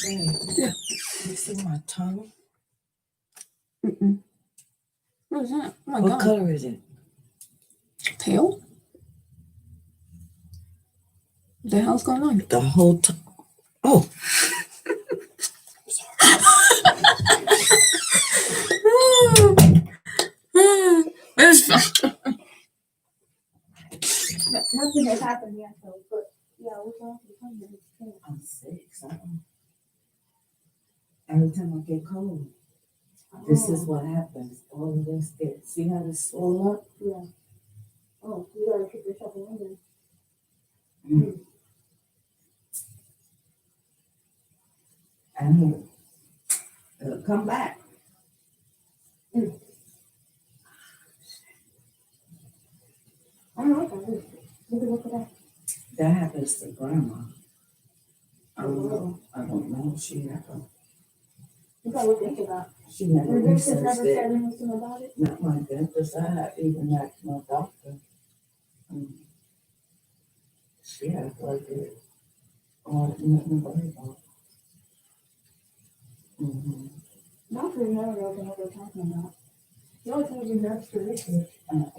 Yeah. You see my tongue? What is that? Oh my What God. color is it? Pale? What the hell's going on? The whole tongue. Oh. It's fine. Nothing has happened yet, though. But yeah, what's wrong with the I'm sick. Every time I get cold, this is what happens. All of this gets. See how this swell up? Yeah. Oh, you gotta keep yourself in And it'll come back. I don't know what that is. Look at that. That happens to grandma. I don't know. She never. You gotta look into that. She never Your dentist researched never it. said anything about it? Not my dentist. I had even asked my doctor. She acted like it. Oh, nothing to worry about. Doctors never know what they're talking about. You always have to do extra research.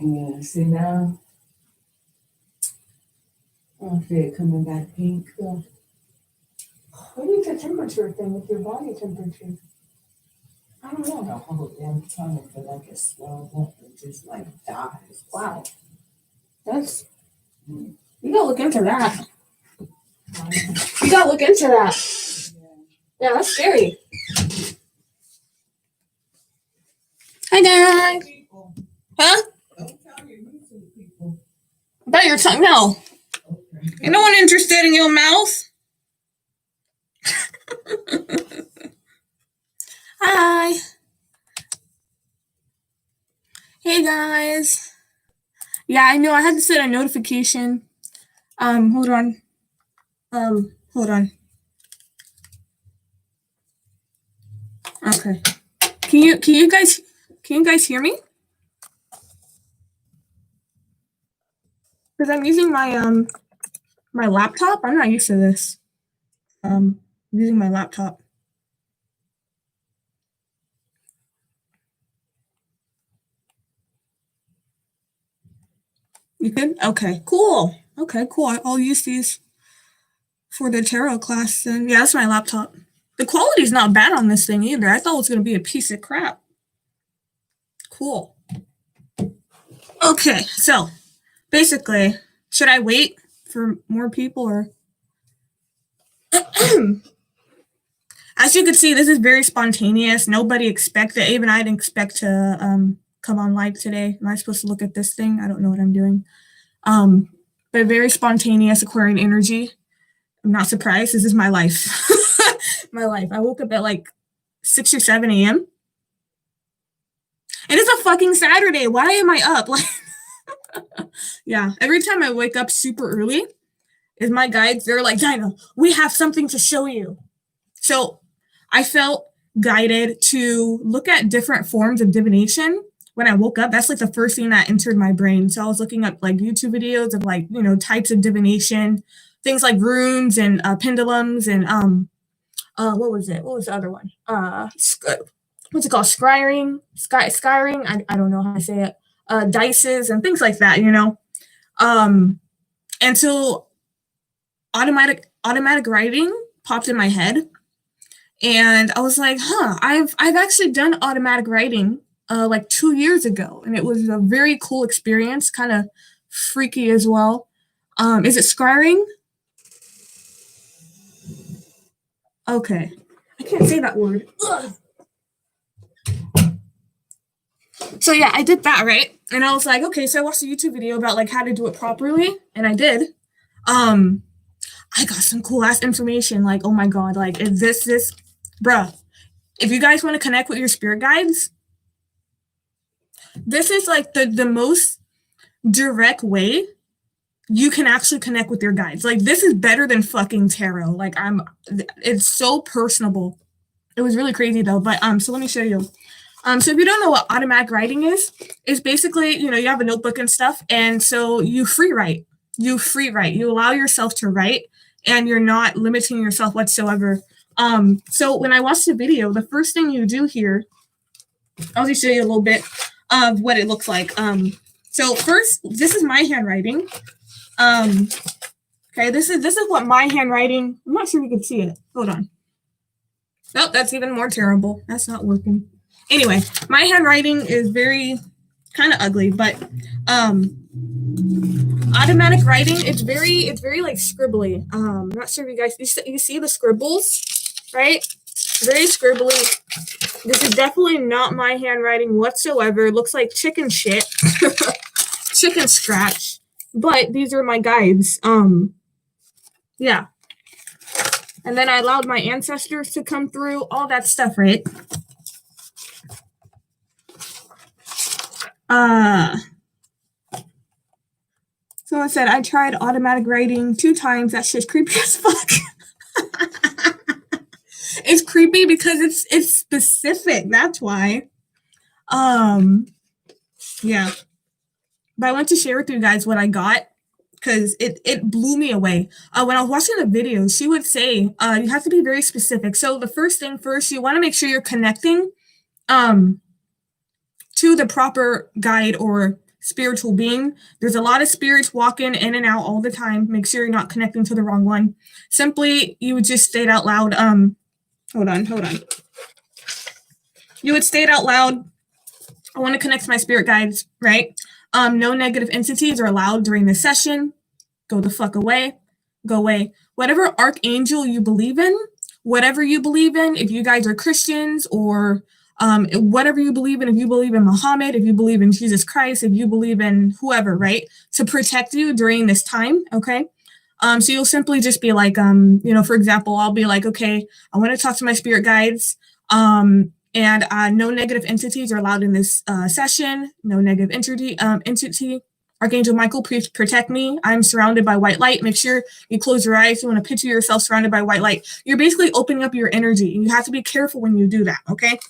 Yeah, see now, I feel it coming back pink. Yeah. Maybe it's a temperature thing with your body temperature. I don't The know. whole damn tongue feel like it swells up and just like dies. Wow. That's. You gotta look into that. You gotta look into that. Yeah, that's scary. Hi, guys. People. Huh? Don't tell your YouTube people. About your tongue? No. Okay. Ain't no one interested in your mouth. Hi. Hey, guys. Yeah, I know I had to set a notification. Hold on. Hold on. Okay. Can you guys hear me? Because I'm using my my laptop. I'm not used to this. Using my laptop. You good? Okay, cool. Okay, cool. I'll use these for the tarot class. And yeah, that's my laptop. The quality's not bad on this thing either. I thought it was gonna be a piece of crap. Cool. Okay, so basically, should I wait for more people or? As you can see, this is very spontaneous. Nobody expected. Even I didn't expect to come on live today. Am I supposed to look at this thing? I don't know what I'm doing. But very spontaneous Aquarian energy. I'm not surprised. This is my life. My life. I woke up at like 6 or 7 a.m. And it's a fucking Saturday. Why am I up? Like, yeah. Every time I wake up super early, is my guides. They're like, Dinah, we have something to show you. So I felt guided to look at different forms of divination when I woke up. That's like the first thing that entered my brain. So I was looking up like YouTube videos of like, types of divination, things like runes and pendulums and what was it? What was the other one? What's it called? Scrying. I don't know how to say it. Dices and things like that, And so automatic writing popped in my head. And I was like, I've actually done automatic writing like 2 years ago, and it was a very cool experience, kind of freaky as well. Is it scrying? Okay. I can't say that word. Ugh. So yeah, I did that, right? And I was like, okay, so I watched a YouTube video about like how to do it properly, and I did. I got some cool ass information, like, oh my god, like if this bruh, if you guys want to connect with your spirit guides, this is like the most direct way you can actually connect with your guides. Like, this is better than fucking tarot. Like, it's so personable. It was really crazy though. But so let me show you. So if you don't know what automatic writing is basically, you have a notebook and stuff, and so you free write. You allow yourself to write, and you're not limiting yourself whatsoever. So when I watched the video, the first thing you do here, I'll just show you a little bit of what it looks like. So first, this is my handwriting. Okay, this is what my handwriting. I'm not sure if you can see it. Hold on. Nope, that's even more terrible. That's not working. Anyway, my handwriting is very kind of ugly, but automatic writing, it's very like scribbly. I'm not sure if you guys you see the scribbles, right? Very scribbly. This is definitely not my handwriting whatsoever. It looks like chicken shit. Chicken scratch. But these are my guides. Yeah. And then I allowed my ancestors to come through, all that stuff, right? So I said I tried automatic writing 2 times. That shit's creepy as fuck. It's creepy because it's specific. That's why. Yeah. But I want to share with you guys what I got because it blew me away. When I was watching the video, she would say you have to be very specific. So the first thing first, you want to make sure you're connecting to the proper guide or spiritual being. There's a lot of spirits walking in and out all the time. Make sure you're not connecting to the wrong one. Simply, you would just state out loud. Hold on. You would state out loud, I want to connect to my spirit guides, right? No negative entities are allowed during this session. Go the fuck away. Go away. Whatever archangel you believe in, whatever you believe in, if you guys are Christians or whatever you believe in, if you believe in Muhammad, if you believe in Jesus Christ, if you believe in whoever, right? To protect you during this time, okay? So you'll simply just be like, for example, I'll be like, okay, I want to talk to my spirit guides, and no negative entities are allowed in this session. No negative entity. Archangel Michael, please protect me. I'm surrounded by white light. Make sure you close your eyes. You want to picture yourself surrounded by white light. You're basically opening up your energy. You have to be careful when you do that, okay?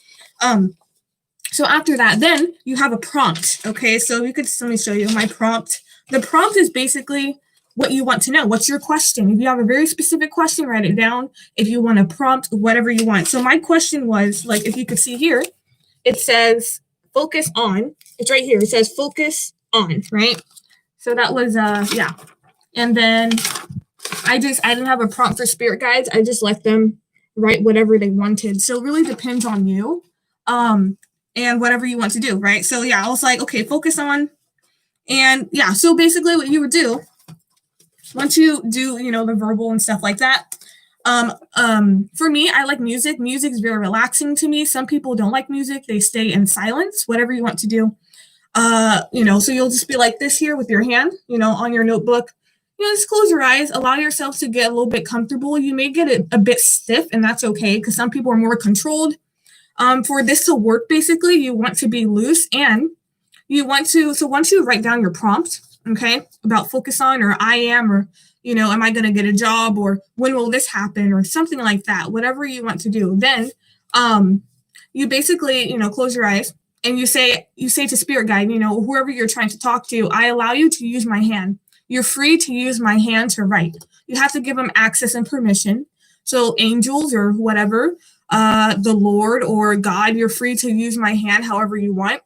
So after that, then you have a prompt, okay? So you could, let me show you my prompt. The prompt is basically what you want to know. What's your question? If you have a very specific question, write it down. If you want to prompt, whatever you want. So my question was, like, if you could see here, it says focus on. It's right here. It says focus on, right? So that was, yeah. And then I didn't have a prompt for spirit guides. I just let them write whatever they wanted. So it really depends on you. And whatever you want to do, right? So yeah, I was like, okay, focus on. And yeah, so basically what you would do, once you do, the verbal and stuff like that, for me, I like music. Music is very relaxing to me. Some people don't like music. They stay in silence, whatever you want to do. So you'll just be like this here with your hand, on your notebook. Just close your eyes, allow yourself to get a little bit comfortable. You may get it a bit stiff, and that's okay because some people are more controlled. For this to work, basically, you want to be loose and you want to, so once you write down your prompt, okay, about focus on, or I am, or, am I going to get a job, or when will this happen, or something like that, whatever you want to do, then you basically, close your eyes and you say to spirit guide, whoever you're trying to talk to, I allow you to use my hand. You're free to use my hand to write. You have to give them access and permission. So angels or whatever, the Lord or God, you're free to use my hand however you want.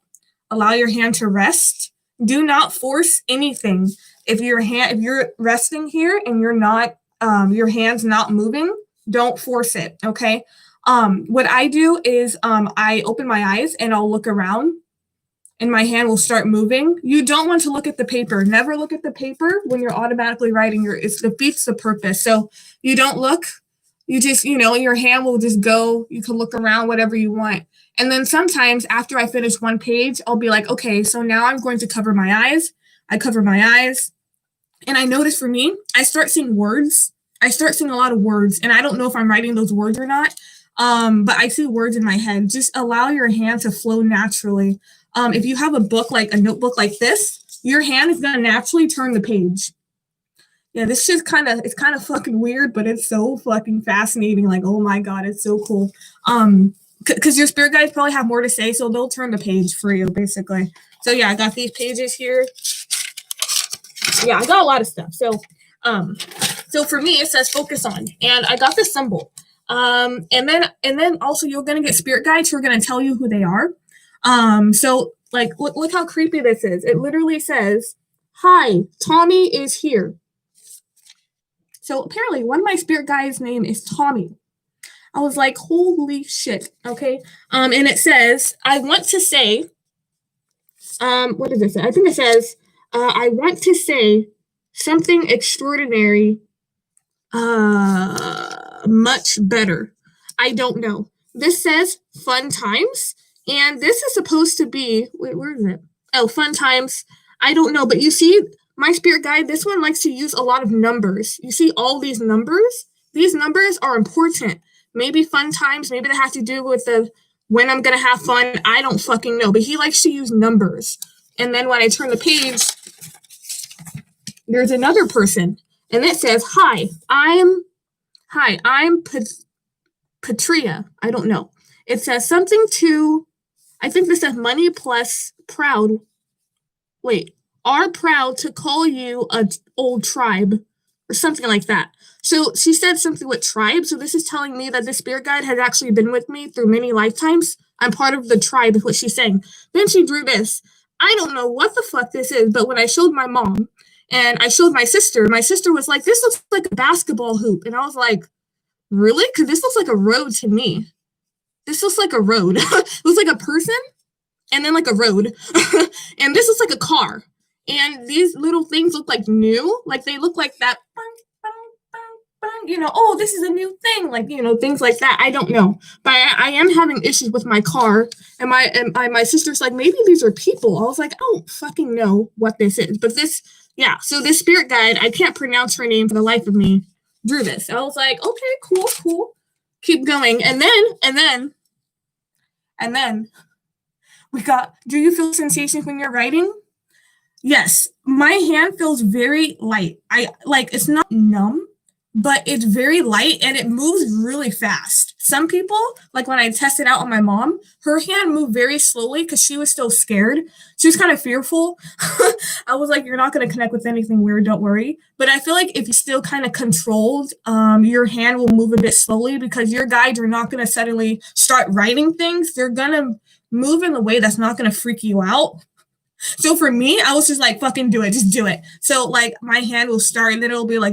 Allow your hand to rest. Do not force anything. If you're resting here and you're not, your hand's not moving, don't force it. Okay. What I do is I open my eyes and I'll look around and my hand will start moving. You don't want to look at the paper. Never look at the paper when you're automatically writing. It defeats the purpose. So you don't look. You just, your hand will just go. You can look around, whatever you want. And then sometimes after I finish one page, I'll be like, okay, so now I'm going to cover my eyes. I cover my eyes. And I notice for me, I start seeing words. I start seeing a lot of words. And I don't know if I'm writing those words or not. But I see words in my head. Just allow your hand to flow naturally. If you have a book, like a notebook like this, your hand is going to naturally turn the page. Yeah, this shit's it's kind of fucking weird, but it's so fucking fascinating. Like, oh my God, it's so cool. Because your spirit guides probably have more to say, so they'll turn the page for you, basically. So yeah, I got these pages here. Yeah, I got a lot of stuff. So, so for me, it says focus on, and I got this symbol. And then also you're gonna get spirit guides who are gonna tell you who they are. So like look how creepy this is. It literally says, "Hi, Tommy is here." So apparently one of my spirit guides' name is Tommy. I was like, holy shit. Okay. And it says, I want to say, what does it say? I think it says, I want to say something extraordinary, much better. I don't know. This says fun times, and this is supposed to be, wait, where is it? Oh, fun times. I don't know, but you see, my spirit guide, this one likes to use a lot of numbers. You see all these numbers? These numbers are important. Maybe fun times, maybe that has to do with the when I'm gonna have fun. I don't fucking know, but he likes to use numbers. And then when I turn the page, there's another person, and it says, "Hi, I'm Patria." I don't know. It says something to, I think this says money plus proud. Wait, are proud to call you a old tribe or something like that. So she said something with tribe. So this is telling me that the spirit guide has actually been with me through many lifetimes. I'm part of the tribe is what she's saying. Then she drew this. I don't know what the fuck this is, but when I showed my mom and I showed my sister was like, this looks like a basketball hoop. And I was like, really? Because this looks like a road to me. This looks like a road. It looks like a person and then like a road. And this looks like a car. And these little things look like new. Like they look like that. You know, oh, this is a new thing, like, you know, things like that. I don't know, but I am having issues with my car, and my sister's like, maybe these are people. I was like, I don't fucking know what this is, but this, yeah. So this spirit guide, I can't pronounce her name for the life of me, drew this. I was like, okay, cool, keep going, and then we got. Do you feel sensations when you're writing? Yes, my hand feels very light. It's not numb, but it's very light and it moves really fast. Some people, like when I tested out on my mom, her hand moved very slowly because she was still scared. She was kind of fearful. I was like, you're not going to connect with anything weird, don't worry. But I feel like if you still kind of controlled, your hand will move a bit slowly because your guides are not going to suddenly start writing things. They're going to move in a way that's not going to freak you out. So for me, I was just like, fucking do it. Just do it. So like my hand will start and then it'll be like,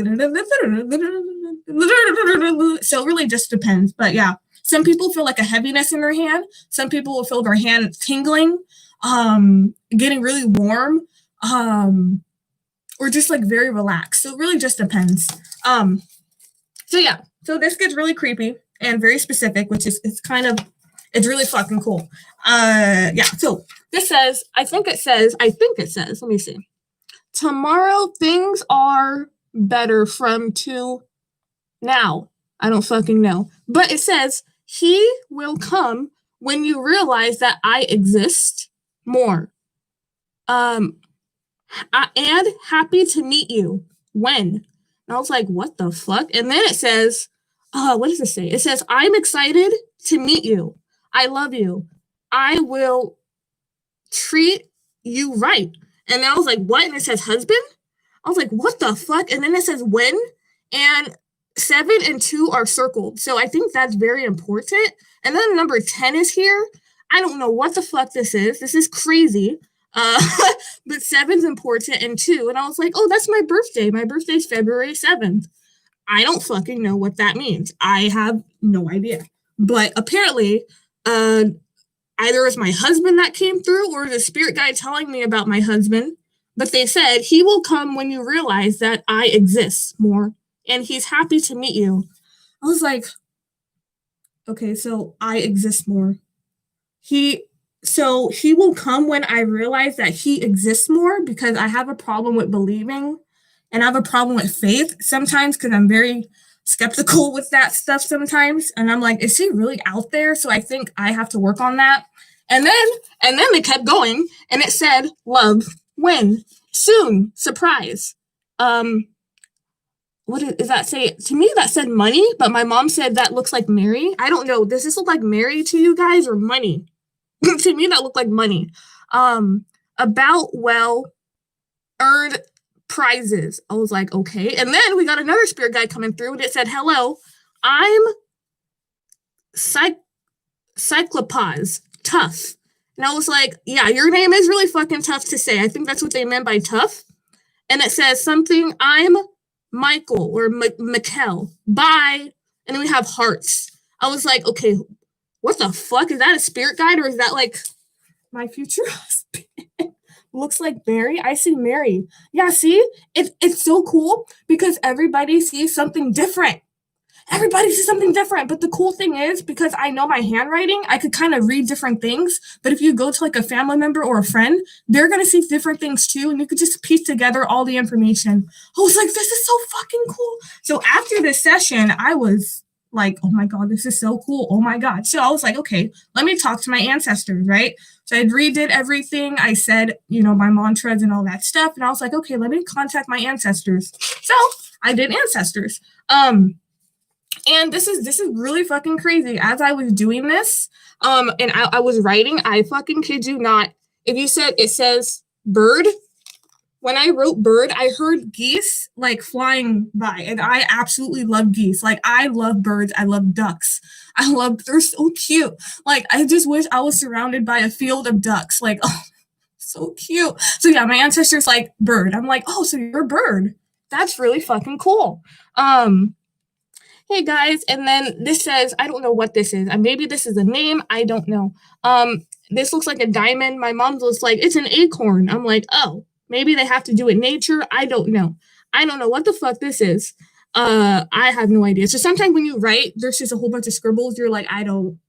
so it really just depends. But yeah, some people feel like a heaviness in their hand. Some people will feel their hand tingling, getting really warm, or just like very relaxed. So it really just depends. So yeah, so this gets really creepy and very specific, which is, it's really fucking cool. Yeah, so this says, I think it says, let me see. Tomorrow things are better from to now. I don't fucking know. But it says, he will come when you realize that I exist more. And happy to meet you. When? And I was like, what the fuck? And then it says, what does it say? It says, I'm excited to meet you. I love you. I will treat you right. And I was like, what? And it says husband? I was like, what the fuck? And then it says when? And 7 and 2 are circled. So I think that's very important. And then number 10 is here. I don't know what the fuck this is. This is crazy. But 7's important and 2. And I was like, oh, that's my birthday. My birthday's February 7th. I don't fucking know what that means. I have no idea. But apparently, either it's my husband that came through or the spirit guide telling me about my husband. But they said, he will come when you realize that I exist more. And he's happy to meet you. I was like, okay, so I exist more. He will come when I realize that he exists more, because I have a problem with believing and I have a problem with faith sometimes because I'm very skeptical with that stuff sometimes. And I'm like, is he really out there? So I think I have to work on that. And then they kept going and it said, love, when, soon, surprise. What does that say? To me, that said money, but my mom said that looks like Mary. I don't know. Does this look like Mary to you guys or money? To me, that looked like money. About well-earned prizes. I was like, okay. And then we got another spirit guide coming through and it said, hello, I'm Cyclopause, tough. And I was like, yeah, your name is really fucking tough to say. I think that's what they meant by tough. And it says something, I'm Michael or Mikkel. Bye. And then we have hearts. I was like, okay, what the fuck? Is that a spirit guide or is that like my future husband? Looks like Mary. I see Mary. Yeah, see? It's so cool because everybody sees something different. Everybody sees something different. But the cool thing is, because I know my handwriting, I could kind of read different things. But if you go to like a family member or a friend, they're going to see different things too. And you could just piece together all the information. I was like, this is so fucking cool. So after this session, I was like, oh my God, this is so cool. Oh my God. So I was like, okay, let me talk to my ancestors, right? So I redid everything. I said, my mantras and all that stuff. And I was like, okay, let me contact my ancestors. So I did ancestors. And this is really fucking crazy. As I was doing this, and I was writing, I fucking kid you not. If you said, it says bird, when I wrote bird, I heard geese like flying by, and I absolutely love geese. Like, I love birds. I love ducks. They're so cute. Like, I just wish I was surrounded by a field of ducks. Like, oh, so cute. So yeah, my ancestors like bird. I'm like, oh, so you're a bird. That's really fucking cool. Hey guys, and then this says, I don't know what this is. Maybe this is a name. I don't know. This looks like a diamond. My mom looks like it's an acorn. I'm like, oh, maybe they have to do with nature. I don't know. I don't know what the fuck this is. I have no idea. So sometimes when you write, there's just a whole bunch of scribbles. You're like, I don't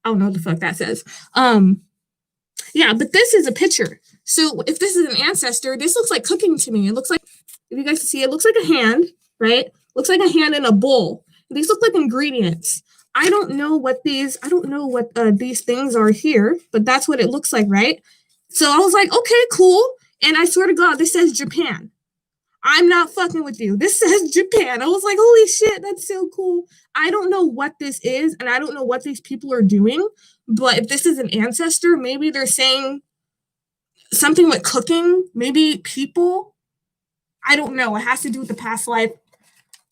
know what the fuck that says. Yeah, but this is a picture. So if this is an ancestor, this looks like cooking to me. It looks like, if you guys can see, it looks like a hand, right? Looks like a hand in a bowl. These look like ingredients. I don't know what these things are here, but that's what it looks like, right? So I was like, okay, cool. And I swear to God, this says Japan. I'm not fucking with you. This says Japan. I was like, holy shit, that's so cool. I don't know what this is, and I don't know what these people are doing, but if this is an ancestor, maybe they're saying something with cooking, maybe people. I don't know. It has to do with the past life.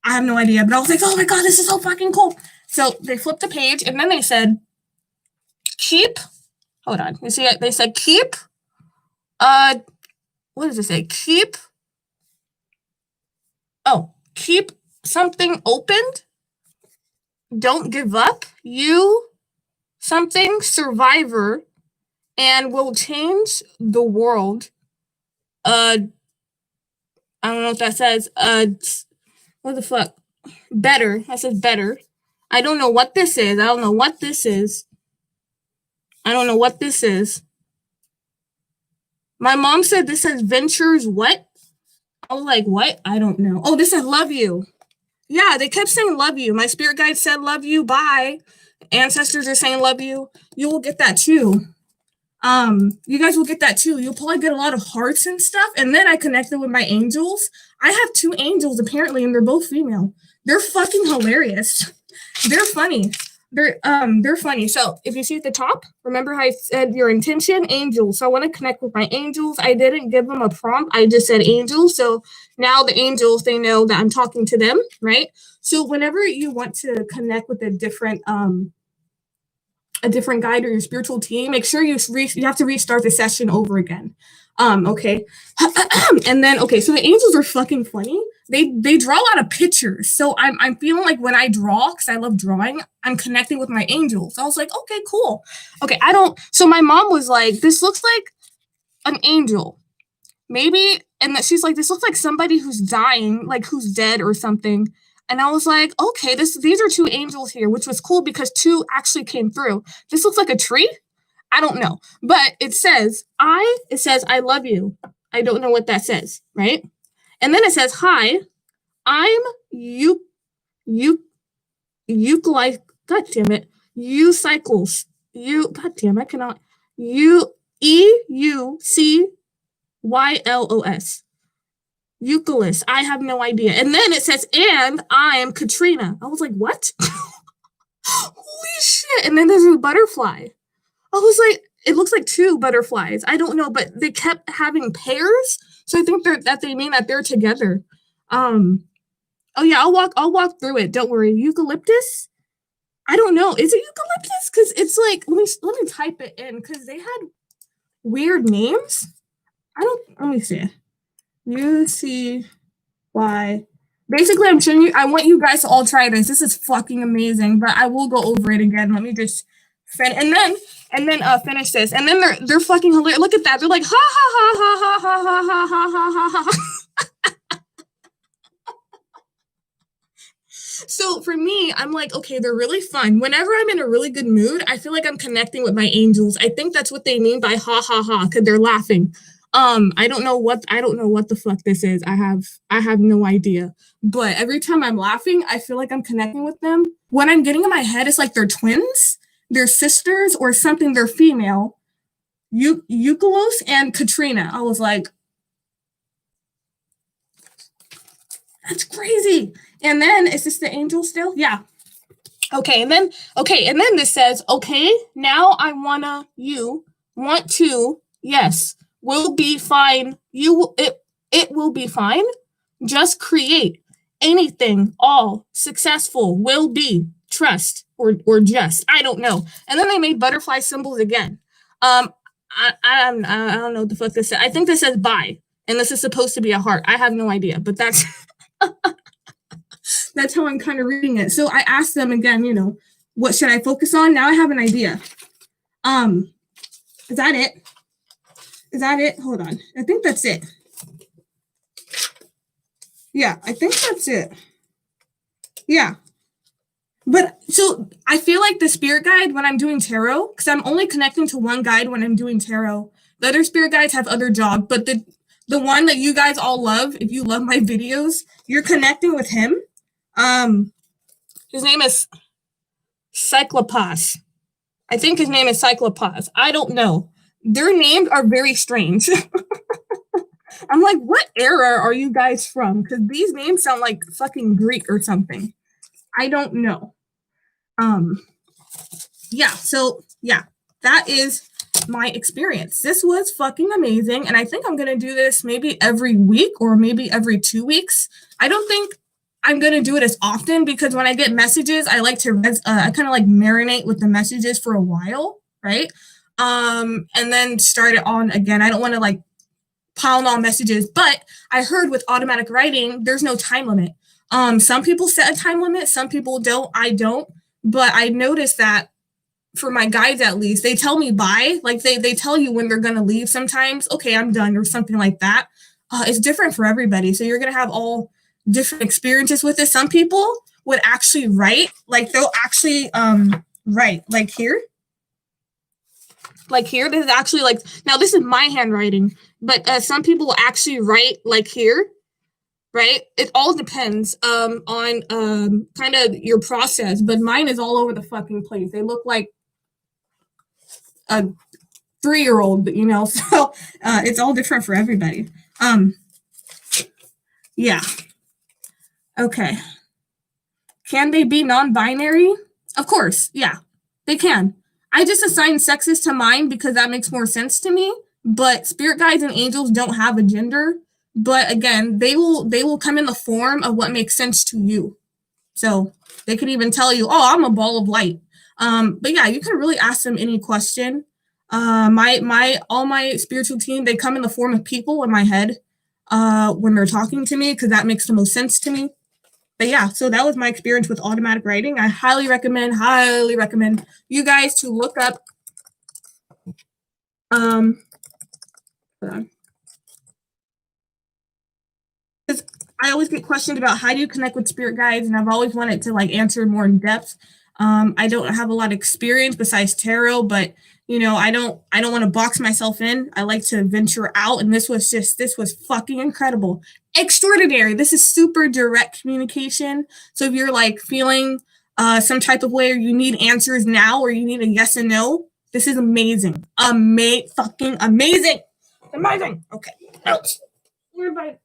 I have no idea, but I was like, oh my God, this is so fucking cool. So they flipped the page and then they said, hold on. You see it? They said, keep, what does it say? Keep something opened. Don't give up. You something survivor and will change the world. I don't know what that says. What the fuck? Better. That says better. I don't know what this is. My mom said this says ventures what? I was like, what? I don't know. Oh, this says love you. Yeah, they kept saying love you. My spirit guide said love you. Bye. Ancestors are saying love you. You will get that too. You guys will get that too. You'll probably get a lot of hearts and stuff. And then I connected with my angels. I have 2 angels apparently, and they're both female. They're fucking hilarious. They're funny. They're funny. So if you see at the top, remember how I said your intention, angels. So I want to connect with my angels. I didn't give them a prompt. I just said angels. So now the angels, they know that I'm talking to them, right? So whenever you want to connect with a different guide or your spiritual team, make sure you have to restart the session over again. Okay. And then, okay, so the angels are fucking funny. They draw a lot of pictures. So I'm feeling like when I draw, because I love drawing, I'm connecting with my angels. So I was like, okay, cool. Okay, so my mom was like, this looks like an angel. Maybe, and that she's like, this looks like somebody who's dying, like who's dead or something. And I was like, okay, these are 2 angels here, which was cool because 2 actually came through. This looks like a tree. I don't know, but it says, I love you. I don't know what that says, right? And then it says, hi, I'm Eucycles. God damn it. Eucycles. God damn, I cannot. Eucyclos. Euclid. I have no idea. And then it says, and I am Katrina. I was like, what? Holy shit. And then there's a butterfly. I was like, it looks like 2 butterflies. I don't know, but they kept having pairs. So I think they mean that they're together. Oh yeah, I'll walk through it. Don't worry. Eucalyptus. I don't know. Is it eucalyptus? Because it's like, let me type it in because they had weird names. Let me see. UCY. Basically, I'm showing you, I want you guys to all try this. This is fucking amazing, but I will go over it again. Let me just and then finish this. And then they're fucking hilarious. Look at that. They're like, ha ha ha ha ha ha ha ha ha ha ha. So for me, I'm like, okay, they're really fun. Whenever I'm in a really good mood, I feel like I'm connecting with my angels. I think that's what they mean by ha ha ha, because they're laughing. I don't know what the fuck this is. I have no idea. But every time I'm laughing, I feel like I'm connecting with them. What I'm getting in my head is like they're twins, they're sisters, or something. They're female. Eukolos and Katrina. I was like, that's crazy. And then is this the angel still? Yeah. Okay, and then this says, okay, now I want to, yes, will be fine. It will be fine. Just create anything, all successful, will be, trust, or just, I don't know. And then they made butterfly symbols again. I don't know what the fuck this says. I think this says bye, and this is supposed to be a heart. I have no idea, but that's that's how I'm kind of reading it. So I asked them again, what should I focus on? Now I have an idea. Is that it? Is that it? Hold on. I think that's it. Yeah, I think that's it. Yeah. But so I feel like the spirit guide when I'm doing tarot, because I'm only connecting to one guide when I'm doing tarot. The other spirit guides have other jobs, but the one that you guys all love, if you love my videos, you're connecting with him. His name is Cyclopas. I think his name is Cyclopas. I don't know. Their names are very strange. I'm like, what era are you guys from? Because these names sound like fucking Greek or something. I don't know. Yeah, so yeah, that is my experience. This was fucking amazing. And I think I'm going to do this maybe every week or maybe every 2 weeks. I don't think I'm going to do it as often because when I get messages, I like to, I kind of like marinate with the messages for a while, right? And then start it on again. I don't want to like pile on messages, but I heard with automatic writing, there's no time limit. Some people set a time limit, some people don't, I don't, but I noticed that for my guides at least, they tell me bye, like they tell you when they're going to leave sometimes, okay, I'm done or something like that. It's different for everybody. So you're going to have all different experiences with it. Some people would actually write, like they'll actually write like here. Like here, this is actually like, now this is my handwriting, but some people will actually write like here, right? It all depends on kind of your process, but mine is all over the fucking place. They look like a 3-year-old, so it's all different for everybody. Yeah. Okay. Can they be non-binary? Of course, yeah, they can. I just assign sexes to mine because that makes more sense to me. But spirit guides and angels don't have a gender. But again, they will come in the form of what makes sense to you. So they could even tell you, oh, I'm a ball of light. But yeah, you can really ask them any question. All my spiritual team, they come in the form of people in my head when they're talking to me because that makes the most sense to me. But yeah, so that was my experience with automatic writing. I highly recommend you guys to look up. Hold on. Because I always get questioned about how do you connect with spirit guides, and I've always wanted to like answer more in depth. I don't have a lot of experience besides tarot, but I don't want to box myself in. I like to venture out, and this was fucking incredible. Extraordinary. This is super direct communication. So if you're like feeling some type of way or you need answers now or you need a yes and no, this is amazing. Fucking amazing. Amazing. Okay. Ouch. Where am I?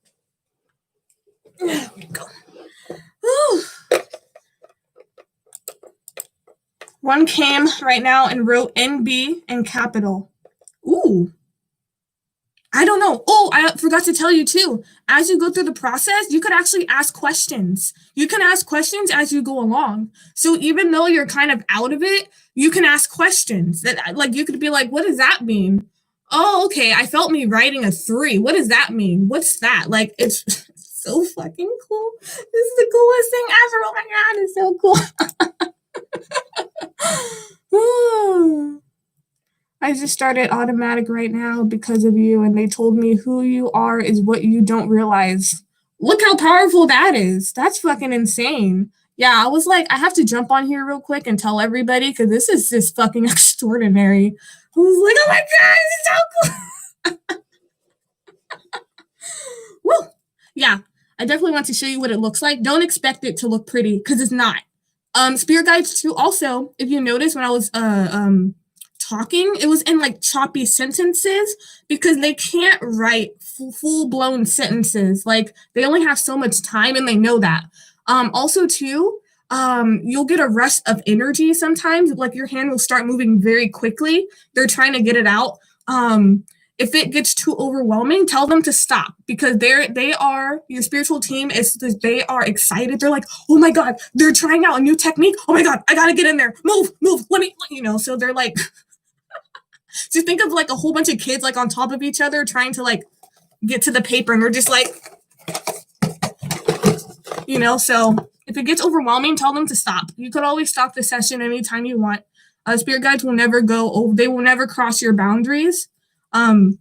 There we go. Whew. One came right now and wrote NB in capital. Ooh. I don't know. Oh, I forgot to tell you too. As you go through the process, you could actually ask questions. You can ask questions as you go along. So even though you're kind of out of it, you can ask questions that, like, you could be like, what does that mean? Oh, okay. I felt me writing a 3. What does that mean? What's that? Like, it's so fucking cool. This is the coolest thing ever. Oh my God, it's so cool. I just started automatic right now because of you, and they told me who you are is what you don't realize. Look how powerful that is. That's fucking insane. Yeah, I was like, I have to jump on here real quick and tell everybody because this is just fucking extraordinary. I was like, oh my God, it's so cool. Woo. Yeah, I definitely want to show you what it looks like. Don't expect it to look pretty because it's not. Spirit guides too. Also, if you notice when I was talking, it was in like choppy sentences because they can't write full-blown sentences. Like they only have so much time and they know that. Also too, you'll get a rush of energy sometimes, like your hand will start moving very quickly. They're trying to get it out. If it gets too overwhelming, tell them to stop because they are your spiritual team they are excited. They're like, oh my God, they're trying out a new technique. Oh my God, I gotta get in there. Move, let me, so they're like, just think of like a whole bunch of kids like on top of each other trying to like get to the paper and they're just like, so if it gets overwhelming, tell them to stop. You could always stop the session anytime you want. Spirit guides will never they will never cross your boundaries. So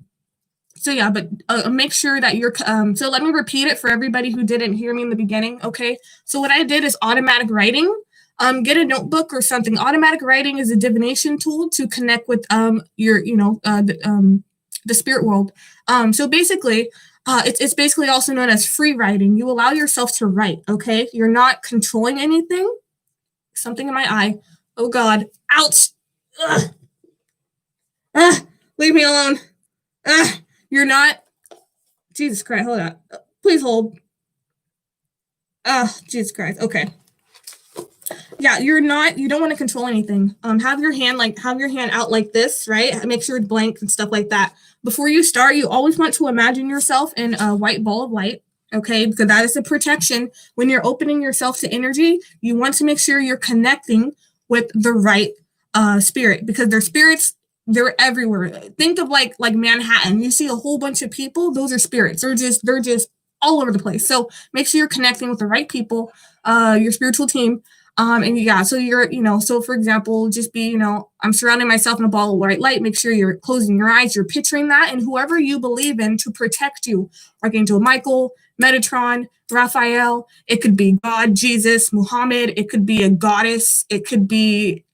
yeah, but make sure that you're, so let me repeat it for everybody who didn't hear me in the beginning. Okay. So what I did is automatic writing. Get a notebook or something. Automatic writing is a divination tool to connect with your, the spirit world. So basically, it's basically also known as free writing. You allow yourself to write. Okay, you're not controlling anything. Something in my eye. Oh God! Ouch! Leave me alone. You're not. Jesus Christ! Hold on. Please hold. Jesus Christ. Okay. Yeah, you don't want to control anything. Have your hand out like this, right? Make sure it's blank and stuff like that. Before you start, you always want to imagine yourself in a white ball of light, okay? Because that is a protection. When you're opening yourself to energy, you want to make sure you're connecting with the right spirit because their spirits, they're everywhere. Think of like Manhattan. You see a whole bunch of people, those are spirits. They're just all over the place. So make sure you're connecting with the right people, your spiritual team. And yeah, so you're, so for example, just be, I'm surrounding myself in a ball of white light. Make sure you're closing your eyes. You're picturing that and whoever you believe in to protect you. Archangel Michael, Metatron, Raphael. It could be God, Jesus, Muhammad. It could be a goddess. It could be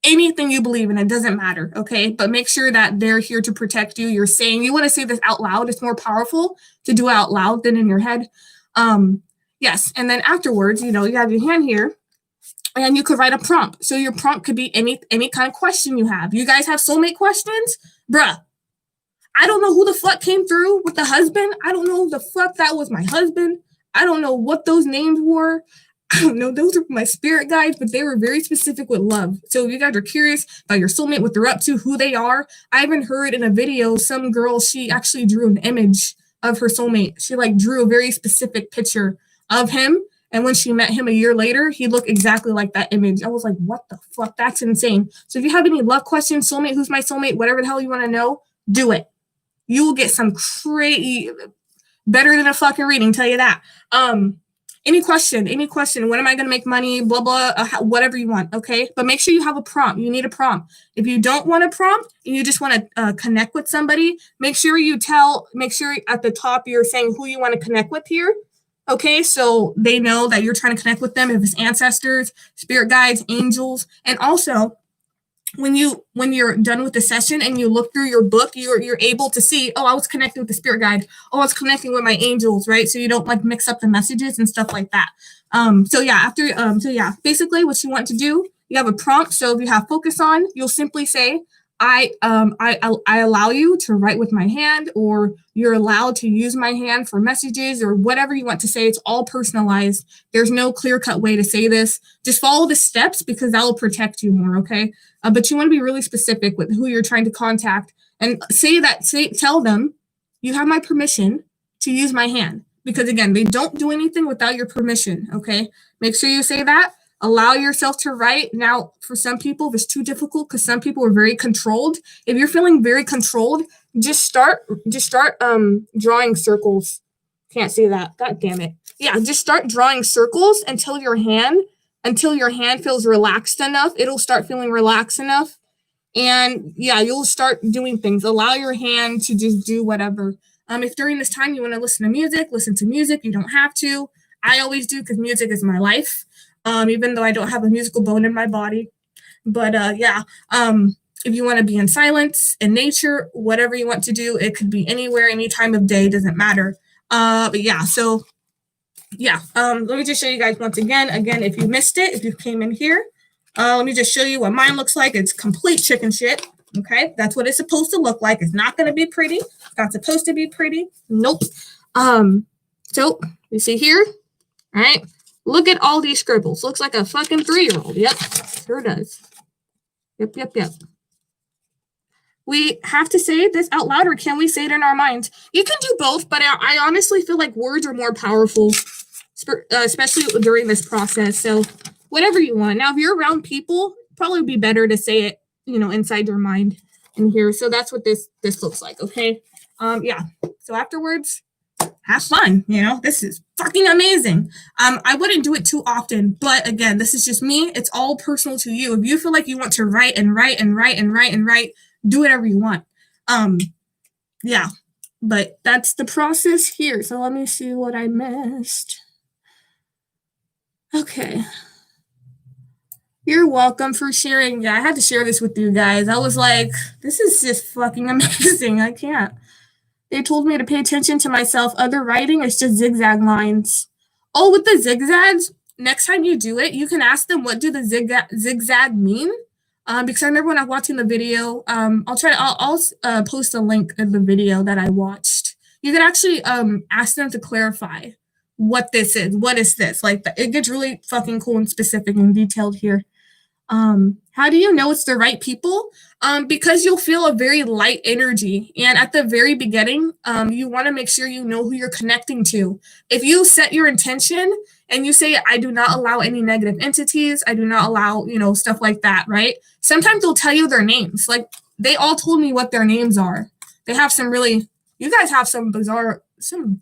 anything you believe in. It doesn't matter. Okay. But make sure that they're here to protect you. You want to say this out loud. It's more powerful to do it out loud than in your head. Yes. And then afterwards, you have your hand here. And you could write a prompt. So your prompt could be any kind of question you have. You guys have soulmate questions? Bruh, I don't know who the fuck came through with the husband. I don't know who the fuck that was my husband. I don't know what those names were. I don't know. Those are my spirit guides, but they were very specific with love. So if you guys are curious about your soulmate, what they're up to, who they are. I even heard in a video, some girl, she actually drew an image of her soulmate. She drew a very specific picture of him. And when she met him a year later, he looked exactly like that image. I was like, what the fuck? That's insane. So if you have any love questions, soulmate, who's my soulmate, whatever the hell you want to know, do it. You will get some crazy, better than a fucking reading, tell you that. Any question, when am I going to make money, blah, blah, whatever you want, okay? But make sure you have a prompt. You need a prompt. If you don't want a prompt and you just want to connect with somebody, make sure at the top you're saying who you want to connect with here. Okay, so they know that you're trying to connect with them, if it's ancestors, spirit guides, angels. And also, when you're done with the session and you look through your book, you're able to see, oh, I was connecting with the spirit guide. Oh, I was connecting with my angels, right? So you don't mix up the messages and stuff like that. Basically what you want to do, you have a prompt. So if you have focus on, you'll simply say, I allow you to write with my hand, or you're allowed to use my hand for messages, or whatever you want to say. It's all personalized. There's no clear-cut way to say this. Just follow the steps because that will protect you more, okay? But you want to be really specific with who you're trying to contact, and tell them you have my permission to use my hand. Because again, they don't do anything without your permission, okay? Make sure you say that. Allow yourself to write. Now, for some people, it's too difficult because some people are very controlled. If you're feeling very controlled, just start drawing circles. Can't see that. God damn it. Yeah, just start drawing circles until your hand feels relaxed enough. It'll start feeling relaxed enough. And yeah, you'll start doing things. Allow your hand to just do whatever. If during this time you want to listen to music. You don't have to. I always do because music is my life. Even though I don't have a musical bone in my body. But if you want to be in silence, in nature, whatever you want to do, it could be anywhere, any time of day, doesn't matter. Let me just show you guys once again. Again, if you missed it, if you came in here, let me just show you what mine looks like. It's complete chicken shit. Okay, that's what it's supposed to look like. It's not going to be pretty. It's not supposed to be pretty. Nope. So you see here, all right? Look at all these scribbles. Looks like a fucking 3-year-old. Yep, sure does. Yep. We have to say this out loud, or can we say it in our minds? You can do both, but I honestly feel like words are more powerful, especially during this process. So whatever you want. Now, if you're around people, probably would be better to say it, inside your mind in here. So that's what this looks like. Okay. So afterwards, have fun. This is fucking amazing. I wouldn't do it too often, but again, this is just me. It's all personal to you. If you feel like you want to write, do whatever you want. But that's the process here. So let me see what I missed. Okay. You're welcome for sharing. Yeah, I had to share this with you guys. I was like, this is just fucking amazing. I can't. They told me to pay attention to myself. Other writing is just zigzag lines. Oh, with the zigzags, next time you do it, you can ask them, what do the zigzag mean? Because I remember when I was watching the video, I'll post a link in the video that I watched. You can actually ask them to clarify what this is. What is this? Like, it gets really fucking cool and specific and detailed here. How do you know it's the right people? Because you'll feel a very light energy. And at the very beginning, you want to make sure you know who you're connecting to. If you set your intention and you say, I do not allow any negative entities, I do not allow, stuff like that, right? Sometimes they'll tell you their names. Like, they all told me what their names are. They have you guys have some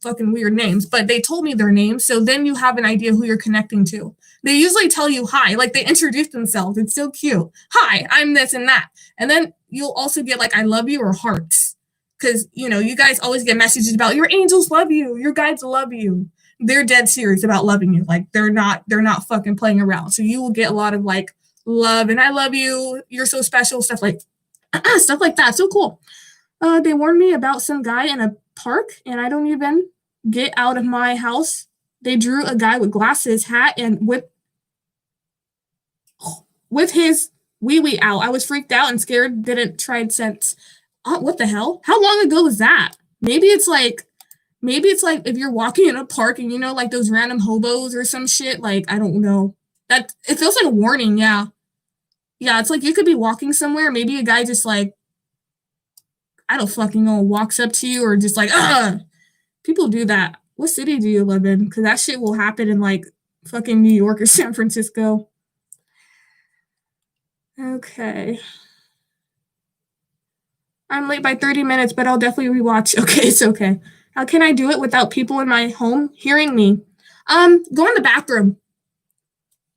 fucking weird names, but they told me their names. So then you have an idea who you're connecting to. They usually tell you hi, like they introduce themselves. It's so cute. Hi, I'm this and that. And then you'll also get like, I love you or hearts. Because, you guys always get messages about your angels love you. Your guides love you. They're dead serious about loving you. Like they're not fucking playing around. So you will get a lot of like love and I love you. You're so special. Stuff like that. So cool. They warned me about some guy in a park and I don't even get out of my house. They drew a guy with glasses, hat, and with his wee out. I was freaked out and scared. Didn't try it since. What the hell? How long ago was that? Maybe it's like if you're walking in a park and like those random hobos or some shit. Like I don't know. That it feels like a warning. Yeah. It's like you could be walking somewhere. Maybe a guy just like I don't fucking know walks up to you or just like people do that. What city do you live in? Because that shit will happen in like fucking New York or San Francisco. Okay. I'm late by 30 minutes, but I'll definitely rewatch. Okay, it's okay. How can I do it without people in my home hearing me? Go in the bathroom.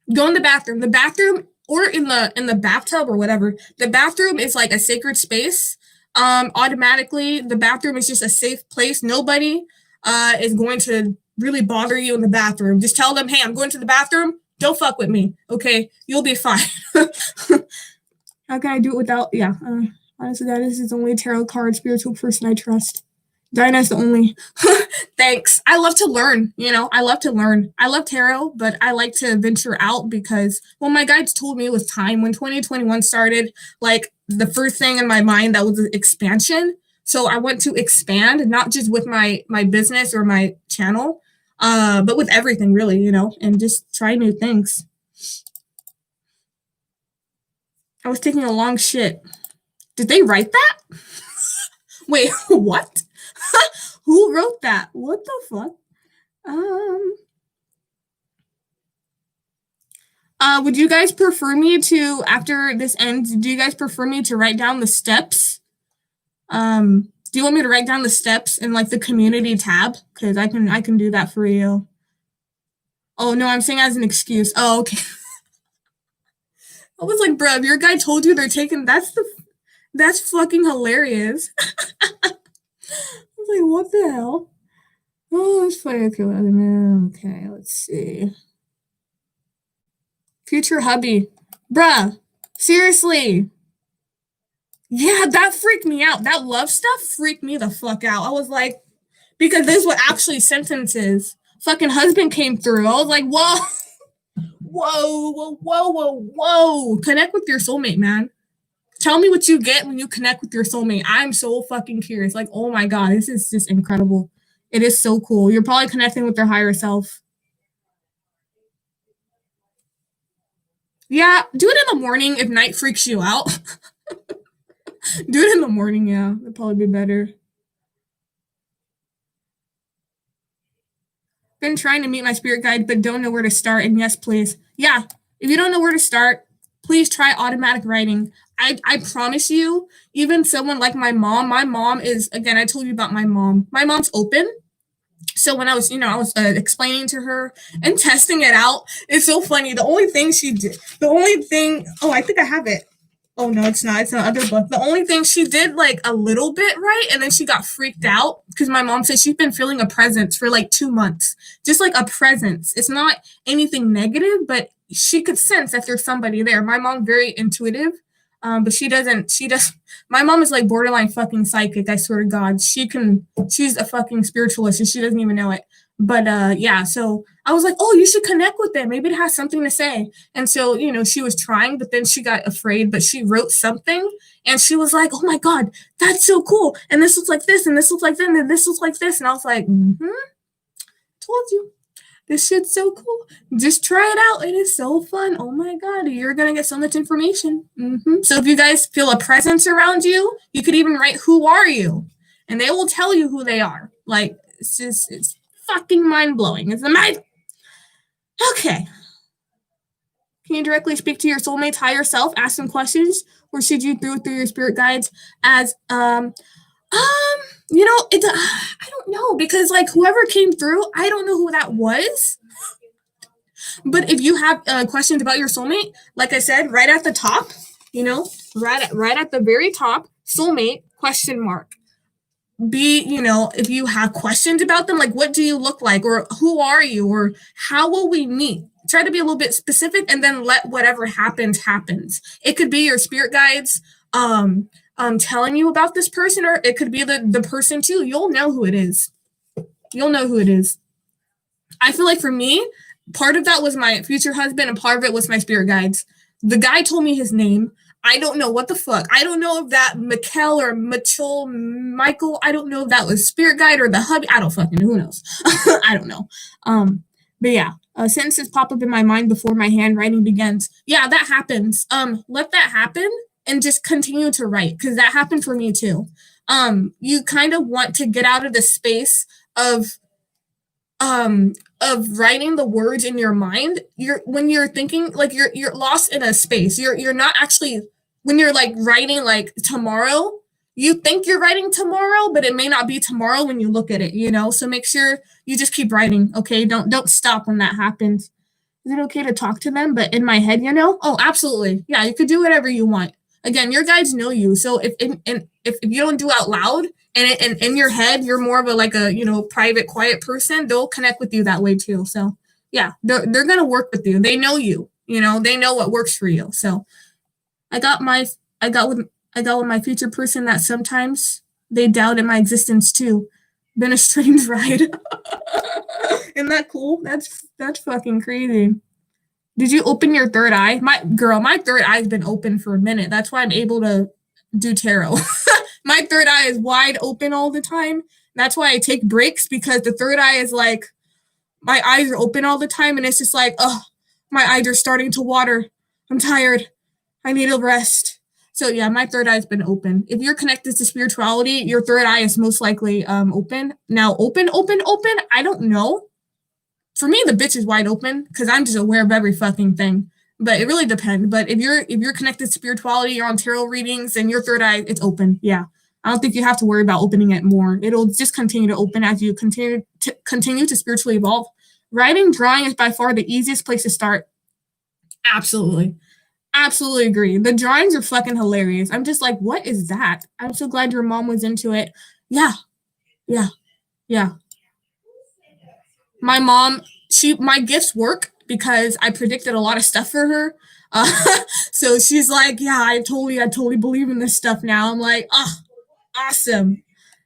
The bathroom or in the bathtub or whatever. The bathroom is like a sacred space. Automatically, the bathroom is just a safe place. Nobody is going to really bother you in the bathroom. Just tell them, hey, I'm going to the bathroom. Don't fuck with me. Okay, you'll be fine. How can I do it without? Yeah. Honestly, that is the only tarot card spiritual person I trust. Dinah's the only. Thanks. I love to learn. I love to learn. I love tarot, but I like to venture out because, my guides told me it was time. When 2021 started, like the first thing in my mind that was expansion. So I want to expand, not just with my business or my channel, but with everything really, and just try new things. I was taking a long shit. Did they write that? Wait, what? Who wrote that? What the fuck? Would you guys prefer me to, after this ends, do you guys prefer me to write down the steps? Do you want me to write down the steps in like the community tab? Because I can do that for you. Oh no, I'm saying as an excuse. Oh, okay. I was like, bro, if your guy told you they're taking, that's fucking hilarious. I was like, what the hell? Oh, that's funny. Okay, let's see. Future hubby. Bruh, seriously. Yeah, that freaked me out. That love stuff freaked me the fuck out. I was like, because this is what actually sentences. Fucking husband came through. I was like, whoa. Whoa. Connect with your soulmate, man. Tell me what you get when you connect with your soulmate. I'm so fucking curious. Like, oh my God, this is just incredible. It is so cool. You're probably connecting with their higher self. Yeah, do it in the morning if night freaks you out. Do it in the morning, yeah. It'd probably be better. Been trying to meet my spirit guide, but don't know where to start. And yes, please. Yeah, if you don't know where to start, please try automatic writing. I promise you, even someone like my mom is, again, I told you about my mom. My mom's open. So when I was, explaining to her and testing it out, it's so funny. The only thing, oh, I think I have it. Oh no, it's not. It's another book. The only thing she did like a little bit right, and then she got freaked out because my mom said she's been feeling a presence for like 2 months. Just like a presence. It's not anything negative, but she could sense that there's somebody there. My mom's very intuitive, but my mom is like borderline fucking psychic, I swear to God. She's a fucking spiritualist and she doesn't even know it. But yeah, so I was like, oh, you should connect with them. Maybe it has something to say. And so, she was trying, but then she got afraid, but she wrote something and she was like, oh my God, that's so cool. And this looks like this, and this looks like that, and this looks like this. And I was like, told you. This shit's so cool. Just try it out. It is so fun. Oh my God, you're going to get so much information. So if you guys feel a presence around you, you could even write, who are you? And they will tell you who they are. Like, it's fucking mind-blowing. It's amazing. Okay. Can you directly speak to your soulmate's higher self, ask them questions, or should you through your spirit guides as I don't know, because like whoever came through, I don't know who that was. But if you have questions about your soulmate, like I said, right at the top, right at the very top, soulmate ? If you have questions about them, like what do you look like, or who are you, or how will we meet? Try to be a little bit specific, and then let whatever happens. It could be your spirit guides telling you about this person, or it could be the person too. You'll know who it is. I feel like for me, part of that was my future husband, and part of it was my spirit guides. The guy told me his name. I don't know what the fuck. I don't know if that Michael, I don't know if that was spirit guide or the hubby. I don't fucking know. Who knows? I don't know. But yeah, sentences pop up in my mind before my handwriting begins. Yeah, that happens. Let that happen and just continue to write, because that happened for me too. You kind of want to get out of the space of writing the words in your mind. When you're thinking, like you're lost in a space. You're not actually, when you're like writing like tomorrow, you think you're writing tomorrow, but it may not be tomorrow when you look at it, so make sure you just keep writing. Okay, don't stop when that happens. Is it okay to talk to them but in my head? Oh, absolutely. Yeah, you could do whatever you want. Again, your guides know you, so if you don't do out loud, and in your head you're more of a private, quiet person, they'll connect with you that way too. So yeah, they're gonna work with you. They know you. They know what works for you. So I got with my future person that sometimes they doubted my existence too. Been a strange ride. Isn't that cool? That's fucking crazy. Did you open your third eye? My third eye's been open for a minute. That's why I'm able to do tarot. My third eye is wide open all the time. That's why I take breaks, because the third eye is like, my eyes are open all the time, and it's just like, oh, my eyes are starting to water. I'm tired. I need a rest. So yeah, my third eye's been open. If you're connected to spirituality, your third eye is most likely open. Now, open. I don't know. For me, the bitch is wide open because I'm just aware of every fucking thing. But it really depends. But if you're connected to spirituality, you're on tarot readings, and your third eye, it's open. Yeah, I don't think you have to worry about opening it more. It'll just continue to open as you continue to spiritually evolve. Writing, drawing is by far the easiest place to start. Absolutely. Absolutely agree. The drawings are fucking hilarious. I'm just like, what is that? I'm so glad your mom was into it. Yeah. My mom, my gifts work because I predicted a lot of stuff for her. So she's like, yeah, I totally believe in this stuff now. I'm like, oh, awesome.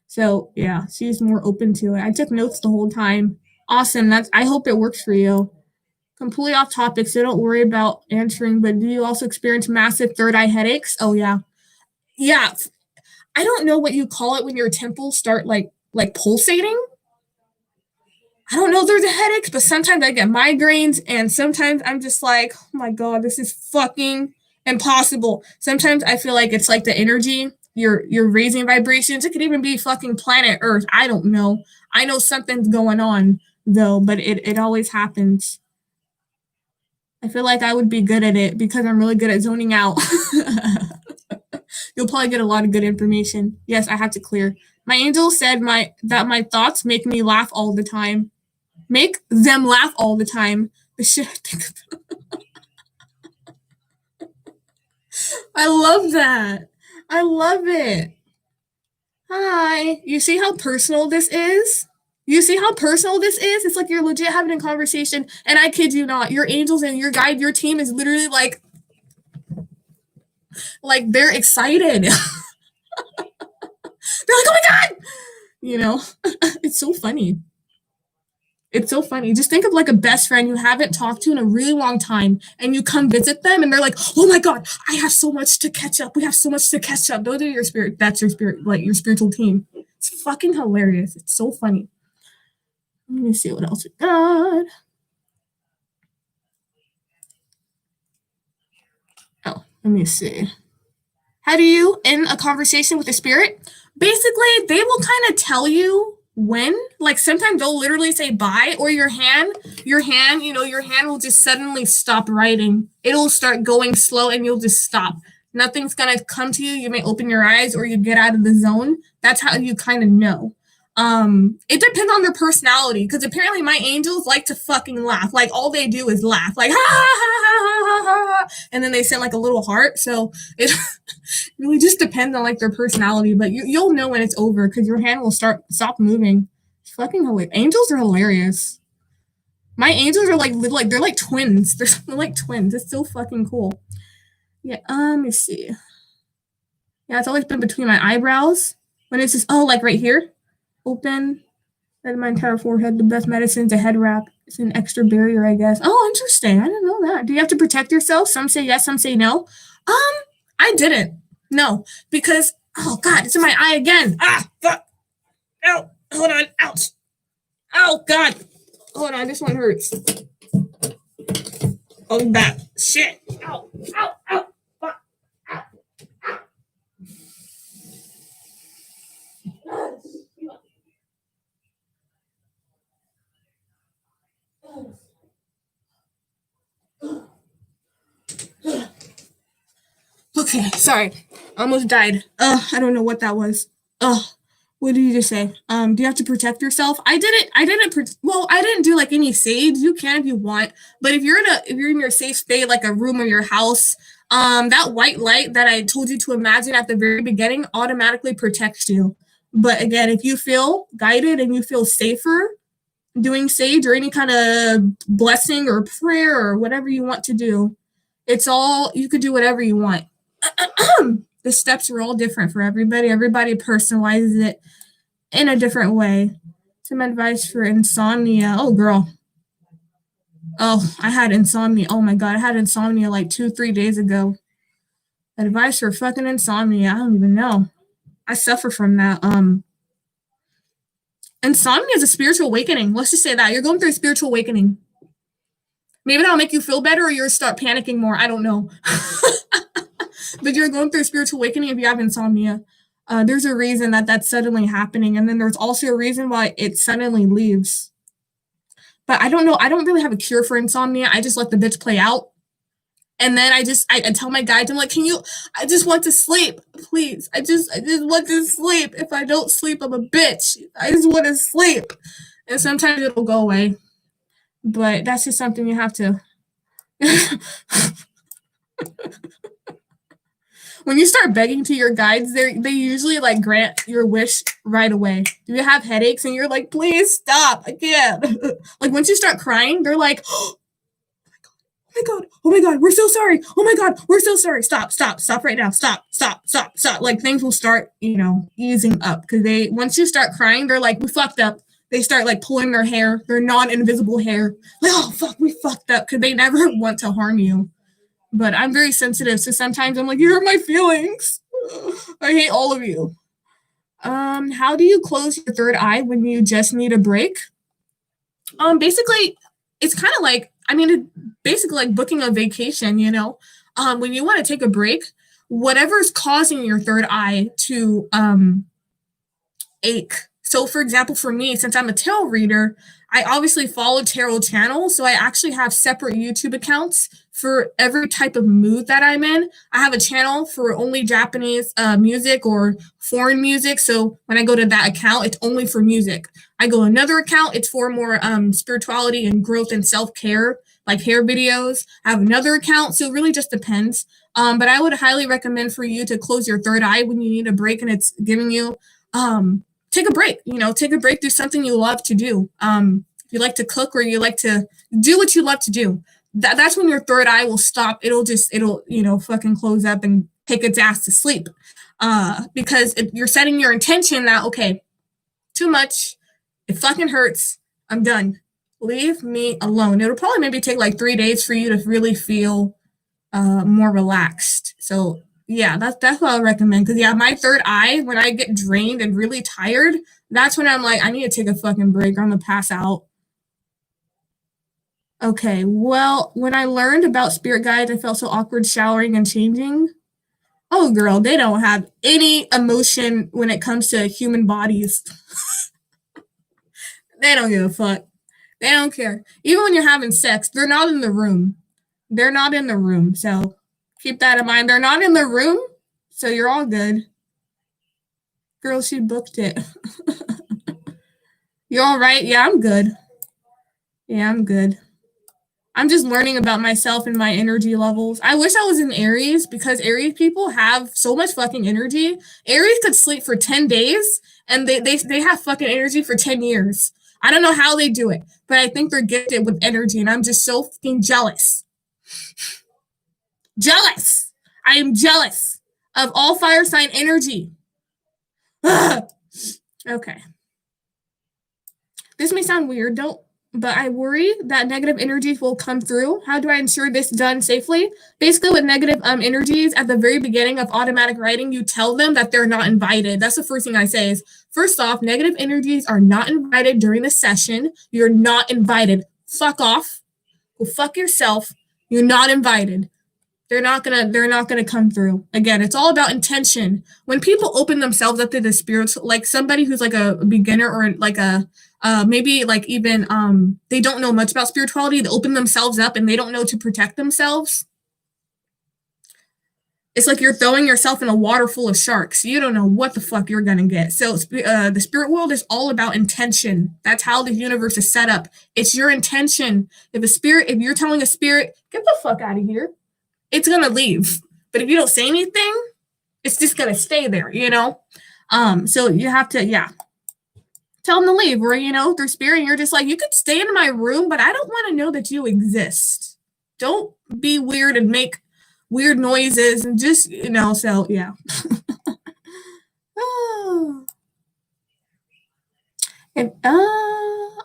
So yeah, she's more open to it. I took notes the whole time. Awesome. I hope it works for you. Completely off topic, so don't worry about answering, but do you also experience massive third eye headaches? Oh, yeah. Yeah. I don't know what you call it when your temples start like pulsating. I don't know if there's a headaches, but sometimes I get migraines, and sometimes I'm just like, oh my God, this is fucking impossible. Sometimes I feel like it's like the energy, you're raising vibrations. It could even be fucking planet Earth. I don't know. I know something's going on, though, but it always happens. I feel like I would be good at it because I'm really good at zoning out. You'll probably get a lot of good information. Yes, I have to clear. My angel said that my thoughts make me laugh all the time. Make them laugh all the time. The shit I think about. I love that. I love it. Hi. You see how personal this is? It's like you're legit having a conversation, and I kid you not, your angels and your guide, your team is literally like they're excited. They're like, oh my God! You know, it's so funny. It's so funny. Just think of like a best friend you haven't talked to in a really long time, and you come visit them, and they're like, oh my God, I have so much to catch up. We have so much to catch up. Those are your spirit. That's your spirit, like your spiritual team. It's fucking hilarious. It's so funny. Let me see what else we got. Oh, let me see. How do you end a conversation with a spirit? Basically, they will kind of tell you when. Like sometimes they'll literally say bye, or your hand, your hand will just suddenly stop writing. It'll start going slow and you'll just stop. Nothing's gonna come to you. You may open your eyes or you get out of the zone. That's how you kind of know. It depends on their personality, because apparently my angels like to fucking laugh. Like all they do is laugh, like ha ha ha ha ha ha, and then they send like a little heart. So it really just depends on like their personality, but you'll know when it's over because your hand will stop moving. It's fucking hilarious. Angels are hilarious. My angels are like they're like twins. They're like twins. It's so fucking cool. Yeah. Let me see. Yeah, it's always been between my eyebrows. When it's just like right here. Open and my entire forehead. The best medicine's a head wrap. It's an extra barrier, I guess. Oh, interesting. I didn't know that. Do you have to protect yourself? Some say yes, some say no. I didn't. No, because oh God, it's in my eye again. Ah, fuck. Ow. Hold on. Ouch. Oh God. Hold on. This one hurts. Oh, back. Shit. Ow. Ow. Ow. Fuck. Ow. Ow. Okay, sorry. Almost died. I don't know what that was. What did you just say? Do you have to protect yourself? I didn't do like any sage. You can if you want, but if you're in your safe space, like a room or your house, that white light that I told you to imagine at the very beginning automatically protects you. But again, if you feel guided and you feel safer doing sage or any kind of blessing or prayer or whatever you want to do, you could do whatever you want. The steps are all different for everybody. Everybody personalizes it in a different way. Some advice for insomnia. Oh, girl. Oh, I had insomnia. Oh, my God. I had insomnia like 2-3 days ago. Advice for fucking insomnia. I don't even know. I suffer from that. Insomnia is a spiritual awakening. Let's just say that. You're going through a spiritual awakening. Maybe that'll make you feel better or you'll start panicking more. I don't know. but you're going through a spiritual awakening if you have insomnia. There's a reason that that's suddenly happening, and then there's also a reason why it suddenly leaves. But I don't know. I don't really have a cure for insomnia. I just let the bitch play out. And then I tell my guides, I'm like, I just want to sleep, please. I just want to sleep. If I don't sleep, I'm a bitch. I just want to sleep. And sometimes it'll go away. But that's just something you have to. When you start begging to your guides, they usually like grant your wish right away. Do you have headaches and you're like, please stop, I can't. Like once you start crying, they're like, oh my god, we're so sorry. Oh my god, we're so sorry. Stop right now. Stop. Like things will start, easing up because once you start crying, they're like, we fucked up. They start like pulling their hair, their non-invisible hair. Like, oh fuck, we fucked up because they never want to harm you. But I'm very sensitive, so sometimes I'm like, you hurt my feelings. I hate all of you. How do you close your third eye when you just need a break? Basically, it's kind of like, basically like booking a vacation, when you want to take a break, whatever's causing your third eye to ache. So for example, for me, since I'm a tarot reader, I obviously follow tarot channels. So I actually have separate YouTube accounts for every type of mood that I'm in. I have a channel for only Japanese music or foreign music. So when I go to that account, it's only for music. I go another account, it's for more spirituality and growth and self-care, like hair videos. I have another account, so it really just depends. But I would highly recommend for you to close your third eye when you need a break and it's giving you, take a break, take a break, do something you love to do. If you like to cook or you like to do what you love to do, that's when your third eye will stop. It'll fucking close up and take its ass to sleep. Because you're setting your intention that, okay, too much, it fucking hurts, I'm done. Leave me alone. It'll probably maybe take like 3 days for you to really feel more relaxed. So yeah, that's what I recommend. Because my third eye, when I get drained and really tired, that's when I'm like, I need to take a fucking break or I'm gonna pass out. Okay, well, when I learned about spirit guides, I felt so awkward showering and changing. Oh, girl, they don't have any emotion when it comes to human bodies. They don't give a fuck. They don't care. Even when you're having sex, they're not in the room. They're not in the room, so keep that in mind. They're not in the room, so you're all good. Girl, she booked it. You all right? Yeah, I'm good. Yeah, I'm good. I'm just learning about myself and my energy levels. I wish I was in Aries because Aries people have so much fucking energy. Aries could sleep for 10 days and they have fucking energy for 10 years. I don't know how they do it, but I think they're gifted with energy and I'm just so fucking jealous. Jealous. I am jealous of all fire sign energy. Okay. This may sound weird, but I worry that negative energies will come through. How do I ensure this done safely? Basically, with negative energies, at the very beginning of automatic writing, you tell them that they're not invited. That's the first thing I say is, first off, negative energies are not invited during the session. You're not invited. Fuck off. Go fuck yourself. You're not invited. They're not gonna come through. Again, it's all about intention. When people open themselves up to the spirits, like somebody who's like a beginner or like a maybe like even they don't know much about spirituality, they open themselves up and they don't know to protect themselves. It's like you're throwing yourself in a water full of sharks. You don't know what the fuck you're gonna get. So the spirit world is all about intention. That's how the universe is set up. It's your intention. If you're telling a spirit, get the fuck out of here, it's gonna leave. But if you don't say anything, it's just gonna stay there, So you have to, tell them to leave, or through spirit, you're just like, you could stay in my room, but I don't want to know that you exist. Don't be weird and make weird noises and just, so yeah.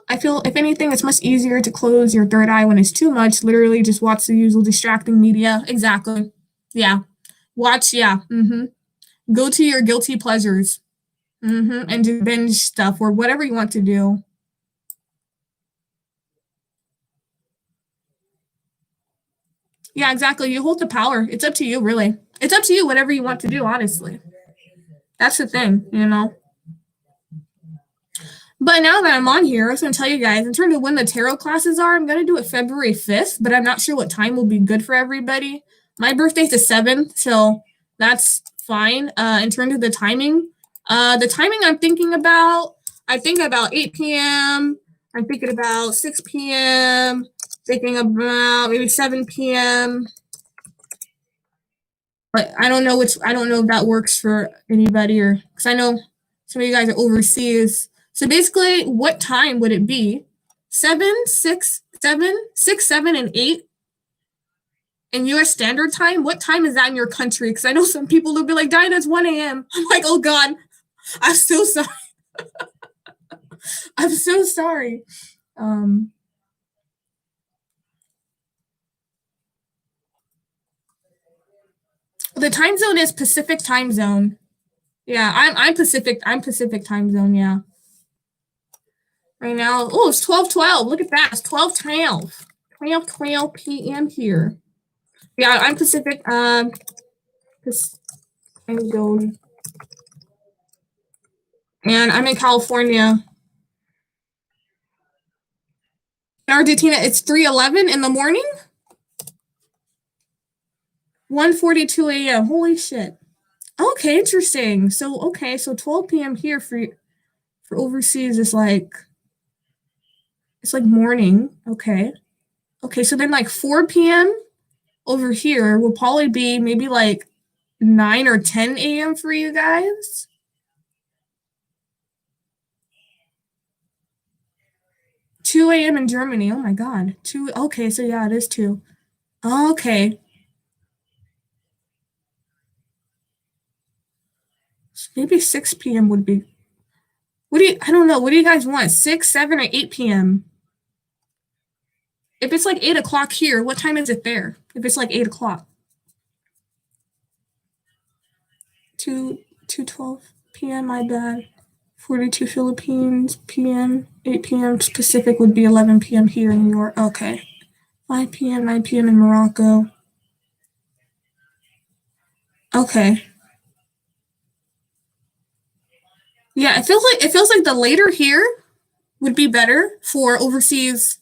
I feel, if anything, it's much easier to close your third eye when it's too much. Literally just watch the usual distracting media. Exactly. Yeah. Watch, yeah. Go to your guilty pleasures. And do binge stuff or whatever you want to do. Yeah, exactly. You hold the power. It's up to you, really. It's up to you, whatever you want to do, honestly. That's the thing, you know? But now that I'm on here, I was going to tell you guys, in terms of when the tarot classes are, I'm going to do it February 5th, but I'm not sure what time will be good for everybody. My birthday's the 7th, so that's fine. In terms of the timing I'm thinking about, I think about 8 p.m., I'm thinking about 6 p.m., thinking about maybe 7 p.m., but I don't know if that works for anybody, or because I know some of you guys are overseas. So basically, what time would it be? 7, 6, 7, 6, 7, and 8 in U.S. Standard Time? What time is that in your country? Because I know some people will be like, Dinah, it's 1 a.m. I'm like, oh God, I'm so sorry. I'm so sorry. The time zone is Pacific time zone. Yeah, I'm Pacific time zone, yeah. Right now, oh, it's 12:12. Look at that. It's 12:12. 12:12 p.m. here. Yeah, I'm Pacific time zone. And I'm in California. In Argentina, it's 3:11 in the morning. 1:42 a.m. Holy shit. Okay, interesting. So 12 p.m. here for overseas is like, it's like morning. Okay, so then like 4 p.m. over here will probably be maybe like 9 or 10 a.m. for you guys. Two a.m. in Germany. Oh my God. 2. Okay, so yeah, it is 2. Okay. So maybe 6 p.m. would be. I don't know. What do you guys want? 6, 7, or 8 p.m.? If it's like 8 o'clock here, what time is it there? If it's like 8 o'clock. 2:12 p.m. My bad. 42 Philippines p.m. 8 p.m. Pacific would be 11 p.m. here in New York. Okay. 5 p.m. 9 p.m. in Morocco. Okay. Yeah, it feels like the later here would be better for overseas,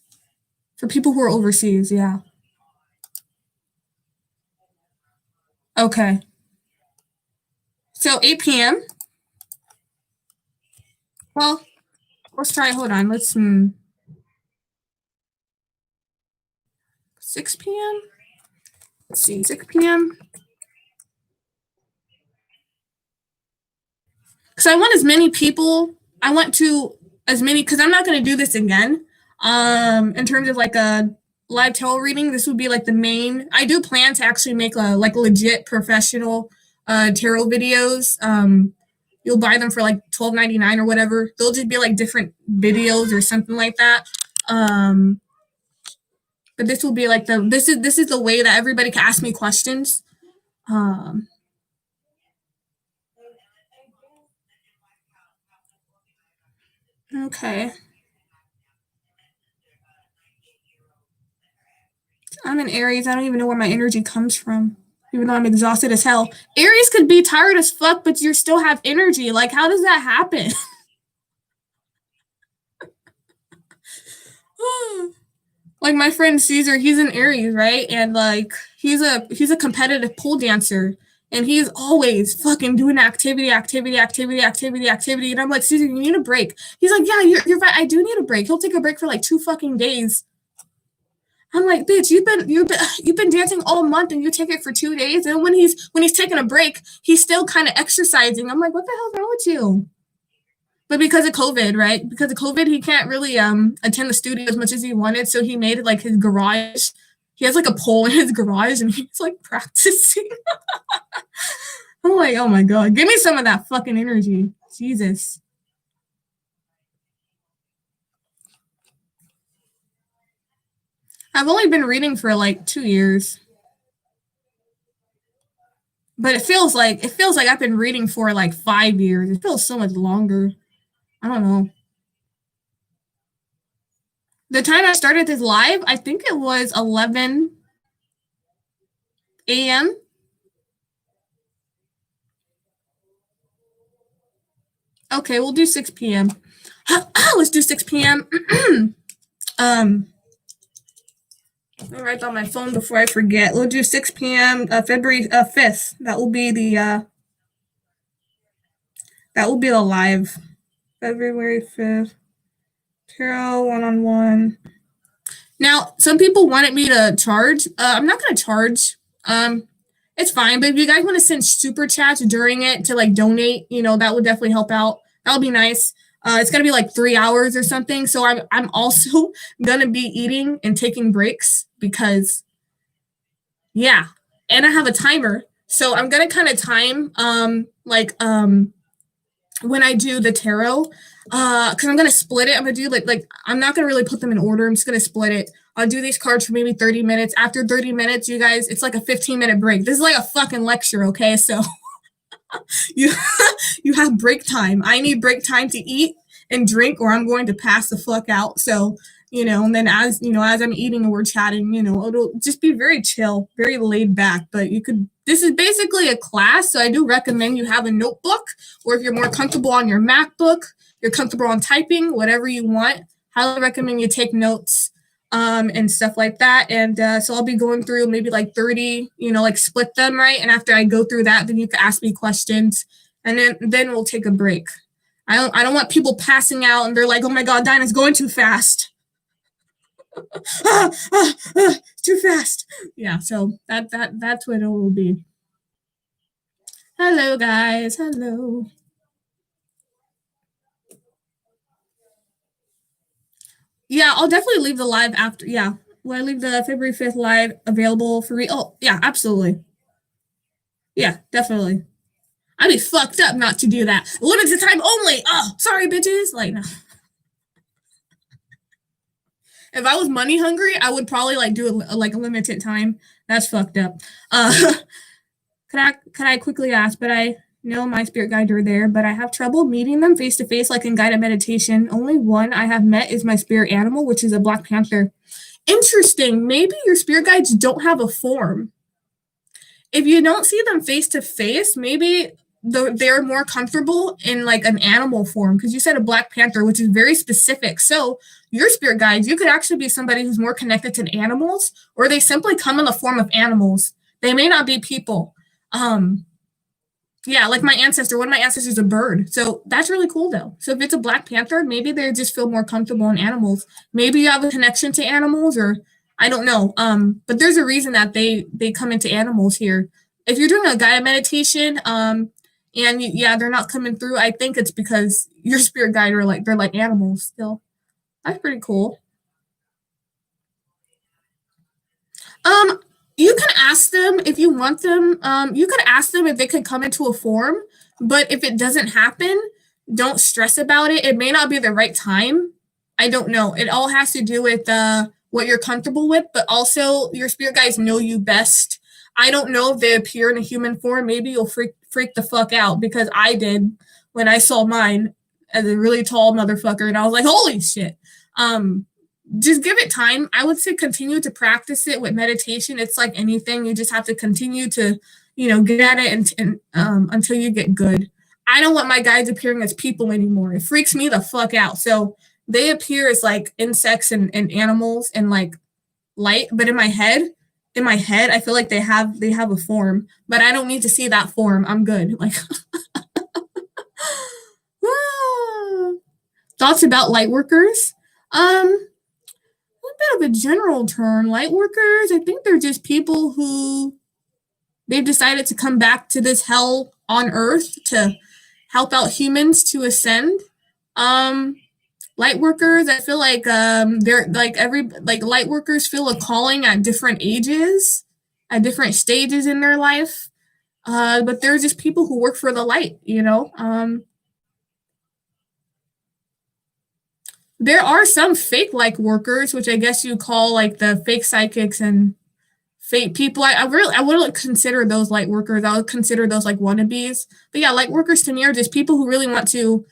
for people who are overseas. Yeah. Okay. So 8 p.m. Well, let's try. Hold on. Let's 6 p.m. Let's see. 6 p.m. Because I want as many people. I want to as many, because I'm not going to do this again. In terms of like a live tarot reading, this would be like the main. I do plan to actually make a like legit professional tarot videos. You'll buy them for like $12.99 or whatever. They'll just be like different videos or something like that. But this will be like this is the way that everybody can ask me questions. Okay. I'm in Aries. I don't even know where my energy comes from, even though I'm exhausted as hell. Aries could be tired as fuck, but you still have energy. Like, how does that happen? Like my friend Caesar, he's in Aries, right? And like he's a competitive pole dancer. And he's always fucking doing activity. And I'm like, Caesar, you need a break. He's like, yeah, you're right. I do need a break. He'll take a break for like 2 fucking days. I'm like, bitch, you've been dancing all month and you take it for 2 days. And when he's taking a break, he's still kind of exercising. I'm like, what the hell's wrong with you? But because of COVID, right? Because of COVID, he can't really attend the studio as much as he wanted. So he made it like his garage. He has like a pole in his garage and he's like practicing. I'm like, oh my God, give me some of that fucking energy. Jesus. I've only been reading for like 2 years. But it feels like I've been reading for like 5 years. It feels so much longer. I don't know. The time I started this live, I think it was 11 a.m. Okay, we'll do 6 p.m. Let's do 6 p.m. Let me write down my phone before I forget. We'll do 6 p.m. February 5th. That will be the live. February 5th. Tarot one-on-one. Now, some people wanted me to charge. I'm not going to charge. It's fine, but if you guys want to send super chats during it to like donate, that would definitely help out. That would be nice. It's gonna be like 3 hours or something. So I'm also gonna be eating and taking breaks because, yeah, and I have a timer. So I'm gonna kind of time when I do the tarot, because I'm gonna split it. I'm gonna do like I'm not gonna really put them in order. I'm just gonna split it. I'll do these cards for maybe 30 minutes. After 30 minutes, you guys, it's like a 15-minute break. This is like a fucking lecture, okay? So you have break time. I need break time to eat and drink, or I'm going to pass the fuck out. So, and then as I'm eating and we're chatting, it'll just be very chill, very laid back. But this is basically a class. So I do recommend you have a notebook, or if you're more comfortable on your MacBook, you're comfortable on typing, whatever you want. Highly recommend you take notes and stuff like that. And so I'll be going through maybe like 30, like split them, right? And after I go through that, then you can ask me questions, and then we'll take a break. I don't want people passing out and they're like, oh my God, Dinah's going too fast. Too fast. Yeah, so that's what it will be. Hello, guys. Hello. Yeah, I'll definitely leave the live after. Yeah, will I leave the February 5th live available for Oh, yeah, absolutely. Yeah, definitely. I'd be fucked up not to do that. Limited time only. Oh, sorry, bitches. Like, no. If I was money hungry, I would probably like do a limited time. That's fucked up. Could I quickly ask? But I know my spirit guides are there, but I have trouble meeting them face to face, like in guided meditation. Only one I have met is my spirit animal, which is a Black Panther. Interesting. Maybe your spirit guides don't have a form. If you don't see them face to face, maybe they're more comfortable in like an animal form, because you said a Black Panther, which is very specific. So your spirit guides, you could actually be somebody who's more connected to animals, or they simply come in the form of animals. They may not be people. Yeah, like my ancestor, one of my ancestors is a bird. So that's really cool though. So if it's a Black Panther, maybe they just feel more comfortable in animals. Maybe you have a connection to animals, or I don't know. But there's a reason that they come into animals here. If you're doing a guided meditation, and they're not coming through, I think it's because your spirit guide they're like animals still. That's pretty cool. You can ask them if you want them. You could ask them if they could come into a form, but if it doesn't happen, don't stress about it. It may not be the right time. I don't know. It all has to do with what you're comfortable with, but also your spirit guides know you best. I don't know if they appear in a human form. Maybe you'll freak the fuck out, because I did when I saw mine as a really tall motherfucker, and I was like, holy shit. Just give it time. I would say continue to practice it with meditation. It's like anything. You just have to continue to, get at it and until you get good. I don't want my guides appearing as people anymore. It freaks me the fuck out. So they appear as like insects and animals and like light. But in my head, I feel like they have a form. But I don't need to see that form. I'm good. Like thoughts about light workers? A bit of a general term. Light workers, I think they're just people who they've decided to come back to this hell on earth to help out humans to ascend. Light workers, I feel like they're like light workers feel a calling at different ages, at different stages in their life. But they're just people who work for the light, There are some fake like workers, which I guess you call like the fake psychics and fake people. I wouldn't consider those light workers. I would consider those like wannabes. But yeah, light workers to me are just people who really want to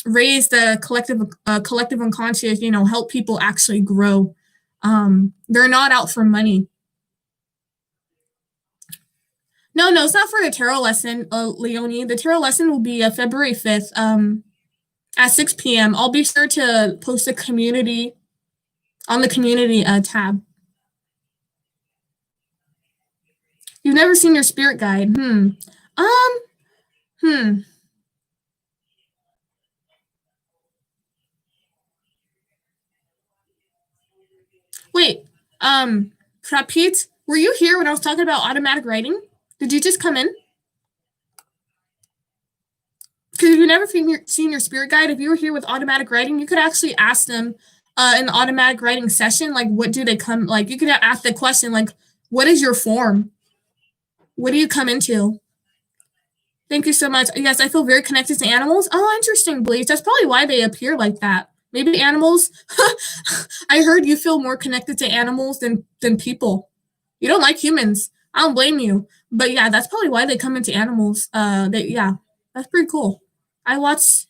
raise the collective unconscious, help people actually grow. They're not out for money. No, it's not for the tarot lesson, Leonie. The tarot lesson will be February 5th, at 6 p.m. I'll be sure to post a community on the community tab. You've never seen your spirit guide? Wait, Prapit, were you here when I was talking about automatic writing? Did you just come in? Because if you've never seen your spirit guide, if you were here with automatic writing, you could actually ask them in the automatic writing session, like, what do they come, like, you could ask the question, like, what is your form? What do you come into? Thank you so much. Yes, I feel very connected to animals. Oh, interesting, Bleach. That's probably why they appear like that. Maybe animals. I heard you feel more connected to animals than people. You don't like humans. I don't blame you. But yeah, that's probably why they come into animals. Yeah, that's pretty cool. I watched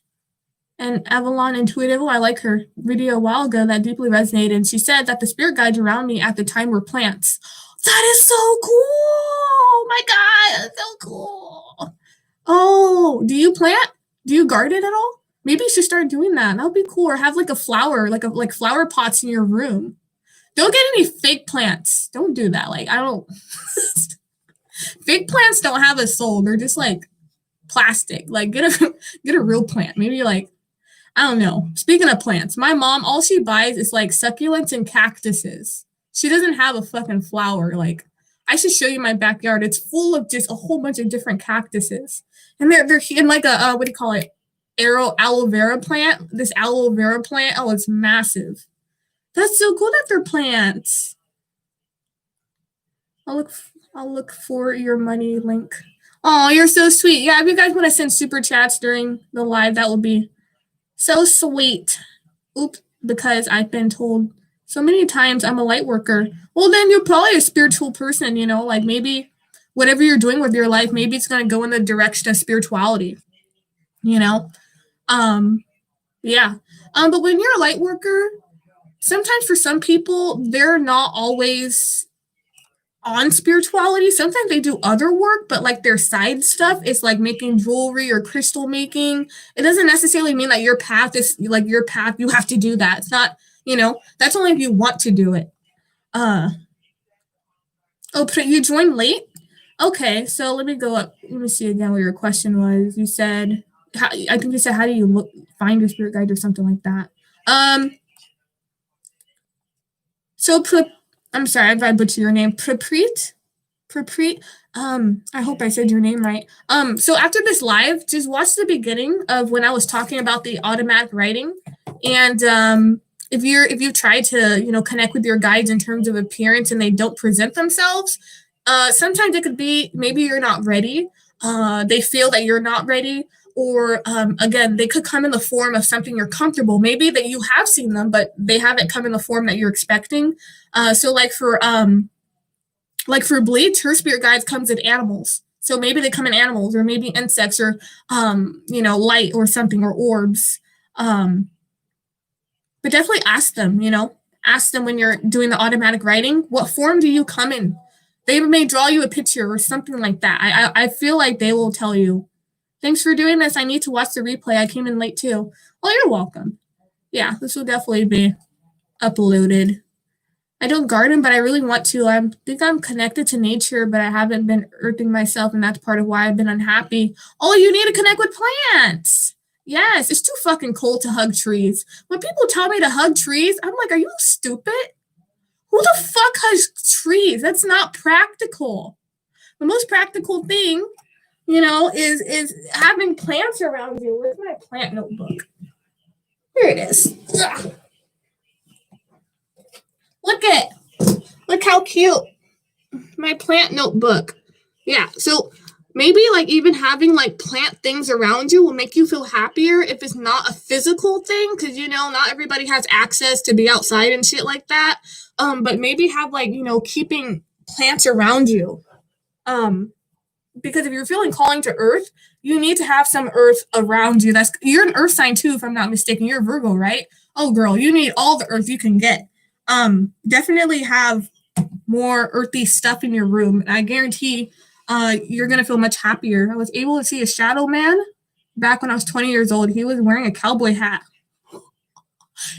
an Avalon Intuitive. I like her video a while ago that deeply resonated. She said that the spirit guides around me at the time were plants. That is so cool. Oh my God, that's so cool. Oh, do you plant? Do you garden at all? Maybe you should start doing that. That would be cool. Or have like a flower, like flower pots in your room. Don't get any fake plants. Don't do that. Like, I don't. Fake plants don't have a soul. They're just like plastic. Like, get a real plant. Maybe like, I don't know. Speaking of plants, my mom, all she buys is like succulents and cactuses. She doesn't have a fucking flower. Like, I should show you my backyard. It's full of just a whole bunch of different cactuses. And they're in like a, what do you call it? Aloe vera plant. This aloe vera plant. Oh, it's massive. That's so cool that they're plants. I'll look for your money link. Oh, you're so sweet. Yeah, if you guys want to send super chats during the live, that would be so sweet. Oops, because I've been told so many times I'm a light worker. Well, then you're probably a spiritual person, you know, like maybe whatever you're doing with your life, maybe it's going to go in the direction of spirituality, you know? Yeah. But when you're a light worker, sometimes for some people, they're not always on spirituality. Sometimes they do other work, but like their side stuff is like making jewelry or crystal making. It doesn't necessarily mean that your path is like your path. You have to do that. It's not, you know, that's only if you want to do it. Oh, you joined late? Okay, so let me go up. Let me see again what your question was. You said, I think you said, how do you find your spirit guide or something like that? So I'm sorry if I butchered your name. Praprit. I hope I said your name right. So after this live, just watch the beginning of when I was talking about the automatic writing. And if you try to, you know, connect with your guides in terms of appearance and they don't present themselves, sometimes it could be maybe you're not ready. They feel that you're not ready. Or again, they could come in the form of something you're comfortable. Maybe that you have seen them, but they haven't come in the form that you're expecting. So like for Bleach, her spirit guides comes in animals. So maybe they come in animals, or maybe insects, or you know, light or something, or orbs. But definitely ask them. You know, ask them when you're doing the automatic writing, what form do you come in? They may draw you a picture or something like that. I feel like they will tell you. Thanks for doing this. I need to watch the replay. I came in late too. Well, you're welcome. Yeah, this will definitely be uploaded. I don't garden, but I really want to. I think I'm connected to nature, but I haven't been earthing myself, and that's part of why I've been unhappy. Oh, you need to connect with plants. Yes, it's too fucking cold to hug trees. When people tell me to hug trees, I'm like, are you stupid? Who the fuck hugs trees? That's not practical. The most practical thing, you know, is having plants around you. Where's my plant notebook? Here it is. Ugh. Look how cute. My plant notebook. Yeah, so maybe like even having like plant things around you will make you feel happier if it's not a physical thing, because, you know, not everybody has access to be outside and shit like that. But maybe have like, you know, keeping plants around you. Because if you're feeling calling to earth, you need to have some earth around you. You're an earth sign too, if I'm not mistaken. You're a Virgo, right? Oh, girl, you need all the earth you can get. Definitely have more earthy stuff in your room. And I guarantee you're gonna feel much happier. I was able to see a shadow man back when I was 20 years old. He was wearing a cowboy hat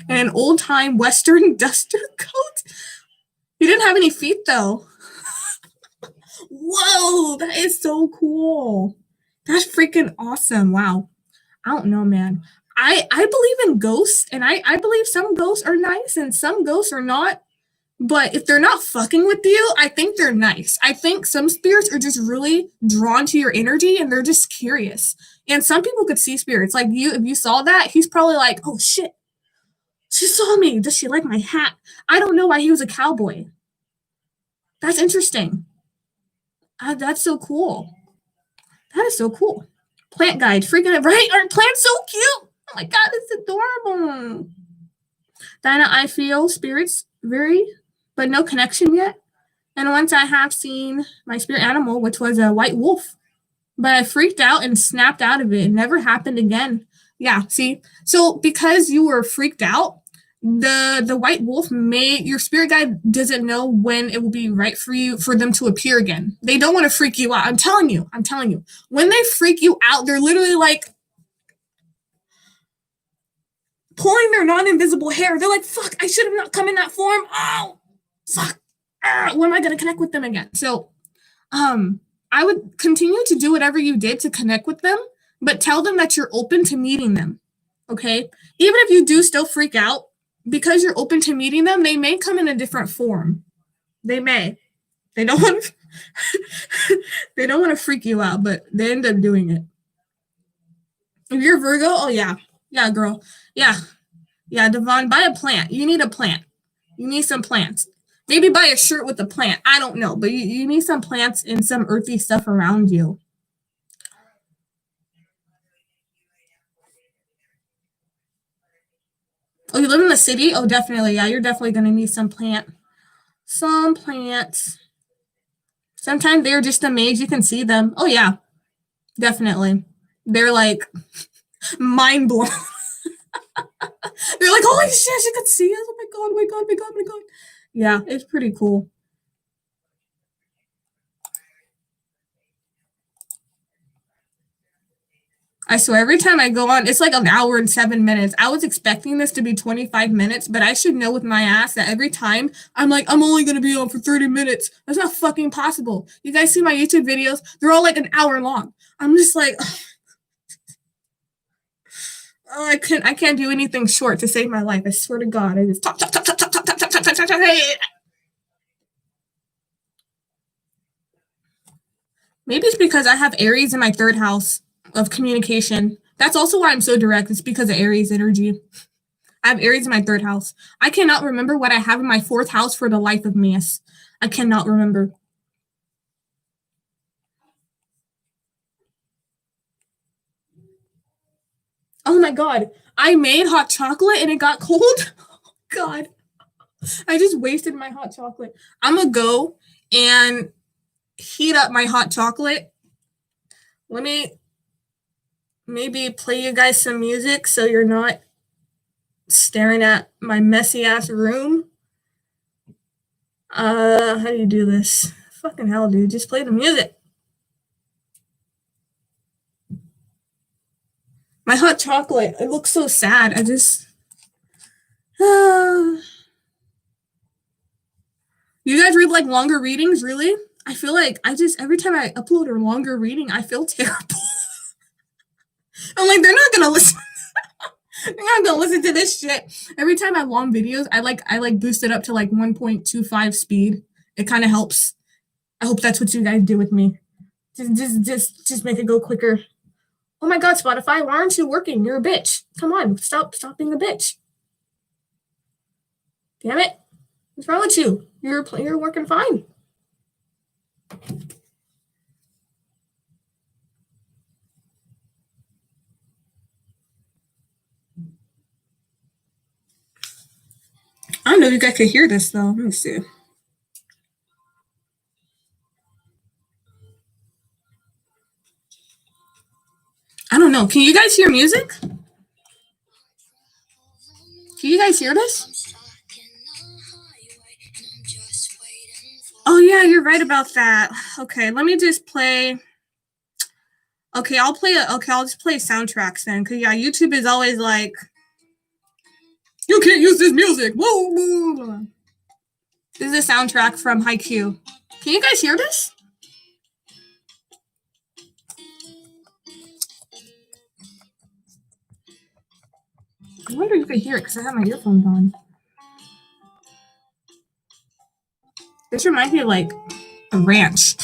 and an old time Western duster coat. He didn't have any feet though. Whoa, that is so cool. That's freaking awesome. Wow. I don't know, man. I believe in ghosts, and I believe some ghosts are nice and some ghosts are not. But if they're not fucking with you, I think they're nice. I think some spirits are just really drawn to your energy and they're just curious. And some people could see spirits. Like you, if you saw that, he's probably like, oh shit, she saw me. Does she like my hat? I don't know why he was a cowboy. That's interesting. That's so cool. That is so cool. Plant guide, freaking right? Aren't plants so cute? Oh my god, it's adorable. Dinah, I feel spirits very, but no connection yet. And once I have seen my spirit animal, which was a white wolf, but I freaked out and snapped out of it. It never happened again. Yeah, see? So because you were freaked out, the white wolf your spirit guide doesn't know when it will be right for them to appear again. They don't want to freak you out. I'm telling you. When they freak you out, they're literally like pulling their non-invisible hair. They're like, fuck, I should have not come in that form. Oh, fuck. When am I going to connect with them again? So, I would continue to do whatever you did to connect with them, but tell them that you're open to meeting them. Okay? Even if you do still freak out, because you're open to meeting them, they may come in a different form. They may. They don't want to, they don't want to freak you out, but they end up doing it. If you're Virgo, oh yeah. Yeah, girl. Yeah. Yeah, Devon, buy a plant. You need a plant. You need some plants. Maybe buy a shirt with a plant. I don't know, but you need some plants and some earthy stuff around you. Oh, you live in the city? Oh, definitely. Yeah, you're definitely going to need some plants. Sometimes they're just a maze. You can see them. Oh, yeah. Definitely. They're like mind blown. They're like, holy shit, she could see us. Oh my god, oh my god, oh my god, oh my god. Yeah, it's pretty cool. I swear, every time I go on, it's like an hour and 7 minutes. I was expecting this to be 25 minutes, but I should know with my ass that every time I'm like, I'm only going to be on for 30 minutes. That's not fucking possible. You guys see my YouTube videos? They're all like an hour long. I'm just like, oh, I can't do anything short to save my life. I swear to God. I just talk. Maybe it's because I have Aries in my third house of communication. That's also why I'm so direct. It's because of Aries energy. I have Aries in my third house. I cannot remember what I have in my fourth house for the life of me. I cannot remember. Oh my God. I made hot chocolate and it got cold. Oh God. I just wasted my hot chocolate. I'm going to go and heat up my hot chocolate. Let me maybe play you guys some music so you're not staring at my messy ass room. How do you do this? Fucking hell, dude. Just play the music. My hot chocolate. It looks so sad. I just... You guys read like longer readings, really? I feel like every time I upload a longer reading, I feel terrible. I'm like, they're not gonna listen. They're not gonna listen to this shit. Every time I have long videos, I boost it up to like 1.25 speed. It kind of helps. I hope that's what you guys do with me. Just make it go quicker. Oh my God, Spotify, why aren't you working? You're a bitch. Come on, stop being a bitch. Damn it. What's wrong with you? You're working fine. I don't know if you guys could hear this though. Let me see. I don't know. Can you guys hear music? Can you guys hear this? Oh yeah, you're right about that. Okay, let me just play. Okay, I'll just play soundtracks then. Cause yeah, YouTube is always like, you can't use this music. Whoa, whoa, whoa. This is a soundtrack from Haikyuu. Can you guys hear this? I wonder if you could hear it because I have my earphones on. This reminds me of like a ranch.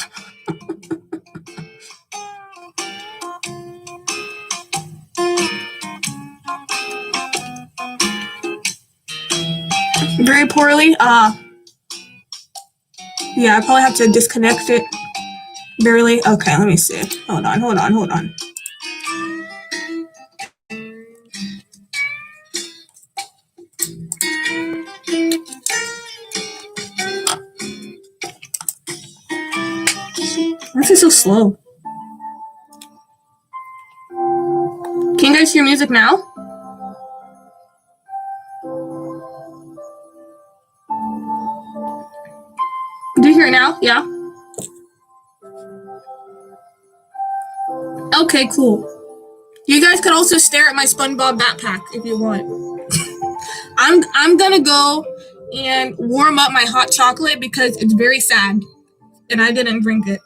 Very poorly. Yeah, I probably have to disconnect it. Barely. Okay, let me see. Hold on. This is so slow. Can you guys hear music now? Do you hear it now? Yeah. Okay, cool. You guys could also stare at my SpongeBob backpack if you want. I'm gonna go and warm up my hot chocolate because it's very sad, and I didn't drink it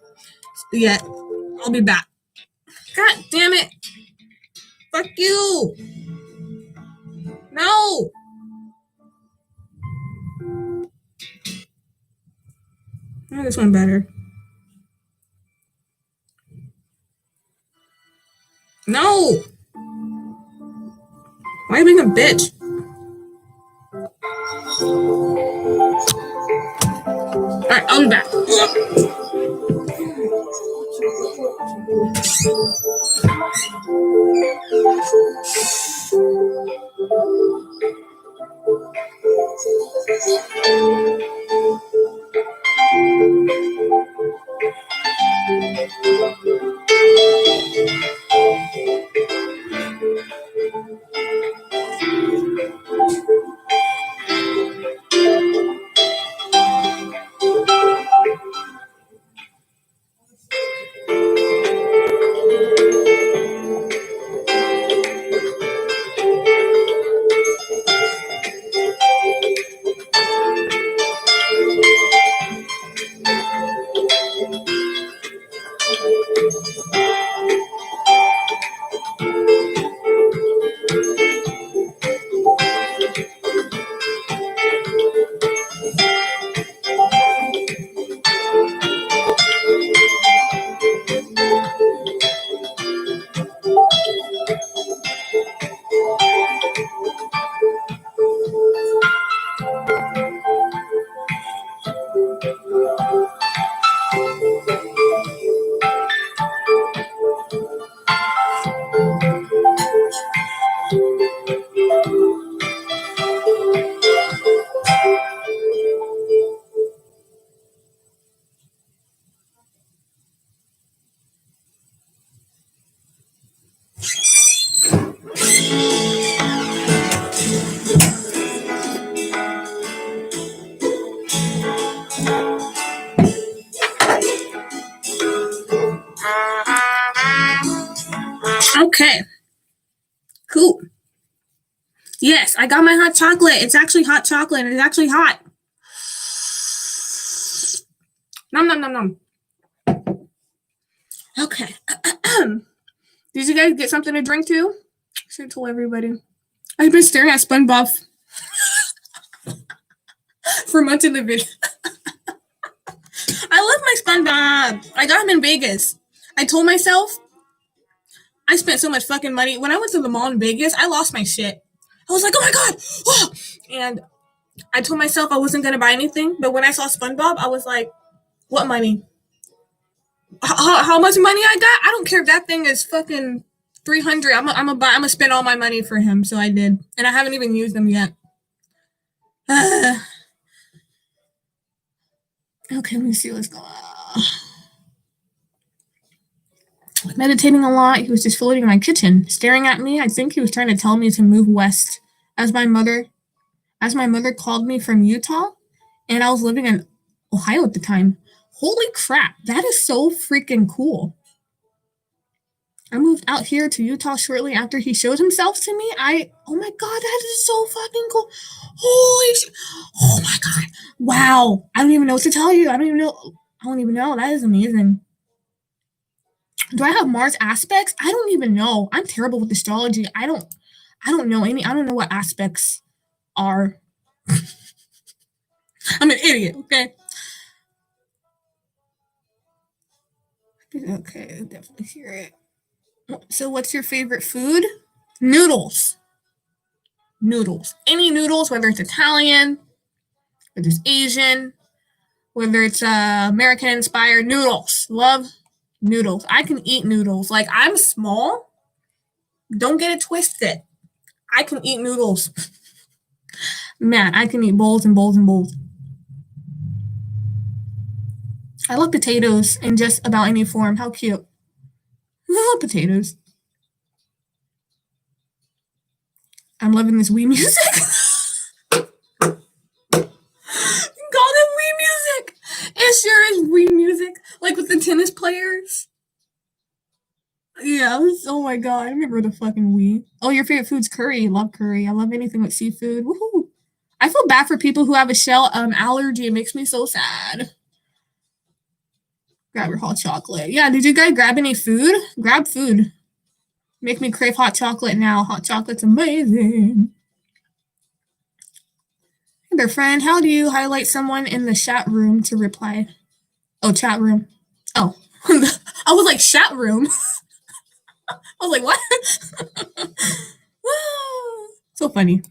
yet. I'll be back. God damn it! Fuck you! No! I like this one better. No! Why are you being a bitch? Alright, I'll be back. Okay. Cool. Yes, I got my hot chocolate. It's actually hot chocolate and it's actually hot. Nom nom nom nom. Okay. Did you guys get something to drink too? I should have told everybody. I've been staring at SpongeBob for months in the video. I love my SpongeBob. I got him in Vegas. I told myself I spent so much fucking money. When I went to the mall in Vegas, I lost my shit. I was like, oh my God. Oh! And I told myself I wasn't going to buy anything. But when I saw SpongeBob, I was like, what money? How much money I got? I don't care if that thing is fucking 300. I'm gonna spend all my money for him. So I did. And I haven't even used them yet. Okay, let me see what's going on. Meditating a lot. He was just floating in my kitchen, staring at me. I think he was trying to tell me to move west. As my mother called me from Utah, and I was living in Ohio at the time. Holy crap, that is so freaking cool. I moved out here to Utah shortly after he showed himself to me. Oh my god, that is so fucking cool. Holy shit. Oh my god. Wow. I don't even know what to tell you. I don't even know. That is amazing. Do I have Mars aspects? I don't even know. I'm terrible with astrology. I don't know what aspects are. I'm an idiot, okay? Okay, I definitely hear it. So what's your favorite food? Noodles. Noodles. Any noodles, whether it's Italian, whether it's Asian, whether it's American inspired noodles. Love noodles. I can eat noodles. Like, I'm small. Don't get it twisted. I can eat noodles. Man, I can eat bowls and bowls and bowls. I love potatoes in just about any form. How cute. I love potatoes. I'm loving this Wii music. Call it Wii music. It sure is Wii music. Like with the tennis players. Yeah, oh my god, I remember the fucking Wii. Oh, your favorite food's curry. Love curry. I love anything with seafood. Woohoo. I feel bad for people who have a shell allergy. It makes me so sad. Grab your hot chocolate. Yeah, did you guys grab any food? Grab food. Make me crave hot chocolate now. Hot chocolate's amazing. Hey there, friend. How do you highlight someone in the chat room to reply? Oh, chat room. Oh. I was like, chat room. I was like, what? So funny.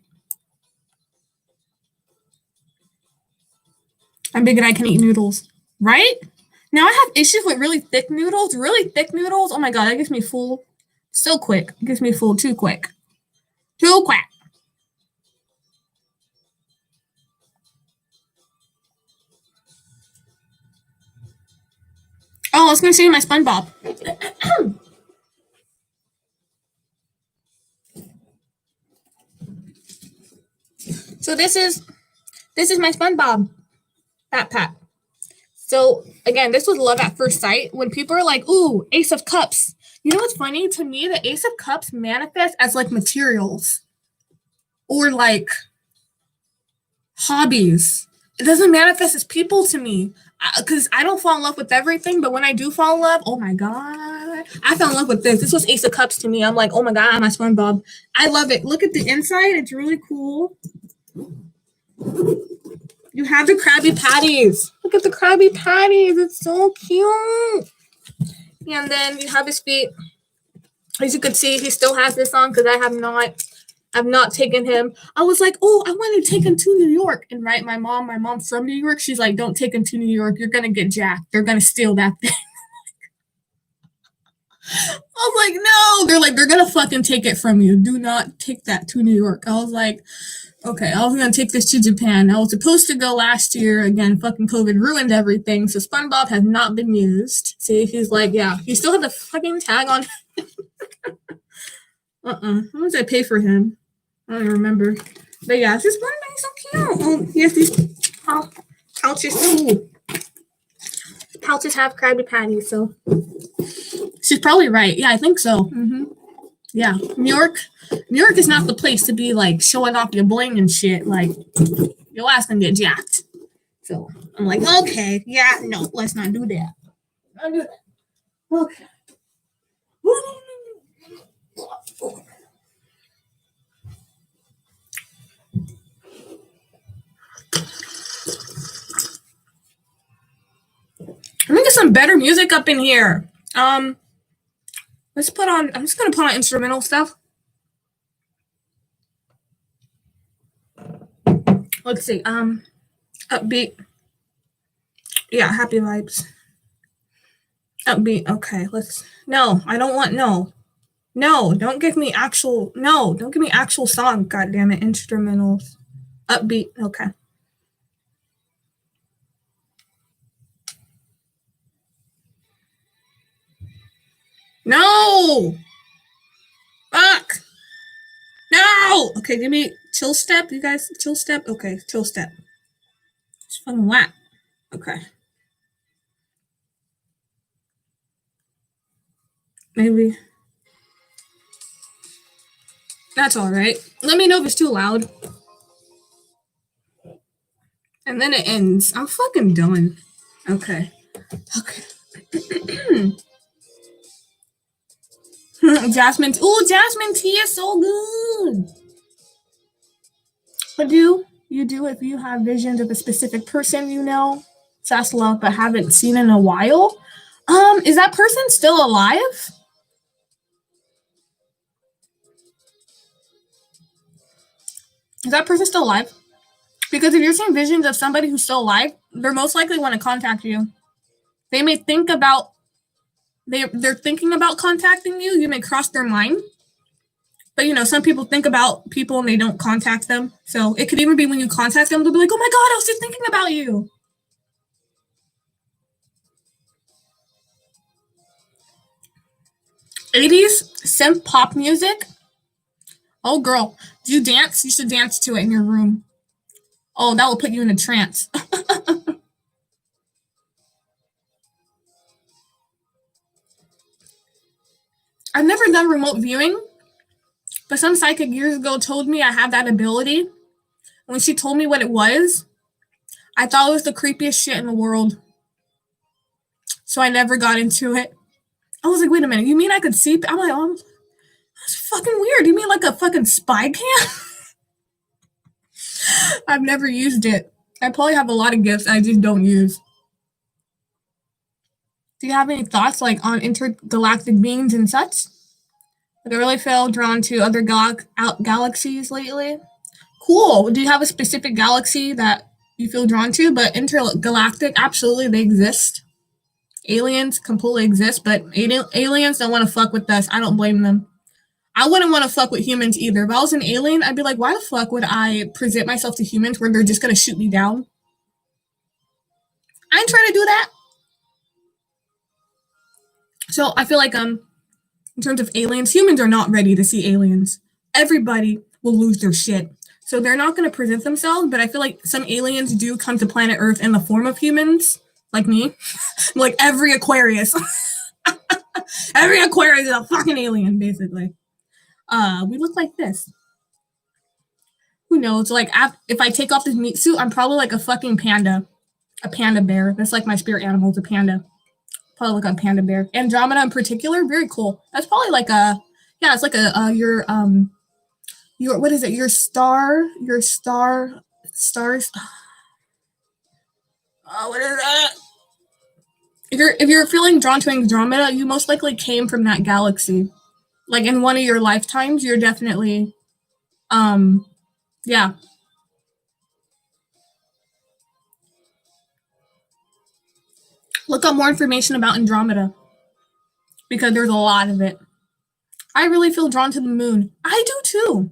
I'm big and I can eat noodles. Right? Now I have issues with really thick noodles. Really thick noodles. Oh my god, that gets me full so quick. It gets me full too quick. Too quick. Oh, I was gonna show you my SpongeBob. So this is my SpongeBob backpack. So again, this was love at first sight. When people are like, ooh, Ace of Cups. You know what's funny? To me, the Ace of Cups manifest as like materials or like hobbies. It doesn't manifest as people to me. Because I don't fall in love with everything, but when I do fall in love, oh my god. I fell in love with this. This was Ace of Cups to me. I'm like, oh my god, my SpongeBob. I love it. Look at the inside. It's really cool. You have the Krabby Patties. Look at the Krabby Patties. It's so cute. And then you have his feet. As you can see, he still has this on because I've not taken him. I was like, oh, I want to take him to New York. And right, my mom from New York, she's like, don't take him to New York. You're going to get jacked. They're going to steal that thing. I was like, no. They're like, they're going to fucking take it from you. Do not take that to New York. I was like, okay, I was going to take this to Japan. I was supposed to go last year. Again, fucking COVID ruined everything. So SpongeBob has not been used. See, he's like, yeah, he still has the fucking tag on. How much did I pay for him? I don't even remember. But yeah, this SpongeBob is so cute. Oh, he has these pouches. Ooh. Pouches have Krabby Patties, so she's probably right. Yeah, I think so. Mm-hmm. Yeah, New York is not the place to be like showing off your bling and shit. Like, your ass gonna get jacked. So I'm like, okay, yeah, no, let's not do that. Not do that. Okay. Let me get some better music up in here. Let's put on. I'm just gonna put on instrumental stuff. Let's see. Upbeat. Yeah, happy vibes. Upbeat. Okay, let's. No, I don't want no. No, don't give me actual. No, don't give me actual song. God damn it, instrumentals. Upbeat. Okay. No. Fuck. No. Okay, give me chill step. You guys, chill step. Okay, chill step. It's fucking whack. Okay. Maybe. That's all right. Let me know if it's too loud. And then it ends. I'm fucking done. Okay. Okay. Jasmine. Oh, jasmine tea is so good. What do you do if you have visions of a specific person you know? That's love, but haven't seen in a while. Is that person still alive? Is that person still alive? Because if you're seeing visions of somebody who's still alive, they're most likely want to contact you. They may think about they're thinking about contacting you. You may cross their mind. But you know, some people think about people and they don't contact them. So it could even be when you contact them, they'll be like, "Oh my god, I was just thinking about you." '80s synth pop music. Oh girl, do you dance? You should dance to it in your room. Oh, that will put you in a trance. I've never done remote viewing, but some psychic years ago told me I have that ability. When she told me what it was, I thought it was the creepiest shit in the world. So I never got into it. I was like, wait a minute, you mean I could see? I'm like, oh, that's fucking weird. You mean like a fucking spy cam? I've never used it. I probably have a lot of gifts I just don't use. Do you have any thoughts like on intergalactic beings and such? Like I really feel drawn to other galaxies lately. Cool. Do you have a specific galaxy that you feel drawn to? But intergalactic, absolutely, they exist. Aliens completely exist, but aliens don't want to fuck with us. I don't blame them. I wouldn't want to fuck with humans either. If I was an alien, I'd be like, why the fuck would I present myself to humans where they're just going to shoot me down? I ain't trying to do that. So I feel like in terms of aliens, humans are not ready to see aliens. Everybody will lose their shit. So they're not going to present themselves, but I feel like some aliens do come to planet Earth in the form of humans, like me. Like every Aquarius. Every Aquarius is a fucking alien, basically. We look like this. Who knows? Like, if I take off this meat suit, I'm probably like a fucking panda. A panda bear. That's like my spirit animal, is a panda. Probably like a panda bear. Andromeda in particular, very cool. That's probably like it's like your what is it? Your stars. Oh, what is that? If you're feeling drawn to Andromeda, you most likely came from that galaxy. Like in one of your lifetimes, you're definitely, yeah. Look up more information about Andromeda because there's a lot of it. I really feel drawn to the moon. I do too.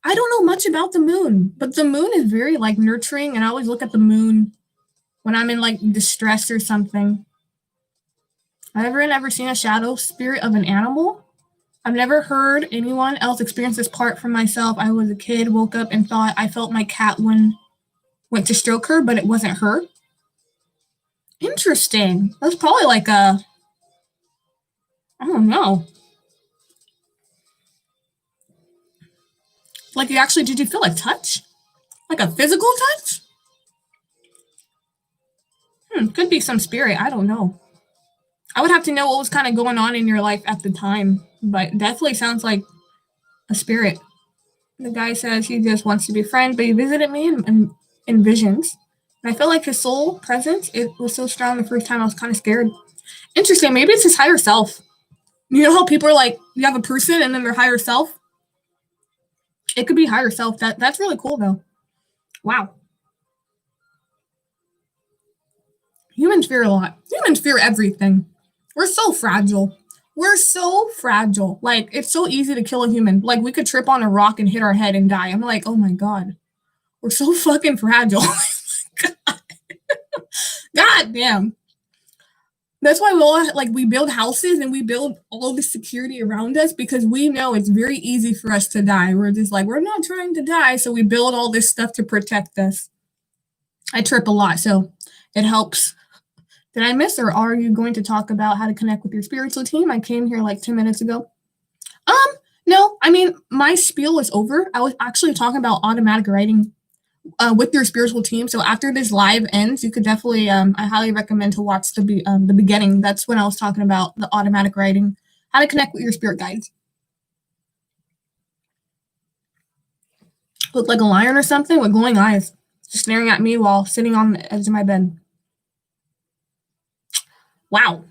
I don't know much about the moon, but the moon is very like nurturing, and I always look at the moon when I'm in like distress or something. I've never seen a shadow spirit of an animal. I've never heard anyone else experience this part for myself. I was a kid, woke up and thought I felt my cat when went to stroke her, but it wasn't her. Interesting. That's probably like I don't know. Like did you feel a touch? Like a physical touch? Could be some spirit. I don't know. I would have to know what was kind of going on in your life at the time, but definitely sounds like a spirit. The guy says he just wants to be friends, but he visited me in visions. And I felt like his soul presence, it was so strong the first time I was kind of scared. Interesting. Maybe it's his higher self. You know how people are like, you have a person and then their higher self? It could be higher self. That's really cool though. Wow. Humans fear a lot. Humans fear everything. We're so fragile. We're so fragile. Like, it's so easy to kill a human. Like, we could trip on a rock and hit our head and die. I'm like, oh my God. We're so fucking fragile. God damn. That's why we build houses and we build all the security around us because we know it's very easy for us to die. We're just like, we're not trying to die. So we build all this stuff to protect us. I trip a lot, so it helps Did I miss, or are you going to talk about how to connect with your spiritual team? I came here like 2 minutes ago. No, I mean, my spiel is over. I was actually talking about automatic writing with your spiritual team. So after this live ends, you could definitely, I highly recommend to watch the beginning. That's when I was talking about the automatic writing, how to connect with your spirit guides. Look like a lion or something with glowing eyes, just staring at me while sitting on the edge of my bed. Wow.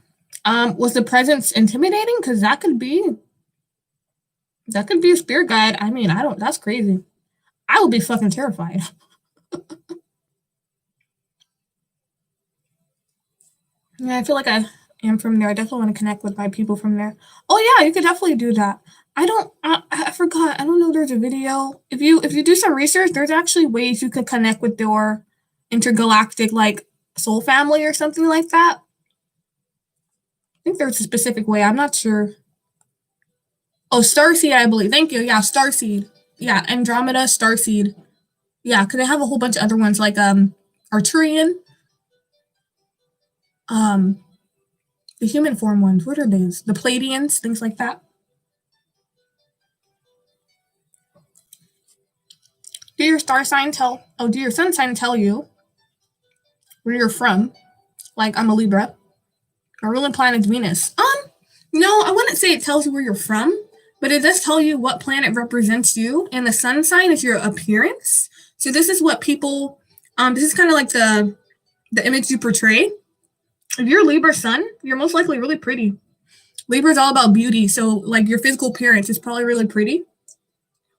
Was the presence intimidating? Because that could be a spirit guide. I mean, that's crazy. I would be fucking terrified. Yeah, I feel like I am from there. I definitely want to connect with my people from there. Oh yeah, you could definitely do that. I forgot. I don't know if there's a video. If you do some research, there's actually ways you could connect with your intergalactic like soul family or something like that. I think there's a specific way. I'm not sure. Oh, Starseed, I believe. Thank you. Yeah, Starseed. Yeah, Andromeda, Starseed. Yeah, because they have a whole bunch of other ones like Arturian. The human form ones. What are those? The Pleiadians, things like that. Do your sun sign tell you where you're from? Like, I'm a Libra. My ruling planet is Venus. No, I wouldn't say it tells you where you're from, but it does tell you what planet represents you, and the sun sign is your appearance. So this is what people, this is kind of like the image you portray. If you're Libra sun, you're most likely really pretty. Libra is all about beauty, so like your physical appearance is probably really pretty,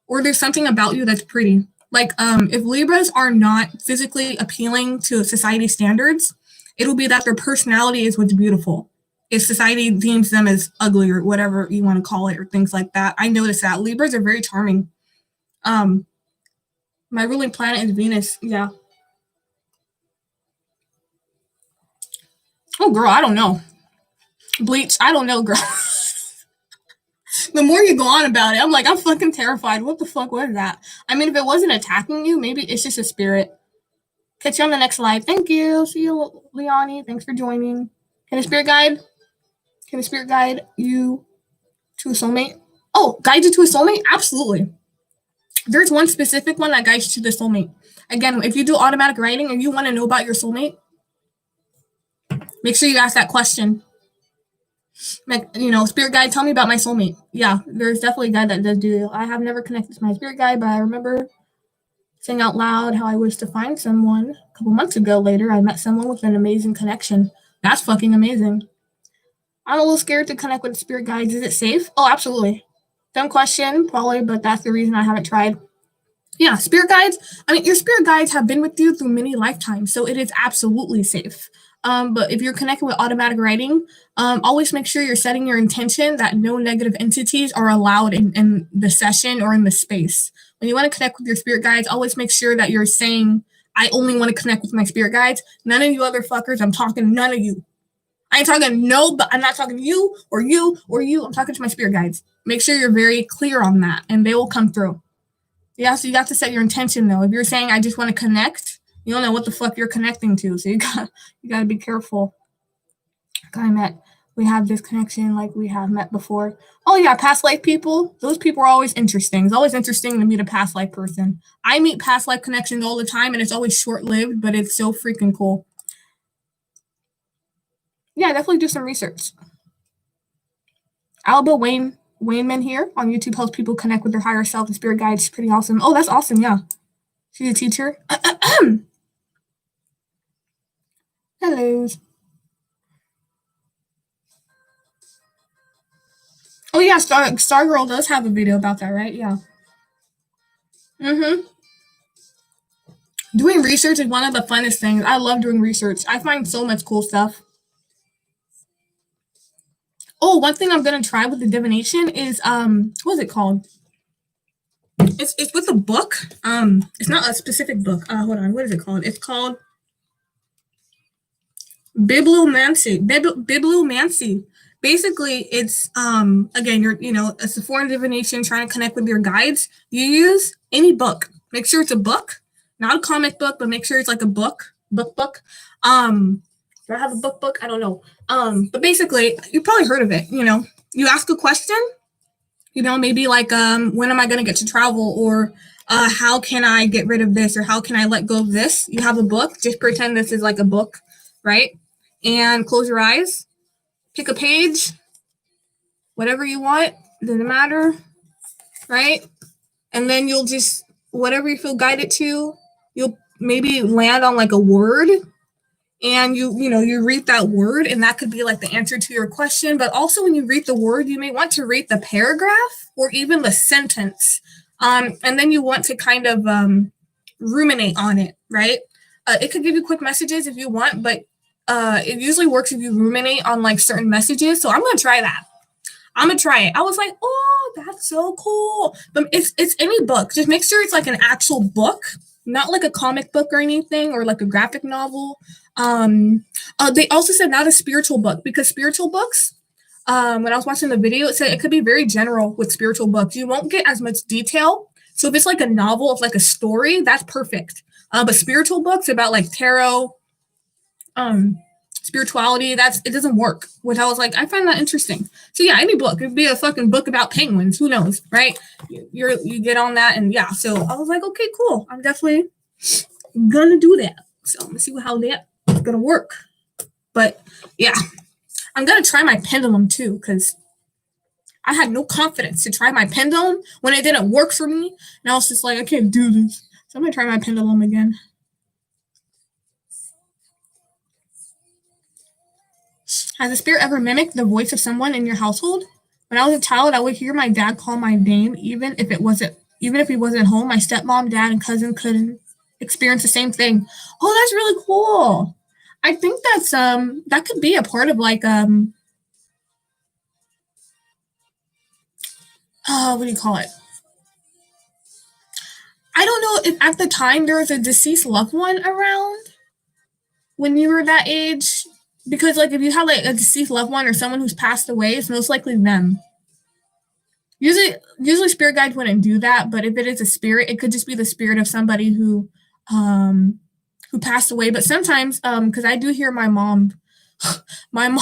or there's something about you that's pretty. Like if Libras are not physically appealing to society standards, it'll be that their personality is what's beautiful. If society deems them as ugly or whatever you want to call it or things like that, I noticed that Libras are very charming. My ruling planet is Venus. Yeah. Oh, girl, I don't know. Bleach, I don't know, girl. The more you go on about it, I'm like, I'm fucking terrified. What the fuck was that? I mean, if it wasn't attacking you, maybe it's just a spirit. Catch you on the next live. Thank you. See you, Leonie. Thanks for joining. Can a spirit guide you to a soulmate? Oh, guide you to a soulmate? Absolutely. There's one specific one that guides you to the soulmate. Again, if you do automatic writing and you want to know about your soulmate, make sure you ask that question. Like, spirit guide, tell me about my soulmate. Yeah, there's definitely a guide that does do. I have never connected to my spirit guide, but I remember saying out loud how I wish to find someone a couple months ago. Later, I met someone with an amazing connection. That's fucking amazing. I'm a little scared to connect with spirit guides. Is it safe? Oh, absolutely. Dumb question, probably, but that's the reason I haven't tried. Yeah, spirit guides. I mean, your spirit guides have been with you through many lifetimes, so it is absolutely safe. But if you're connected with automatic writing, always make sure you're setting your intention that no negative entities are allowed in the session or in the space. When you want to connect with your spirit guides, always make sure that you're saying, I only want to connect with my spirit guides. None of you other fuckers, I'm talking to none of you. I ain't talking but I'm not talking to you or you or you. I'm talking to my spirit guides. Make sure you're very clear on that and they will come through. Yeah, so you have to set your intention though. If you're saying I just want to connect, you don't know what the fuck you're connecting to. So you gotta be careful. We have this connection like we have met before. Oh yeah, past life people. Those people are always interesting. It's always interesting to meet a past life person. I meet past life connections all the time and it's always short-lived, but it's so freaking cool. Yeah, definitely do some research. Alba Wayman here on YouTube helps people connect with their higher self and spirit guides. Pretty awesome. Oh, that's awesome. Yeah. She's a teacher. Hello. Oh yeah, Stargirl does have a video about that, right? Yeah. Doing research is one of the funnest things. I love doing research. I find so much cool stuff. Oh, one thing I'm gonna try with the divination is what is it called? It's with a book. It's not a specific book. Hold on, what is it called? It's called Bibliomancy. Bibliomancy. Basically, it's again, it's a foreign divination trying to connect with your guides. You use any book. Make sure it's a book, not a comic book, but make sure it's like a book. Do I have a book? I don't know. But basically, you probably heard of it. You know, you ask a question. You know, maybe like, when am I gonna get to travel, or how can I get rid of this, or how can I let go of this? You have a book. Just pretend this is like a book, right? And close your eyes. Pick a page. Whatever you want. Doesn't matter, right? And then you'll just, whatever you feel guided to, you'll maybe land on like a word, and you read that word, and that could be like the answer to your question. But also, when you read the word, you may want to read the paragraph or even the sentence, and then you want to kind of ruminate on it, right? It could give you quick messages if you want, but it usually works if you ruminate on like certain messages. So I'm gonna try that. I'm gonna try it. I was like, oh, that's so cool. But it's any book. Just make sure it's like an actual book, not like a comic book or anything, or like a graphic novel. They also said not a spiritual book, because spiritual books, when I was watching the video, it said it could be very general with spiritual books. You won't get as much detail. So if it's like a novel, of like a story, that's perfect. But spiritual books about like tarot, spirituality, it doesn't work. Which I was like, I find that interesting. So yeah, any book. It could be a fucking book about penguins. Who knows, right? You get on that, and yeah. So I was like, okay, cool. I'm definitely gonna do that. So let's see how that's gonna work. But yeah, I'm gonna try my pendulum too, because I had no confidence to try my pendulum when it didn't work for me. And I was just like, I can't do this. So I'm gonna try my pendulum again. Has a spirit ever mimicked the voice of someone in your household? When I was a child, I would hear my dad call my name, even if he wasn't home. My stepmom, dad, and cousin couldn't experience the same thing. Oh, that's really cool. I think that's that could be a part of like what do you call it? I don't know if at the time there was a deceased loved one around when you were that age. Because like if you have like a deceased loved one or someone who's passed away, it's most likely them. Usually spirit guides wouldn't do that, but if it is a spirit, it could just be the spirit of somebody who passed away. But sometimes, because I do hear my mom, I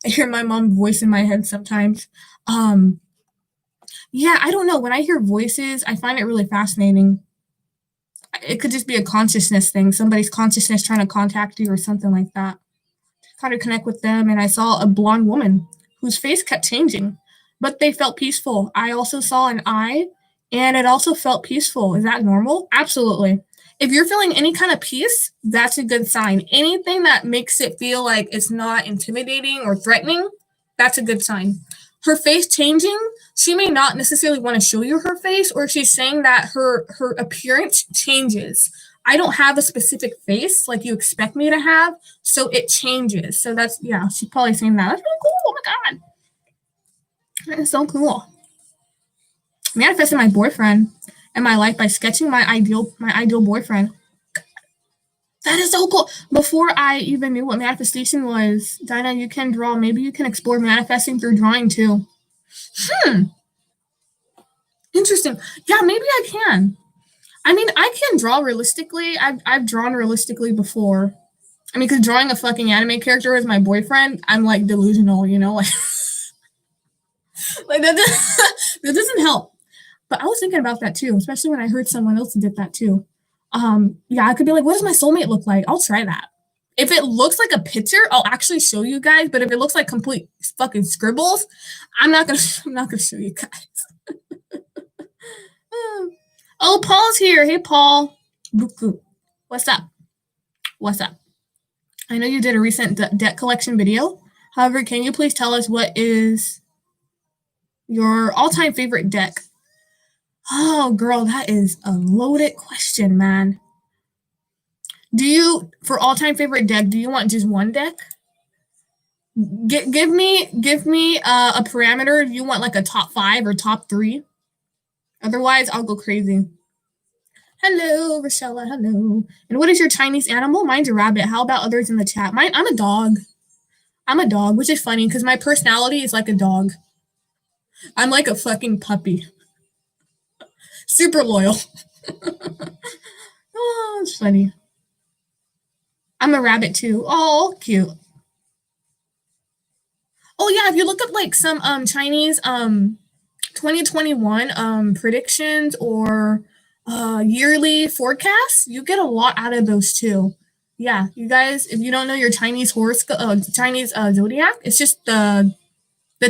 hear my mom's voice in my head sometimes. Yeah, I don't know. When I hear voices, I find it really fascinating. It could just be a consciousness thing, somebody's consciousness trying to contact you or something like that. Try to connect with them, and I saw a blonde woman whose face kept changing, but they felt peaceful. I also saw an eye, and it also felt peaceful. Is that normal? Absolutely. If you're feeling any kind of peace, that's a good sign. Anything that makes it feel like it's not intimidating or threatening, that's a good sign. Her face changing, she may not necessarily want to show you her face, or she's saying that her appearance changes. I don't have a specific face like you expect me to have, so it changes. So that's, yeah, she's probably saying that. That's really cool. Oh my God. That is so cool. Manifesting my boyfriend in my life by sketching my ideal boyfriend. That is so cool. Before I even knew what manifestation was, Dinah, you can draw. Maybe you can explore manifesting through drawing too. Interesting. Yeah, maybe I can. I mean, I can draw realistically. I've drawn realistically before. I mean, because drawing a fucking anime character as my boyfriend, I'm like delusional, you know? Like, like that doesn't help. But I was thinking about that too, especially when I heard someone else did that too. Yeah, I could be like, what does my soulmate look like? I'll try that. If it looks like a picture, I'll actually show you guys. But if it looks like complete fucking scribbles, I'm not gonna show you guys. Oh, Paul's here. Hey, Paul. Buku. What's up? What's up? I know you did a recent deck collection video. However, can you please tell us what is your all-time favorite deck? Oh, girl, that is a loaded question, man. For all-time favorite deck, do you want just one deck? Give me a parameter. Do you want like a top 5 or top 3? Otherwise, I'll go crazy. Hello, Rochella. Hello. And what is your Chinese animal? Mine's a rabbit. How about others in the chat? I'm a dog. I'm a dog, which is funny because my personality is like a dog. I'm like a fucking puppy. Super loyal. Oh, it's funny. I'm a rabbit too. Oh, cute. Oh yeah, if you look up like some Chinese 2021 predictions or yearly forecasts, you get a lot out of those too. Yeah, you guys, if you don't know your Chinese horoscope, Chinese zodiac, it's just the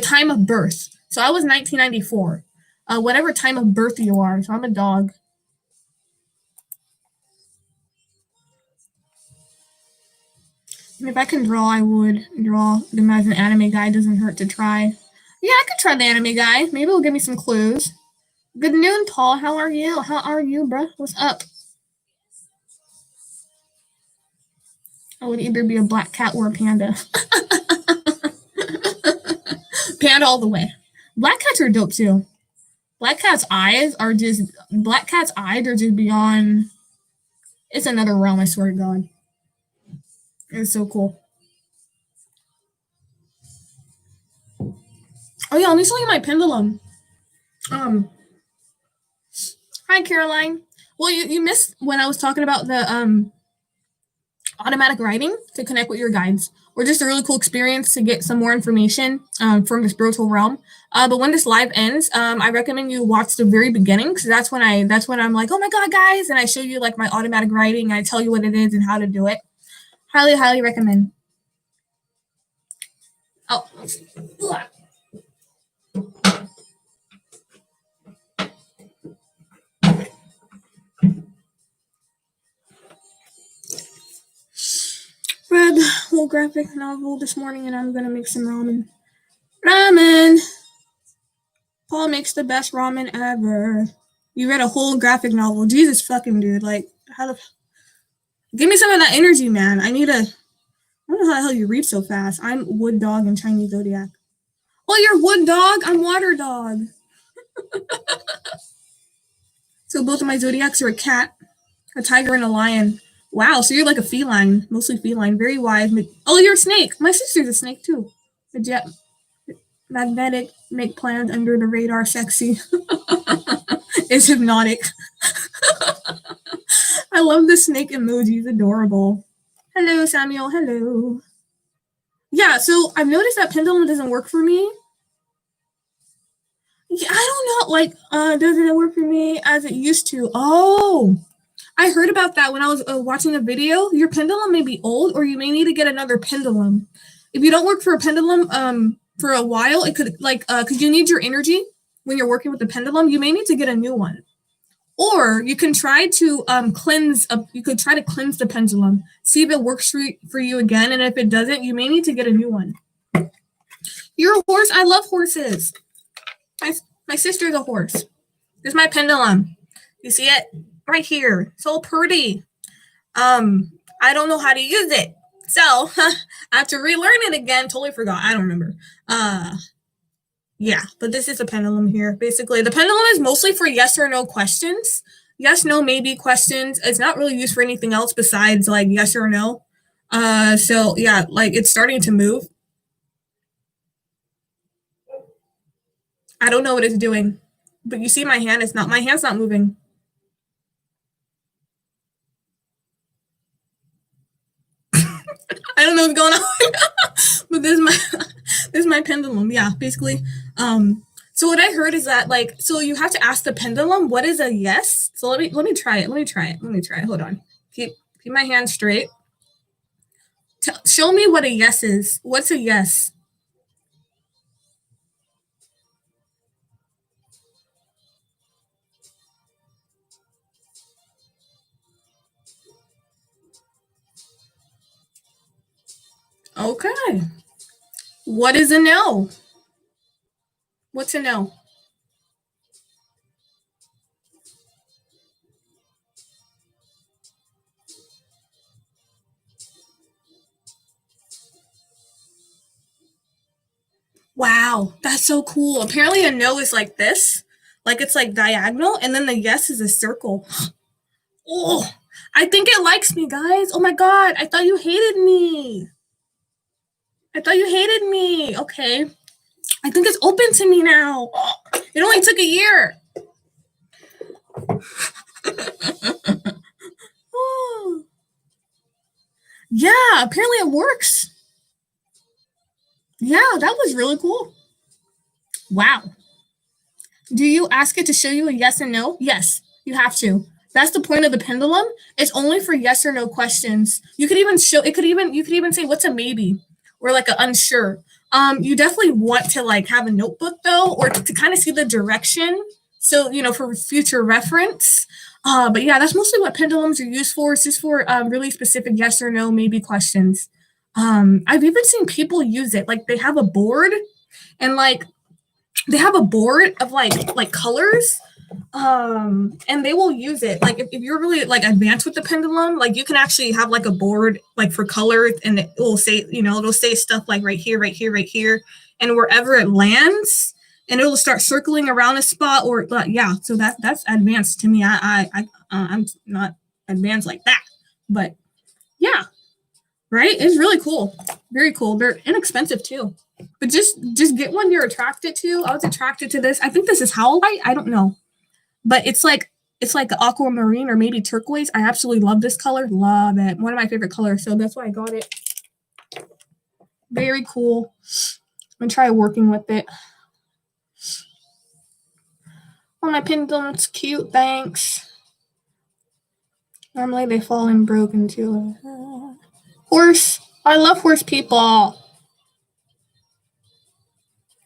time of birth. So I was 1994. Whatever time of birth you are. So I'm a dog. And if I can draw, I would draw them as an anime guy. Doesn't hurt to try. Yeah, I could try the anime guy. Maybe it'll give me some clues. Good noon, Paul. How are you? How are you, bruh? What's up? I would either be a black cat or a panda. Panda all the way. Black cats are dope too. Black cat's eyes are just beyond. It's another realm. I swear to God. It's so cool. Oh yeah, let me show you my pendulum. Hi Caroline. Well, you missed when I was talking about the automatic writing to connect with your guides, or just a really cool experience to get some more information from the spiritual realm. But when this live ends, I recommend you watch the very beginning, because that's when I'm like, oh my God, guys, and I show you like my automatic writing. And I tell you what it is and how to do it. Highly, highly recommend. Oh. Read whole graphic novel this morning, and I'm gonna make some ramen. Ramen! Paul makes the best ramen ever. You read a whole graphic novel. Jesus fucking dude. Like, give me some of that energy, man. I don't know how the hell you read so fast. I'm wood dog in Chinese zodiac. Oh, you're wood dog? I'm water dog. So both of my zodiacs are a cat, a tiger, and a lion. Wow, so you're like a feline, mostly feline, very wise. Oh, you're a snake. My sister's a snake too. The jet, magnetic, make plans under the radar, sexy. Is hypnotic. I love the snake emoji. It's adorable. Hello, Samuel. Hello. Yeah, so I've noticed that pendulum doesn't work for me. Yeah, I don't know. Like, doesn't it work for me as it used to? Oh, I heard about that when I was watching a video. Your pendulum may be old, or you may need to get another pendulum. If you don't work for a pendulum for a while, it could because you need your energy when you're working with the pendulum. You may need to get a new one, or you can try to cleanse. You could try to cleanse the pendulum, see if it works for you again, and if it doesn't, you may need to get a new one. You're a horse. I love horses. My sister's a horse. There's my pendulum. You see it? Right here. So pretty. I don't know how to use it. So I have to relearn it again. Totally forgot. I don't remember. Yeah, but this is a pendulum here. Basically, the pendulum is mostly for yes or no questions. Yes, no, maybe questions. It's not really used for anything else besides like yes or no. So yeah, like it's starting to move. I don't know what it's doing. But you see my hand, my hand's not moving. I don't know what's going on. But this is my pendulum. Yeah, basically. So what I heard is that so you have to ask the pendulum what is a yes. So let me try it. Let me try it. Hold on. Keep my hand straight. Show me what a yes is. What's a yes? Okay. What is a no? What's a no? Wow, that's so cool. Apparently a no is like this. Like it's like diagonal, and then the yes is a circle. Oh, I think it likes me, guys. Oh my God, I thought you hated me. Okay. I think it's open to me now. It only took a year. Oh. Yeah, apparently it works. Yeah, that was really cool. Wow. Do you ask it to show you a yes and no? Yes, you have to. That's the point of the pendulum. It's only for yes or no questions. You could even show it could even you could even say what's a maybe or like an unsure. You definitely want to like have a notebook though, or to kind of see the direction. So for future reference. But yeah, that's mostly what pendulums are used for. It's just for really specific yes or no maybe questions. I've even seen people use it. Like they have a board and like they have a board of like colors and they will use it like if you're really like advanced with the pendulum, like you can actually have like a board like for colors and it will say it'll say stuff like right here, right here, right here, and wherever it lands and it'll start circling around a spot or yeah, so that's advanced to me. I'm not advanced like that, but yeah, right, it's really cool, very cool. They're inexpensive too. But just get one you're attracted to. I was attracted to this. I think this is howlite. I don't know. But it's like aquamarine or maybe turquoise. I absolutely love this color. Love it. One of my favorite colors. So that's why I got it. Very cool. I'm gonna try working with it. Oh, my pendulum's cute. Thanks. Normally they fall in broken too. Horse. I love horse people.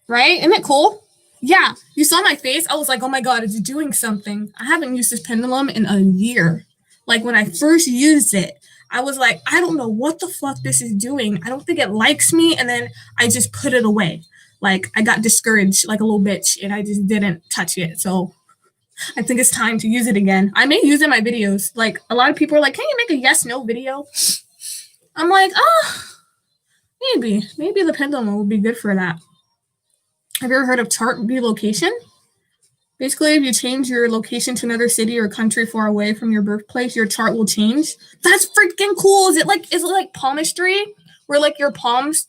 Right? Isn't it cool? Yeah. You saw my face. I was like, oh my God, it's doing something. I haven't used this pendulum in a year. Like when I first used it, I was like, I don't know what the fuck this is doing. I don't think it likes me. And then I just put it away. Like I got discouraged like a little bitch and I just didn't touch it. So I think it's time to use it again. I may use it in my videos. Like a lot of people are like, can you make a yes, no video? I'm like, maybe the pendulum would be good for that. Have you ever heard of chart relocation? Basically, if you change your location to another city or country far away from your birthplace, your chart will change. That's freaking cool. Is it like palmistry, where like your palms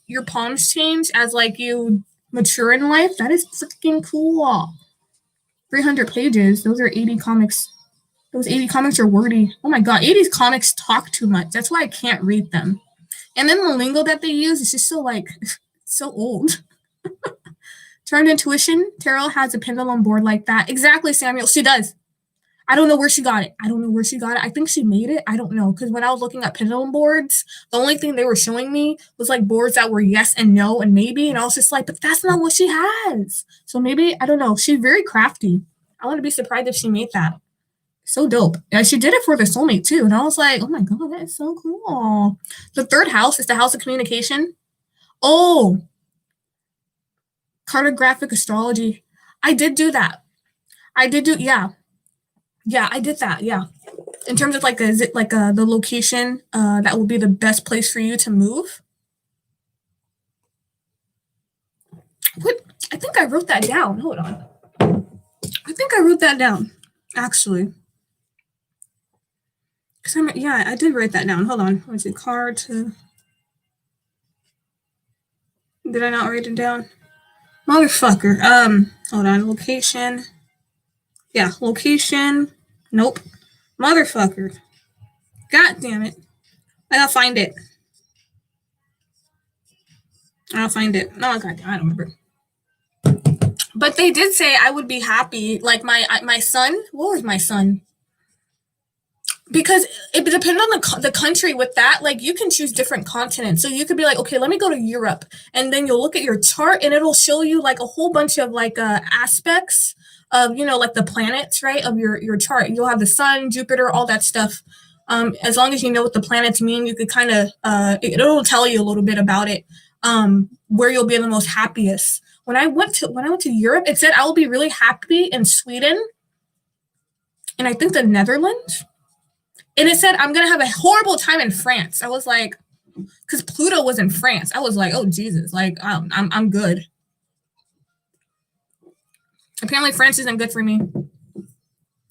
change as like you mature in life? That is freaking cool. 300 pages. Those are 80 comics. Those 80 comics are wordy. Oh my God, 80 comics talk too much. That's why I can't read them. And then the lingo that they use is just so like so old. Turned Intuition Tarot has a pendulum board like that. Exactly, Samuel. She does. I don't know where she got it. I think she made it. I don't know. Because when I was looking at pendulum boards, the only thing they were showing me was like boards that were yes and no and maybe. And I was just like, but that's not what she has. So maybe, I don't know. She's very crafty. I wouldn't be surprised if she made that. So dope. Yeah, she did it for the soulmate too. And I was like, oh my God, that is so cool. The third house is the house of communication. Oh, cartographic astrology. I did do that. I did that. Yeah. In terms of like, is it like the location that will be the best place for you to move? What? I think I wrote that down. Hold on. I think I wrote that down, actually. Yeah, I did write that down. Hold on. What's it? Did I not write it down? Motherfucker. Hold on. Location. Yeah, location. Nope. Motherfucker. God damn it. I gotta find it. No, God, I don't remember. But they did say I would be happy. Like my son. What was my son? Because it depends on the country with that. Like you can choose different continents. So you could be like, okay, let me go to Europe. And then you'll look at your chart and it'll show you like a whole bunch of like aspects of, like the planets, right, of your chart. You'll have the sun, Jupiter, all that stuff. As long as you know what the planets mean, you could kind of, it'll tell you a little bit about it, where you'll be the most happiest. When I went to Europe, it said I will be really happy in Sweden and I think the Netherlands. And it said, I'm going to have a horrible time in France. I was like, because Pluto was in France. I was like, oh, Jesus, like, I'm good. Apparently, France isn't good for me. And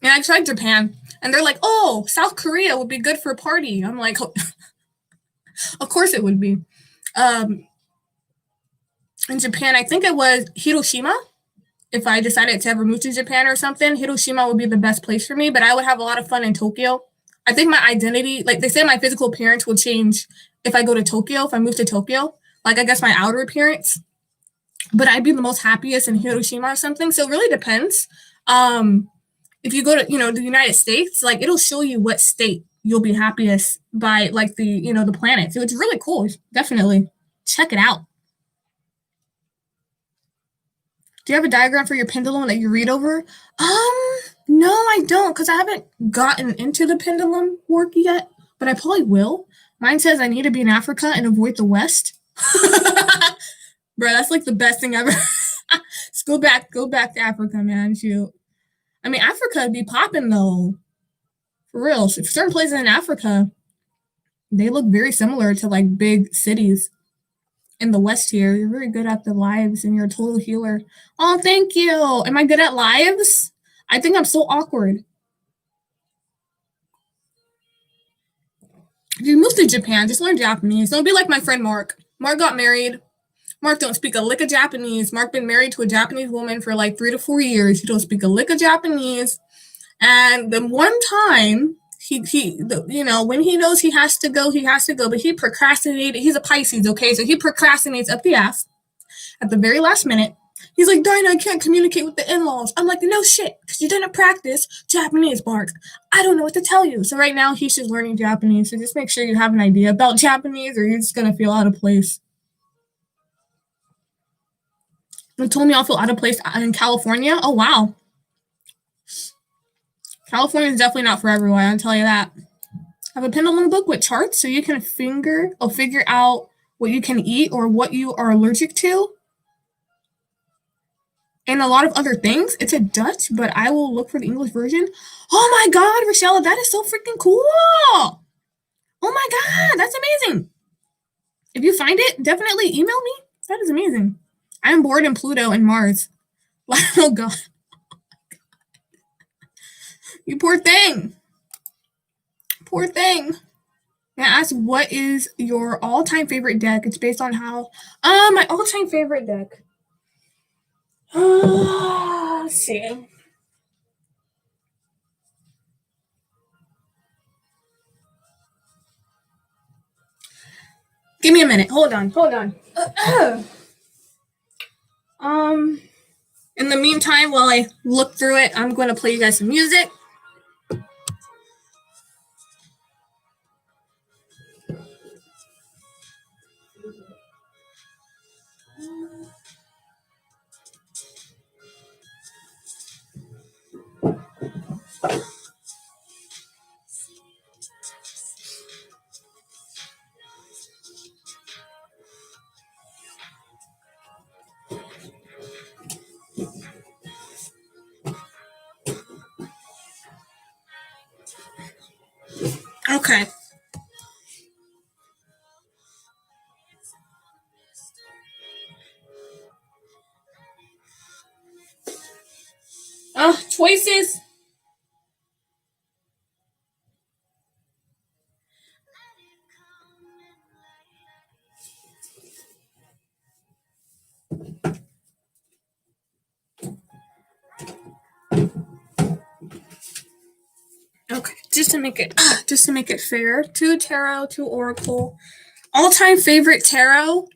I tried Japan. And they're like, oh, South Korea would be good for a party. I'm like, oh. Of course it would be. In Japan, I think it was Hiroshima. If I decided to ever move to Japan or something, Hiroshima would be the best place for me. But I would have a lot of fun in Tokyo. I think my identity, like they say my physical appearance will change if I go to Tokyo, if I move to Tokyo. Like I guess my outer appearance. but I'd be the most happiest in Hiroshima or something. So it really depends. If you go to, the United States, like it'll show you what state you'll be happiest by, like the planet. So it's really cool. Definitely check it out. Do you have a diagram for your pendulum that you read over? No, I don't, because I haven't gotten into the pendulum work yet, but I probably will. Mine says I need to be in Africa and avoid the West. Bro, that's like the best thing ever. Just go back to Africa, man. Shoot. I mean, Africa would be popping though. For real. So certain places in Africa, they look very similar to like big cities in the West here. You're very good at the lives and you're a total healer. Oh, thank you. Am I good at lives? I think I'm so awkward. If you move to Japan, just learn Japanese. Don't be like my friend Mark. Mark got married. Mark don't speak a lick of Japanese. Mark been married to a Japanese woman for like 3 to 4 years. He don't speak a lick of Japanese. And then one time, he when he knows he has to go, he has to go. But he procrastinated. He's a Pisces, okay? So he procrastinates up the ass at the very last minute. He's like, Dinah, I can't communicate with the in-laws. I'm like, no shit, because you didn't practice Japanese, Mark. I don't know what to tell you. So right now, he's just learning Japanese. So just make sure you have an idea about Japanese or you're just going to feel out of place. They told me I'll feel out of place in California. Oh, wow. California is definitely not for everyone, I'll tell you that. I have a pendulum book with charts so you can figure out what you can eat or what you are allergic to. And a lot of other things. It's a Dutch, but I will look for the English version. Oh my God, Rochelle, that is so freaking cool. Oh my God, that's amazing. If you find it, definitely email me. That is amazing. I am bored in Pluto and Mars. Oh God. You poor thing. Poor thing. May I ask, what is your all-time favorite deck? It's based on how... my all-time favorite deck. Let's see. Give me a minute. Hold on. In the meantime, while I look through it, I'm going to play you guys some music. Okay. Choices. Okay, just to make it fair, 2 tarot, 2 oracle. All-time favorite tarot.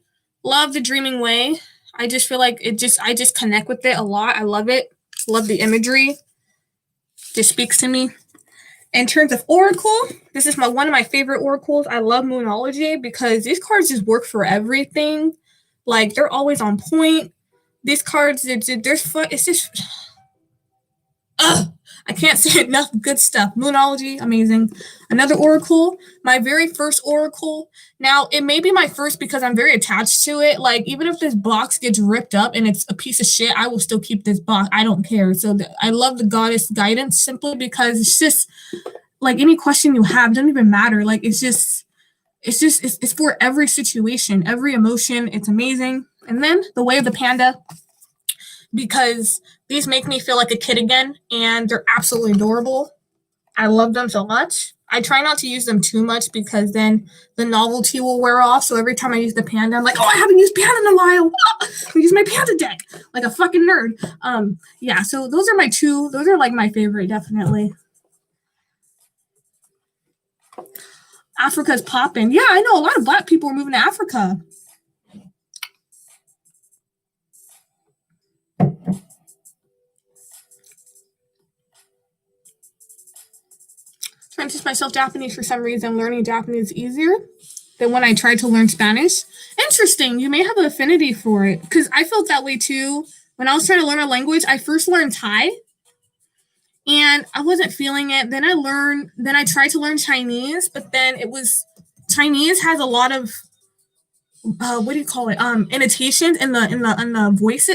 Love the Dreaming Way. I just feel like I just connect with it a lot. I love it. Love the imagery. Just speaks to me. In terms of oracle, this is one of my favorite oracles. I love Moonology because these cards just work for everything. Like they're always on point. These cards, it's just I can't say enough good stuff. Moonology, amazing. Another oracle, my very first oracle. Now, it may be my first because I'm very attached to it. Like, even if this box gets ripped up and it's a piece of shit, I will still keep this box. I don't care. So I love the Goddess Guidance simply because it's just, like, any question you have doesn't even matter. Like, it's for every situation, every emotion. It's amazing. And then the Way of the Panda, because these make me feel like a kid again, and they're absolutely adorable. I love them so much. I try not to use them too much because then the novelty will wear off. So every time I use the Panda, I'm like, oh, I haven't used Panda in a while. I use my Panda deck like a fucking nerd. Yeah, so those are my 2. Those are like my favorite, definitely. Africa's popping. Yeah, I know a lot of Black people are moving to Africa. myself Japanese for some reason. Learning Japanese is easier than when I tried to learn Spanish. Interesting. You may have an affinity for it because I felt that way too. When I was trying to learn a language, I first learned Thai and I wasn't feeling it. Then I tried to learn Chinese, but then Chinese has a lot of what do you call it? Annotations in the voice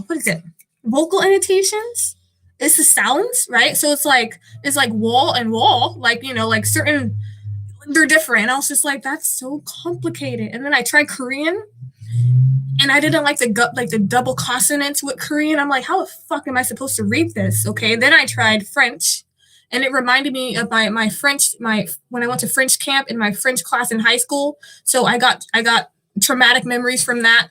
what is it? Vocal annotations. It's the sounds, right? So it's like wall and wall, like like certain they're different. And I was just like, that's so complicated. And then I tried Korean and I didn't like the double consonants with Korean. I'm like, how the fuck am I supposed to read this? Okay. Then I tried French and it reminded me of my French, when I went to French camp in my French class in high school. So I got traumatic memories from that.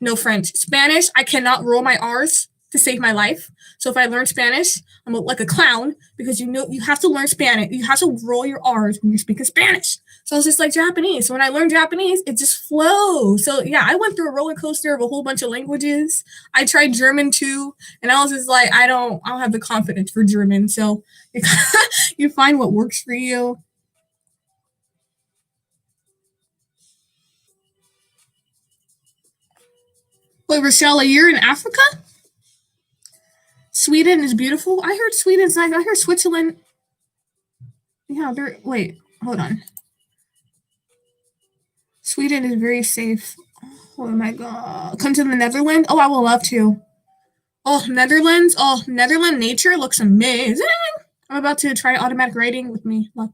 No French. Spanish, I cannot roll my R's to save my life. So if I learn Spanish, I'm like a clown because you have to learn Spanish. You have to roll your R's when you're speaking Spanish. So it's just like Japanese. So when I learned Japanese, it just flows. So yeah, I went through a roller coaster of a whole bunch of languages. I tried German too, and I was just like, I don't have the confidence for German. So you find what works for you. Wait, Rochelle, you're in Africa? Sweden is beautiful. I heard Sweden's nice. I heard Switzerland. Yeah, wait, hold on. Sweden is very safe. Oh my god. Come to the Netherlands? Oh, I will love to. Oh, Netherlands. Oh, Netherlands nature looks amazing. I'm about to try automatic writing with me. Look.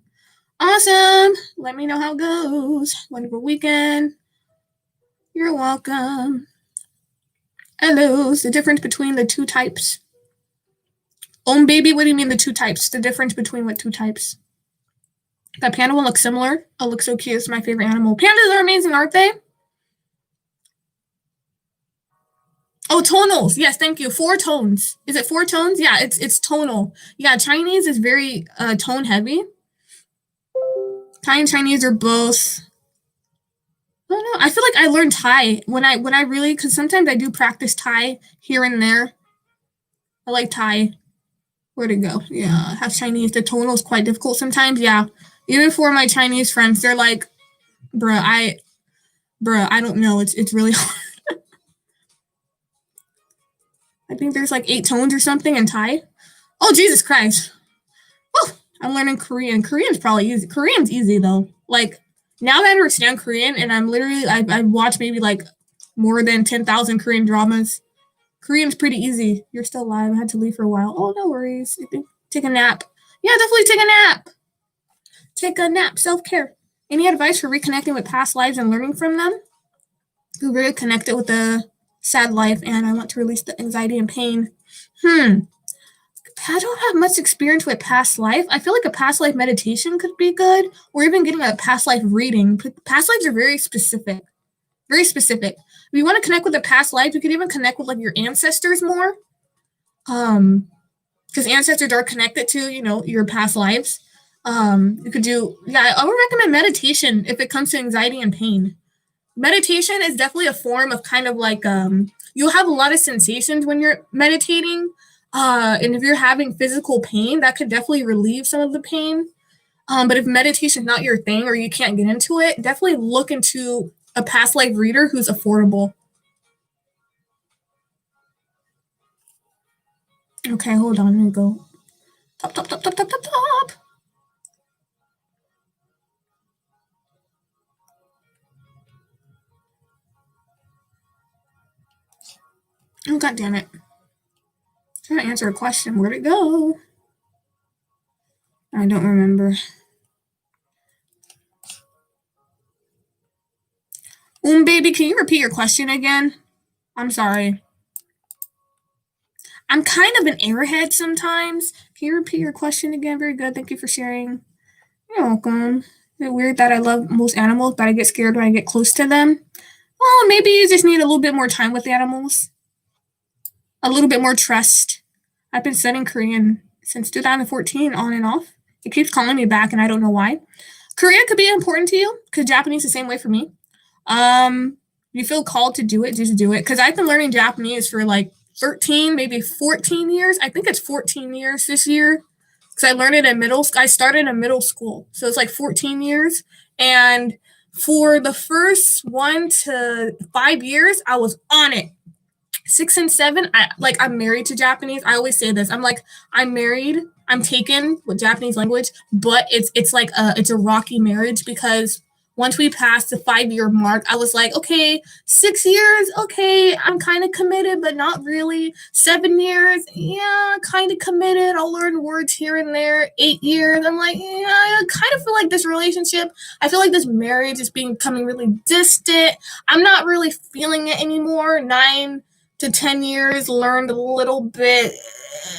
Awesome. Let me know how it goes. Wonderful weekend. You're welcome. Hello. It's the difference between the two types. Baby, what do you mean the two types? The difference between what two types? That panda one looks similar. Oh, looks so cute. It's my favorite animal. Pandas are amazing, aren't they? Oh, tonals. Yes, thank you. 4 tones. Is it 4 tones? Yeah, it's tonal. Yeah, Chinese is very tone heavy. Thai and Chinese are both. I don't know. I feel like I learned Thai when I really, because sometimes I do practice Thai here and there. I like Thai. Where'd it go? Yeah, I have Chinese. The tonal is quite difficult sometimes. Yeah, even for my Chinese friends, they're like, bruh, I don't know. It's really hard. I think there's like 8 tones or something in Thai. Oh, Jesus Christ. Oh, I'm learning Korean. Korean's probably easy. Korean's easy though. Like now that I understand Korean and I'm literally, I've watched maybe like more than 10,000 Korean dramas. Korean's pretty easy. You're still alive. I had to leave for a while. Oh, no worries. Take a nap. Yeah, definitely take a nap. Take a nap. Self-care. Any advice for reconnecting with past lives and learning from them? You're very connected with the sad life and I want to release the anxiety and pain. I don't have much experience with past life. I feel like a past life meditation could be good, or even getting a past life reading. Past lives are very specific. Very specific. If you want to connect with the past life, you could even connect with like your ancestors more. Because ancestors are connected to, your past lives. You could do, I would recommend meditation if it comes to anxiety and pain. Meditation is definitely a form of kind of like, you'll have a lot of sensations when you're meditating. And if you're having physical pain, that could definitely relieve some of the pain. But if meditation is not your thing or you can't get into it, definitely look into a past life reader who's affordable. Okay, hold on. Let me go. Top. Oh, God damn it. I'm trying to answer a question. Where'd it go? I don't remember. Baby, can you repeat your question again? I'm sorry. I'm kind of an airhead sometimes. Can you repeat your question again? Very good. Thank you for sharing. You're welcome. Is it weird that I love most animals, but I get scared when I get close to them? Well, maybe you just need a little bit more time with animals. A little bit more trust. I've been studying Korean since 2014 on and off. It keeps calling me back and I don't know why. Korean could be important to you because Japanese is the same way for me. You feel called to do it, just do it. Because I've been learning Japanese for like 13, maybe 14 years. I think it's 14 years this year. because I learned it in I started in middle school. So it's like 14 years. And for the first 1 to 5 years, I was on it. 6 and 7, I'm married to Japanese. I always say this. I'm like, I'm married, I'm taken with Japanese language, but it's like it's a rocky marriage, because once we passed the 5-year mark, I was like, okay, 6 years, okay, I'm kind of committed, but not really. 7 years, yeah, kind of committed. I'll learn words here and there. 8 years, I'm like, yeah, I kind of feel like this relationship, I feel like this marriage is becoming really distant. I'm not really feeling it anymore. 9 to 10 years, learned a little bit.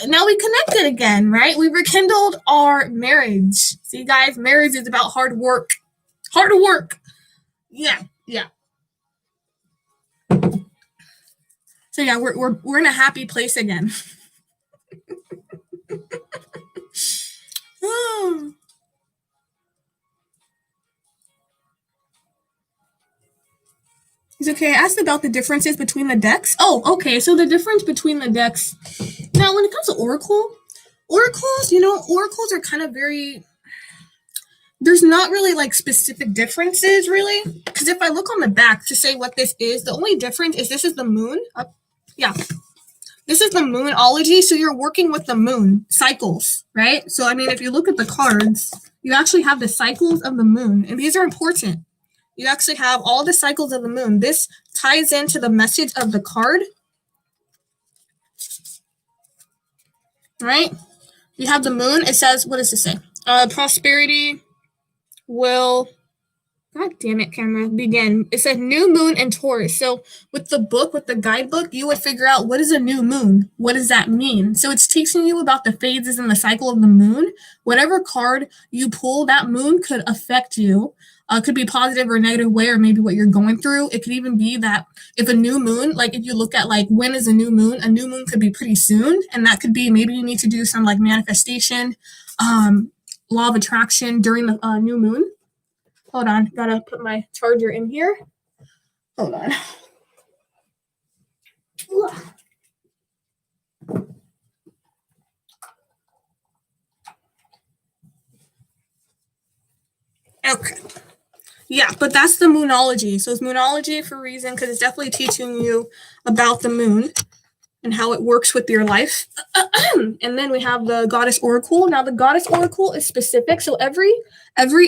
Now we connected again, right? We rekindled our marriage. See, guys, marriage is about hard work. Hard work. Yeah. So yeah, we're in a happy place again. Oh. It's okay. I asked about the differences between the decks. Oh, okay. So the difference between the decks. Now, when it comes to oracles, oracles are kind of very. There's not really like specific differences, really. Because if I look on the back to say what this is, the only difference is this is the moon. This is the moonology. So you're working with the moon cycles, right? So, I mean, if you look at the cards, you actually have the cycles of the moon. And these are important. You actually have all the cycles of the moon. This ties into the message of the card. Right? You have the moon. It says, what does it say? Prosperity will, God damn it, camera, begin. It said new moon in Taurus. So with the guidebook, you would figure out what is a new moon? What does that mean? So it's teaching you about the phases and the cycle of the moon. Whatever card you pull, that moon could affect you. Could be positive or negative way, or maybe what you're going through. It could even be that if a new moon, like if you look at like when is a new moon could be pretty soon. And that could be maybe you need to do some like manifestation, law of attraction during the new moon. Hold on, gotta put my charger in here. Hold on. Okay. Yeah, but that's the moonology. So it's moonology for a reason, because it's definitely teaching you about the moon and how it works with your life. And then we have the goddess oracle. Now the goddess oracle is specific. So every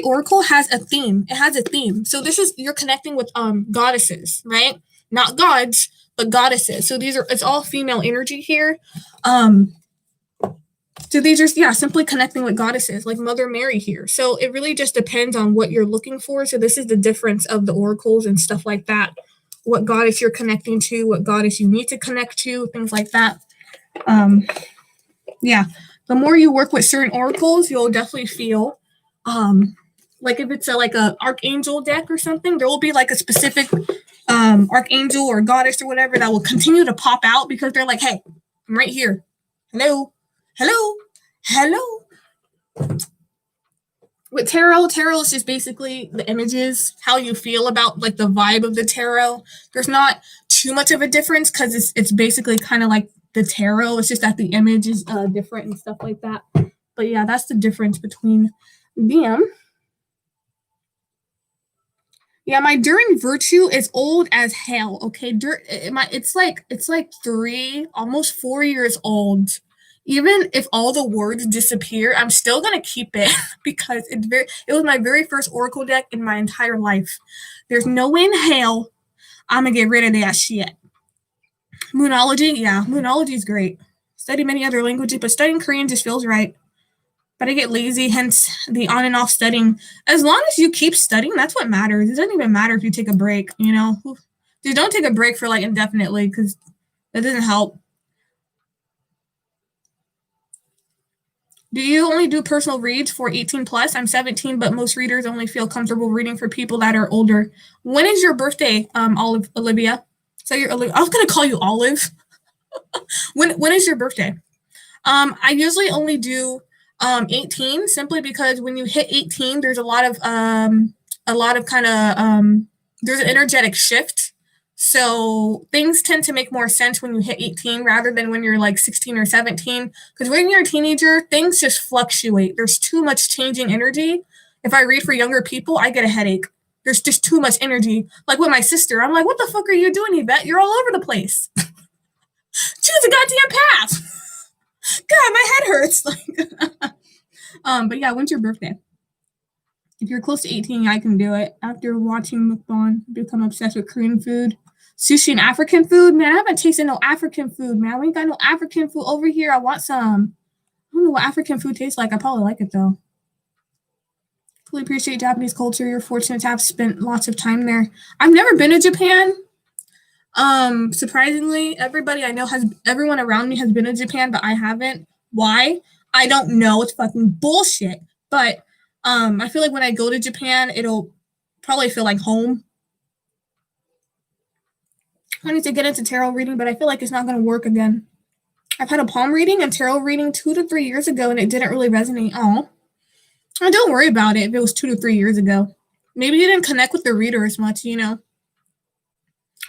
oracle has a theme. It has a theme. So this is, you're connecting with goddesses, right? Not gods, but goddesses. So it's all female energy here. So these are, simply connecting with goddesses, like Mother Mary here. So it really just depends on what you're looking for. So this is the difference of the oracles and stuff like that. What goddess you're connecting to, what goddess you need to connect to, things like that. The more you work with certain oracles, you'll definitely feel, like if it's a archangel deck or something, there will be like a specific archangel or goddess or whatever that will continue to pop out, because they're like, hey, I'm right here. Hello. With tarot is just basically the images, how you feel about like the vibe of the tarot. There's not too much of a difference, because it's basically kind of like the tarot. It's just that the image is different and stuff like that. But yeah, that's the difference between them. Yeah, my During Virtue is old as hell. Okay, it's like 3, almost 4 years old. Even if all the words disappear, I'm still gonna keep it because it was my very first oracle deck in my entire life. There's no way in hell I'm gonna get rid of that shit. Moonology is great. Study many other languages, but studying Korean just feels right. But I get lazy, hence the on and off studying. As long as you keep studying, that's what matters. It doesn't even matter if you take a break, Dude, don't take a break for like indefinitely, because that doesn't help. Do you only do personal reads for 18 plus? I'm 17, but most readers only feel comfortable reading for people that are older. When is your birthday, Olivia? So I was gonna call you Olive. When is your birthday? I usually only do 18, simply because when you hit 18, there's a lot of kind of there's an energetic shift. So things tend to make more sense when you hit 18 rather than when you're like 16 or 17. Because when you're a teenager, things just fluctuate. There's too much changing energy. If I read for younger people, I get a headache. There's just too much energy. Like with my sister, I'm like, what the fuck are you doing, Yvette? You're all over the place. Choose a goddamn path. God, my head hurts. Like, but yeah, when's your birthday? If you're close to 18, I can do it. After watching mukbang, become obsessed with Korean food. Sushi and African food? Man, I haven't tasted no African food, man. We ain't got no African food over here. I want some. I don't know what African food tastes like. I probably like it, though. Fully appreciate Japanese culture. You're fortunate to have spent lots of time there. I've never been to Japan. Surprisingly, everyone around me has been to Japan, but I haven't. Why? I don't know. It's fucking bullshit. But I feel like when I go to Japan, it'll probably feel like home. I need to get into tarot reading, but I feel like it's not going to work again. I've had a palm reading and tarot reading 2 to 3 years ago, and it didn't really resonate. Oh, don't worry about it if it was 2 to 3 years ago. Maybe you didn't connect with the reader as much, you know.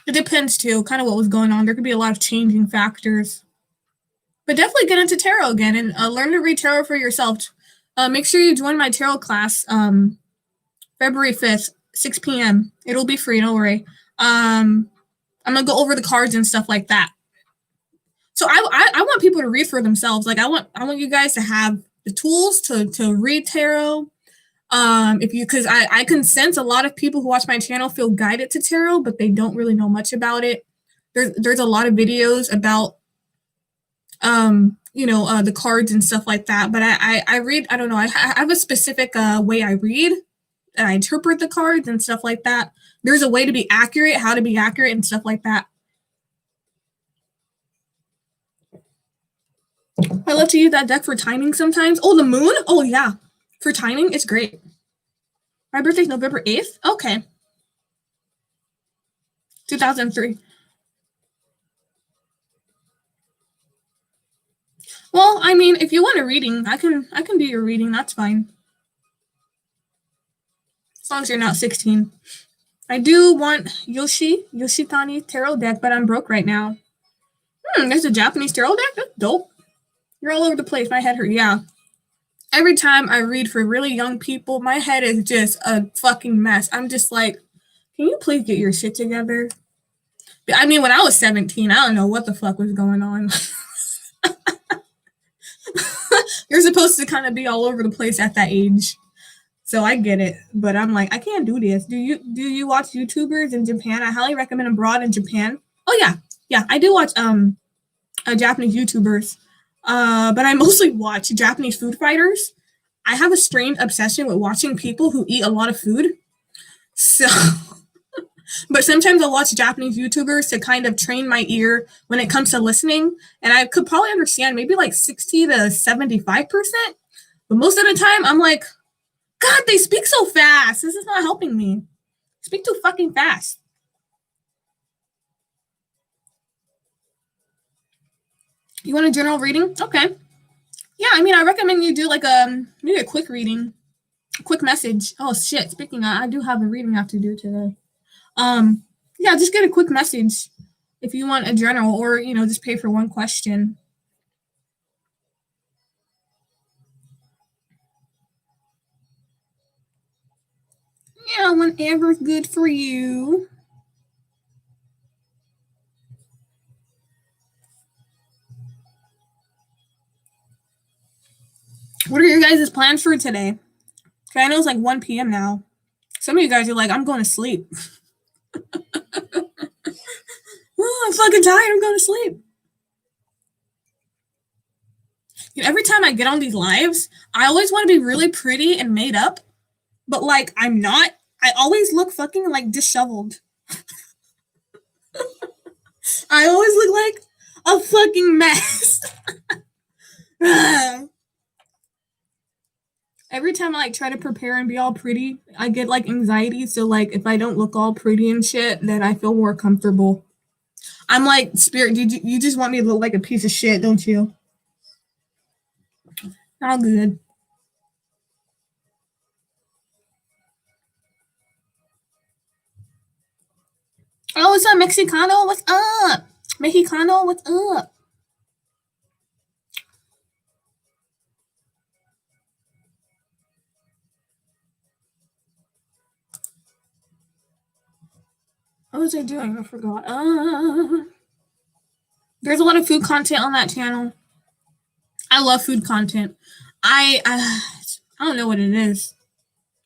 It depends, too, kind of what was going on. There could be a lot of changing factors. But definitely get into tarot again and learn to read tarot for yourself. Make sure you join my tarot class February 5th, 6 p.m. It'll be free, don't worry. I'm going to go over the cards and stuff like that. So I want people to read for themselves. Like I want you guys to have the tools to read tarot. Because I can sense a lot of people who watch my channel feel guided to tarot, but they don't really know much about it. There's a lot of videos about the cards and stuff like that. But I read, I don't know, I have a specific way I read and I interpret the cards and stuff like that. There's a way to be accurate, how to be accurate and stuff like that. I love to use that deck for timing sometimes. Oh, the moon? Oh, yeah. For timing, it's great. My birthday's November 8th? Okay. 2003. Well, I mean, if you want a reading, I can do your reading. That's fine. As long as you're not 16. I do want Yoshitani tarot deck, but I'm broke right now. There's a Japanese tarot deck? That's dope. You're all over the place. My head hurt. Yeah. Every time I read for really young people, my head is just a fucking mess. I'm just like, can you please get your shit together? I mean, when I was 17, I don't know what the fuck was going on. You're supposed to kind of be all over the place at that age. So I get it, but I'm like, I can't do this. Do you watch YouTubers in Japan? I highly recommend abroad in Japan. Oh yeah, I do watch Japanese YouTubers, but I mostly watch Japanese food fighters. I have a strange obsession with watching people who eat a lot of food. So, but sometimes I'll watch Japanese YouTubers to kind of train my ear when it comes to listening, and I could probably understand maybe like 60 to 75%, but most of the time I'm like, God, they speak so fast. This is not helping me. Speak too fucking fast. You want a general reading? Okay. Yeah, I mean, I recommend you do like maybe a quick reading, a quick message. Oh shit! Speaking of, I do have a reading I have to do today. Yeah, just get a quick message if you want a general, or just pay for one question. Yeah, whenever's good for you. What are your guys' plans for today? Okay, I know it's like 1 p.m. now. Some of you guys are like, I'm going to sleep. Oh, I'm fucking tired. I'm going to sleep. Every time I get on these lives, I always want to be really pretty and made up, but like I'm not. I always look fucking like disheveled. I always look like a fucking mess. Every time I like try to prepare and be all pretty, I get like anxiety. So like if I don't look all pretty and shit, then I feel more comfortable. I'm like, Spirit, you just want me to look like a piece of shit, don't you? All good. Oh, what's up, Mexicano? What's up? Mexicano, what's up? What was I doing? I forgot. There's a lot of food content on that channel. I love food content. I don't know what it is.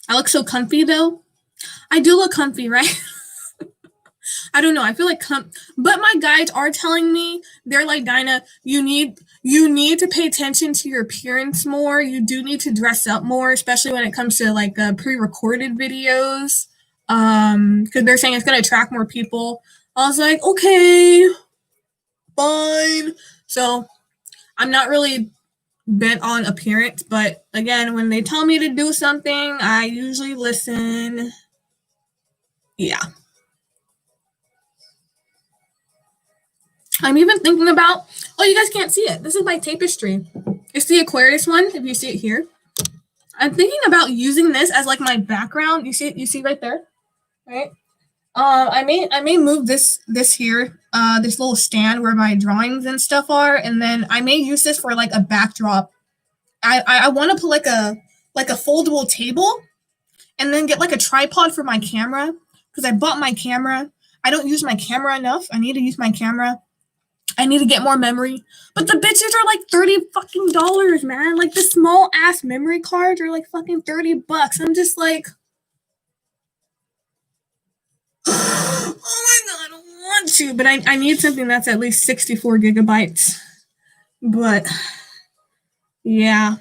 I look so comfy though. I do look comfy, right? I don't know. I feel like but my guides are telling me, they're like, Dinah, you need to pay attention to your appearance more. You do need to dress up more, especially when it comes to like pre-recorded videos. Because they're saying it's gonna attract more people. I was like, okay, fine. So I'm not really bent on appearance, but again, when they tell me to do something, I usually listen. Yeah. I'm even thinking about, oh, you guys can't see it. This is my tapestry. It's the Aquarius one, if you see it here. I'm thinking about using this as like my background. You see right there? Right? I may move this here, this little stand where my drawings and stuff are, and then I may use this for like a backdrop. I want to put like a foldable table, and then get like a tripod for my camera, because I bought my camera. I don't use my camera enough. I need to use my camera. I need to get more memory. But the bitches are like $30 fucking, man. Like the small ass memory cards are like fucking $30. I'm just like, oh my god, I don't want to, but I need something that's at least 64 gigabytes. But yeah,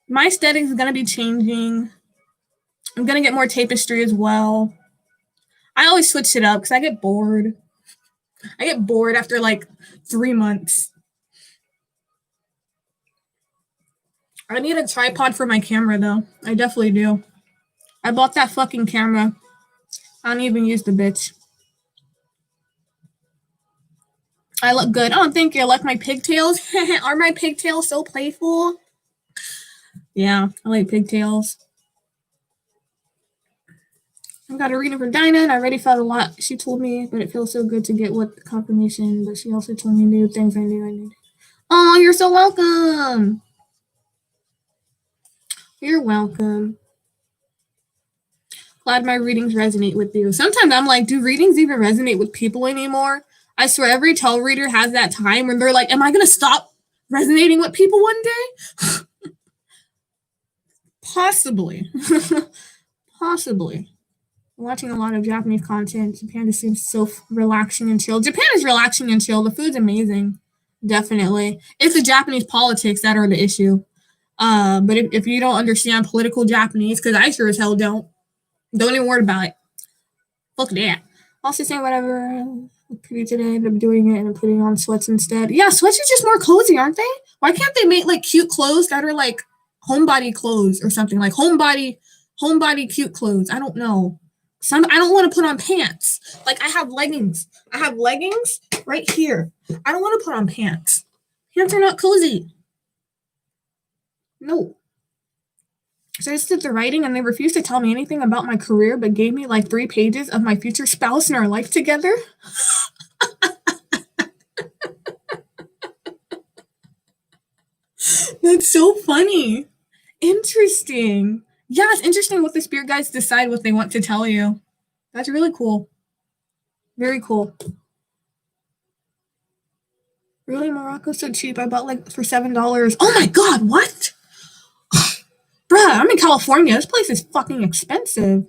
my aesthetic is gonna be changing. I'm gonna get more tapestry as well. I always switch it up because I get bored. I get bored after like 3 months. I need a tripod for my camera though. I definitely do. I bought that fucking camera. I don't even use the bitch. I look good. Oh, thank you. I like my pigtails. Are my pigtails so playful? Yeah, I like pigtails. I got a reading for Dinah, and I already felt a lot. She told me that it feels so good to get what confirmation, but she also told me new things I knew I needed. Oh, you're so welcome. You're welcome. Glad my readings resonate with you. Sometimes I'm like, do readings even resonate with people anymore? I swear every tarot reader has that time when they're like, am I going to stop resonating with people one day? Possibly. Possibly. Watching a lot of Japanese content. Japan just seems so relaxing and chill. Japan is relaxing and chill. The food's amazing. Definitely. It's the Japanese politics that are the issue. But if you don't understand political Japanese, because I sure as hell don't even worry about it. Fuck that. Also saying whatever. Pretty today. I'm doing it and I'm putting on sweats instead. Yeah, sweats are just more cozy, aren't they? Why can't they make like cute clothes that are like homebody clothes or something, like homebody cute clothes? I don't know. I don't want to put on pants. Like I have leggings. Right here. I don't want to put on pants. Pants are not cozy. No. So I just did the writing and they refused to tell me anything about my career, but gave me like 3 pages of my future spouse and our life together. That's so funny. Interesting. Yeah, it's interesting what the spirit guides decide what they want to tell you. That's really cool. Very cool. Really, Morocco's so cheap. I bought like for $7. Oh my god, what? Bruh, I'm in California. This place is fucking expensive.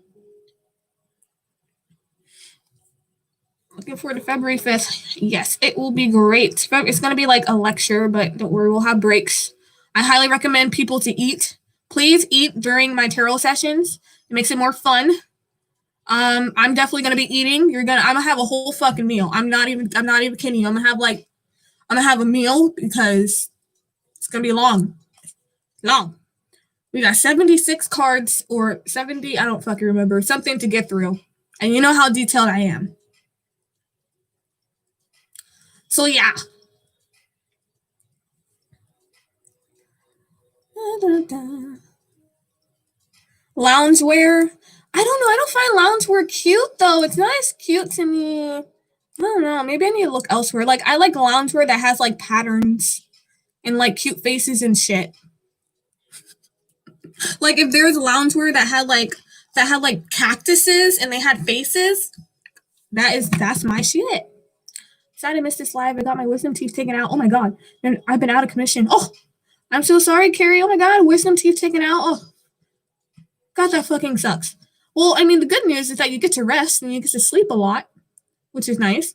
Looking forward to February 5th. Yes, it will be great. It's going to be like a lecture, but don't worry, we'll have breaks. I highly recommend people to eat. Please eat during my tarot sessions. It makes it more fun. I'm definitely going to be eating. I'm going to have a whole fucking meal. I'm not even kidding you. I'm going to have a meal because it's going to be long. We got 76 cards or 70, I don't fucking remember, something to get through. And you know how detailed I am. So yeah. Loungewear. I don't know. I don't find loungewear cute though. It's not as cute to me. I don't know. Maybe I need to look elsewhere. Like I like loungewear that has like patterns and like cute faces and shit. Like if there's loungewear that had like cactuses and they had faces, that's my shit. Sorry to miss this live. I got my wisdom teeth taken out. Oh my god. And I've been out of commission. Oh, I'm so sorry, Carrie. Oh my god, wisdom teeth taken out. Oh, god, that fucking sucks. Well, I mean, the good news is that you get to rest and you get to sleep a lot, which is nice.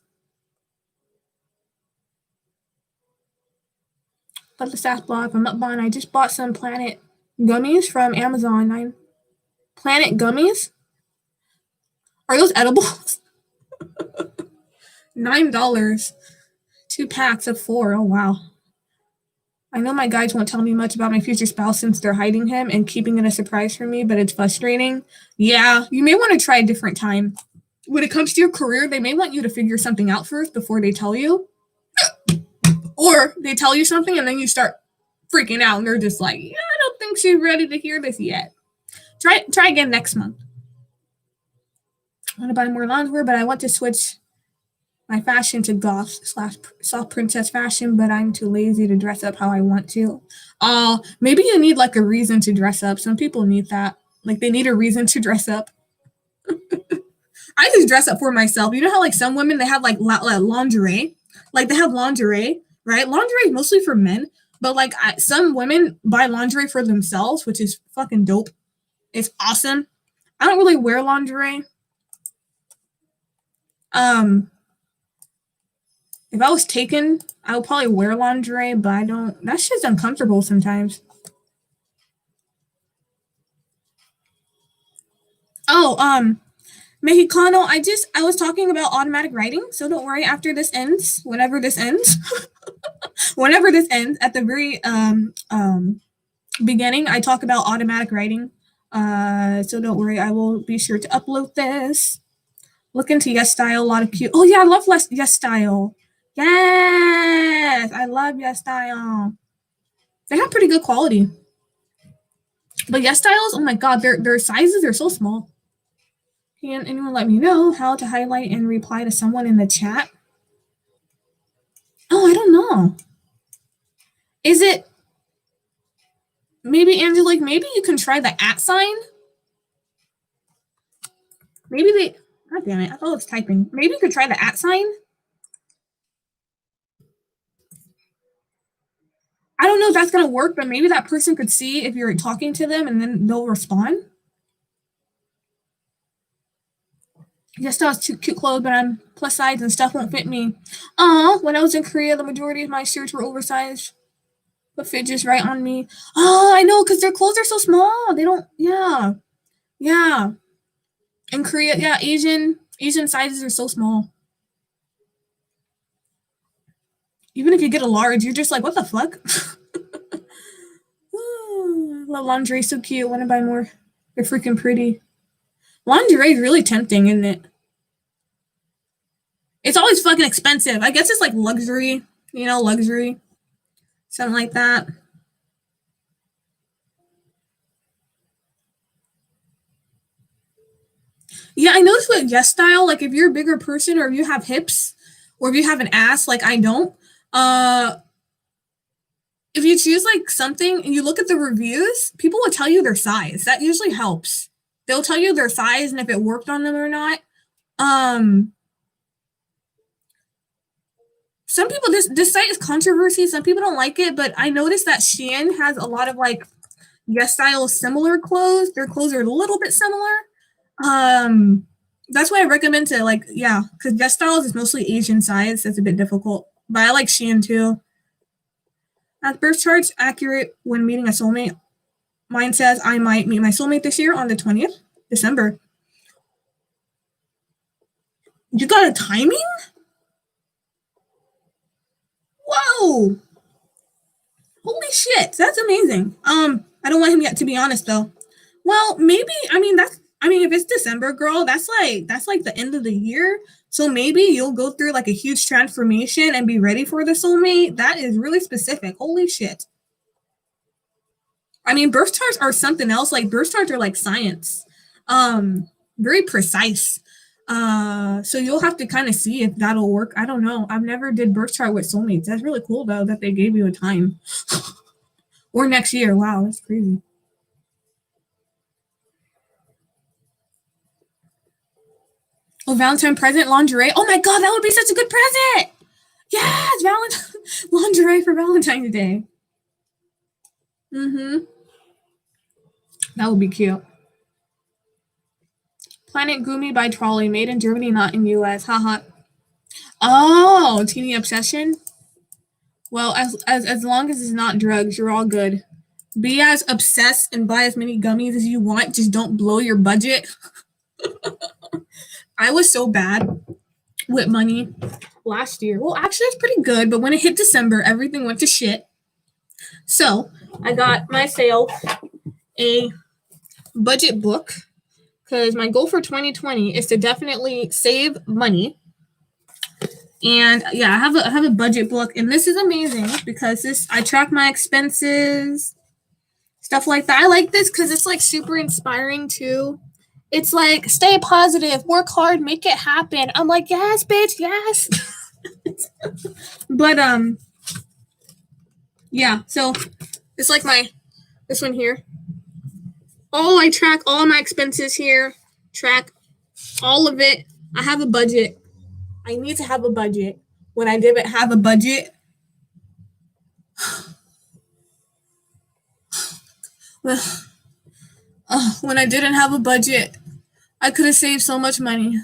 But the staff blog from Upbond, I just bought some Planet gummies from Amazon. Planet gummies? Are those edibles? $9. 2 packs of 4. Oh, wow. I know my guides won't tell me much about my future spouse since they're hiding him and keeping it a surprise for me, but it's frustrating. Yeah, you may want to try a different time. When it comes to your career, they may want you to figure something out first before they tell you. Or they tell you something and then you start freaking out and they're just like, yeah, I don't think she's ready to hear this yet. Try again next month. I want to buy more loungewear, but I want to switch my fashion to goth / soft princess fashion, but I'm too lazy to dress up how I want to. Maybe you need like a reason to dress up. Some people need that. Like they need a reason to dress up. I just dress up for myself. You know how like some women, they have like lingerie? Like they have lingerie, right? Lingerie is mostly for men, but like some women buy lingerie for themselves, which is fucking dope. It's awesome. I don't really wear lingerie. If I was taken, I would probably wear lingerie, but I don't. That shit's uncomfortable sometimes. Oh, Mexicano, I was talking about automatic writing, so don't worry. After this ends, whenever this ends, at the very beginning, I talk about automatic writing. So don't worry. I will be sure to upload this. Look into YesStyle. A lot of cute. Oh yeah, I love YesStyle. Yes, I love YesStyle. They have pretty good quality. But YesStyles, oh my god, their sizes are so small. Can anyone let me know how to highlight and reply to someone in the chat? Oh, I don't know. Is it maybe Angelique? Maybe you can try the @ sign. Maybe they. God damn it! I thought it was typing. Maybe you could try the @ sign. I don't know if that's gonna work, but maybe that person could see if you're talking to them and then they'll respond. Yes, that was too cute clothes, but I'm plus size and stuff won't fit me. When I was in Korea, the majority of my shirts were oversized, but fit just right on me. Oh, I know, because their clothes are so small. They don't, yeah. In Korea, yeah, Asian sizes are so small. Even if you get a large, you're just like, what the fuck? Love lingerie, so cute. Want to buy more? They're freaking pretty. Lingerie is really tempting, isn't it? It's always fucking expensive. I guess it's like luxury, luxury. Something like that. Yeah, I noticed with YesStyle, like if you're a bigger person or if you have hips or if you have an ass, like I don't, if you choose like something and you look at the reviews, people will tell you their size. That usually helps. They'll tell you their size and if it worked on them or not. Some people, this site is controversy. Some people don't like it, but I noticed that Shein has a lot of like YesStyle similar clothes. Their clothes are a little bit similar. That's why I recommend to because YesStyle is mostly Asian size. That's a bit difficult, but I like Shein too. At birth charts accurate when meeting a soulmate. Mine says I might meet my soulmate this year on the 20th December. You got a timing? Whoa! Holy shit, that's amazing. I don't want him yet, to be honest though. Well, maybe if it's December, girl, that's like the end of the year. So maybe you'll go through like a huge transformation and be ready for the soulmate. That is really specific. Holy shit. I mean, birth charts are something else. Like birth charts are like science. very precise. So you'll have to kind of see if that'll work. I don't know. I've never did birth chart with soulmates. That's really cool though that they gave you a time. Or next year. Wow, that's crazy. Oh, Valentine present lingerie. Oh my god, that would be such a good present. Yes, Valentine lingerie for Valentine's Day. Mm-hmm. That would be cute. Planet Gumi by Trolley, made in Germany, not in US. Haha. Oh, teeny obsession. Well, as long as it's not drugs, you're all good. Be as obsessed and buy as many gummies as you want. Just don't blow your budget. I was so bad with money last year. Well, actually, it's pretty good, but when it hit December, everything went to shit. So I got myself a budget book because my goal for 2020 is to definitely save money. And yeah, I have a budget book, and this is amazing because I track my expenses, stuff like that. I like this because it's like super inspiring too. It's like stay positive, work hard, make it happen. I'm like, yes, bitch, yes. But yeah, so it's like this one here. I track all my expenses here, track all of it. I have a budget. I need to have a budget. When I didn't have a budget, when I didn't have a budget, I could have saved so much money.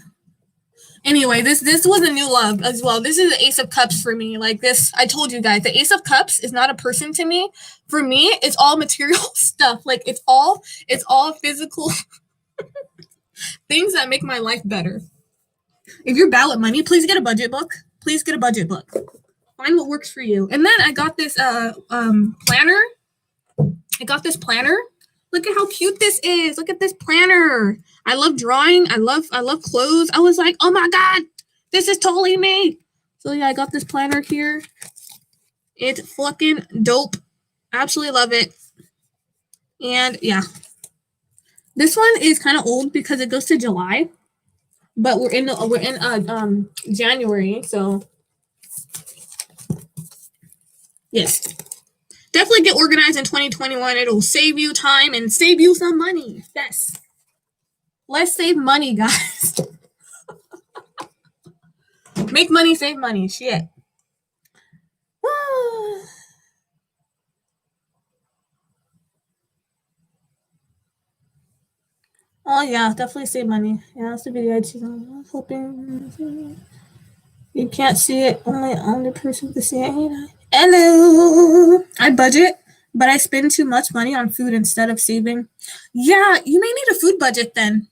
Anyway, this was a new love as well. This is the Ace of Cups for me. Like this, I told you guys, the Ace of Cups is not a person to me. For me, it's all material stuff. Like it's all physical things that make my life better. If you're bad with money, please get a budget book. Please get a budget book. Find what works for you. And then I got this planner. I got this planner. Look at how cute this is. Look at this planner. I love drawing. I love clothes. I was like, oh my God, this is totally me. So yeah, I got this planner here. It's fucking dope. Absolutely love it. And yeah. This one is kind of old because it goes to July. But we're in January, so yes. Definitely get organized in 2021. It'll save you time and save you some money. Yes. Let's save money, guys. Make money, save money. Shit. Oh yeah, definitely save money. Yeah, that's the video I choose. I'm hoping you can't see it. Only person can see it. Hello. I budget, but I spend too much money on food instead of saving. Yeah, you may need a food budget then.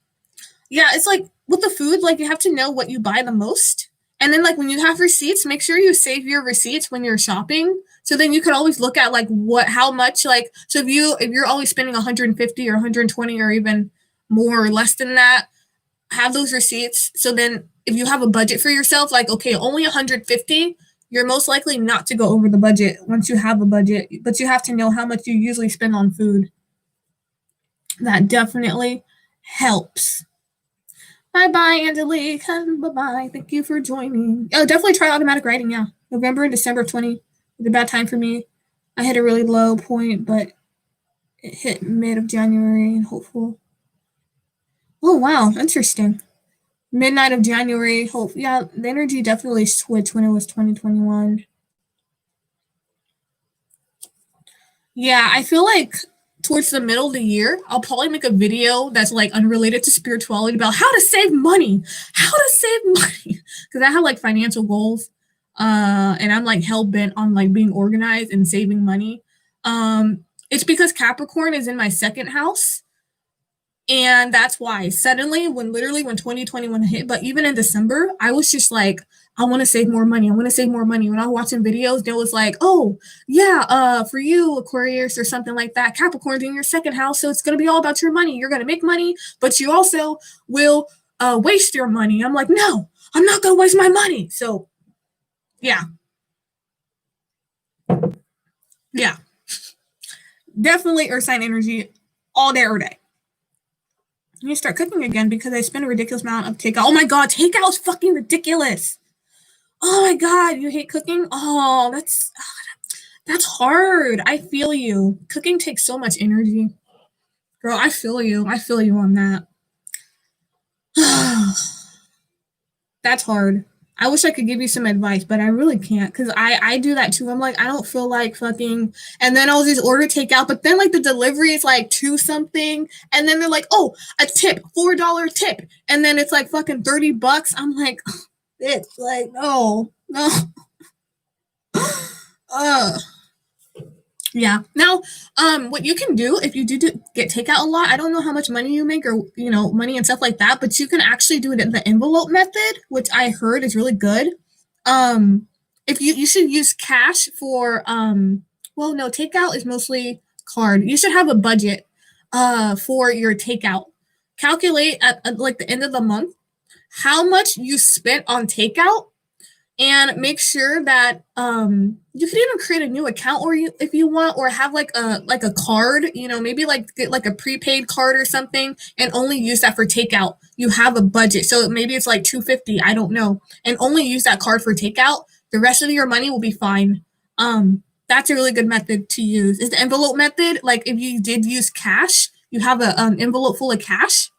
Yeah, it's like with the food, like you have to know what you buy the most. And then like when you have receipts, make sure you save your receipts when you're shopping. So then you could always look at like how much, like, so if you're always spending 150 or 120 or even more or less than that, have those receipts. So then if you have a budget for yourself, like, okay, only 150, you're most likely not to go over the budget once you have a budget, but you have to know how much you usually spend on food. That definitely helps. Bye-bye, Angelique. Bye-bye. Thank you for joining. Oh, definitely try automatic writing, yeah. November and December of 20 was a bad time for me. I hit a really low point, but it hit mid of January and hopeful. Oh, wow. Interesting. Midnight of January. Hope. Yeah, the energy definitely switched when it was 2021. Yeah, I feel like towards the middle of the year, I'll probably make a video that's like unrelated to spirituality about how to save money. Because I have like financial goals. And I'm like hell bent on like being organized and saving money. It's because Capricorn is in my second house. And that's why suddenly when 2021 hit, but even in December, I was just like, I want to save more money. When I was watching videos, there was like, oh yeah, for you, Aquarius or something like that, Capricorn's in your second house. So it's going to be all about your money. You're going to make money, but you also will waste your money. I'm like, no, I'm not going to waste my money. So yeah. Yeah. Definitely earth sign energy all day, every day. I need to start cooking again because I spend a ridiculous amount of takeout. Oh my god, takeout is fucking ridiculous. Oh my god, you hate cooking? Oh, that's hard. I feel you. Cooking takes so much energy. Girl, I feel you. I feel you on that. That's hard. I wish I could give you some advice, but I really can't because I do that too. I'm like, I don't feel like fucking, and then I'll just order takeout, but then like the delivery is like two something, and then they're like, oh, a tip, $4 tip, and then it's like fucking $30. I'm like, it's like, no. Yeah. Now, what you can do if you do get takeout a lot, I don't know how much money you make or, money and stuff like that, but you can actually do it in the envelope method, which I heard is really good. If you should use cash for, well, no, takeout is mostly card. You should have a budget, for your takeout. Calculate at like the end of the month how much you spent on takeout and make sure that you could even create a new account or if you want or have like a card, maybe like get like a prepaid card or something and only use that for takeout. You have a budget. So maybe it's like $250, I don't know, and only use that card for takeout. The rest of your money will be fine. That's a really good method to use. Is the envelope method, like if you did use cash, you have a envelope full of cash.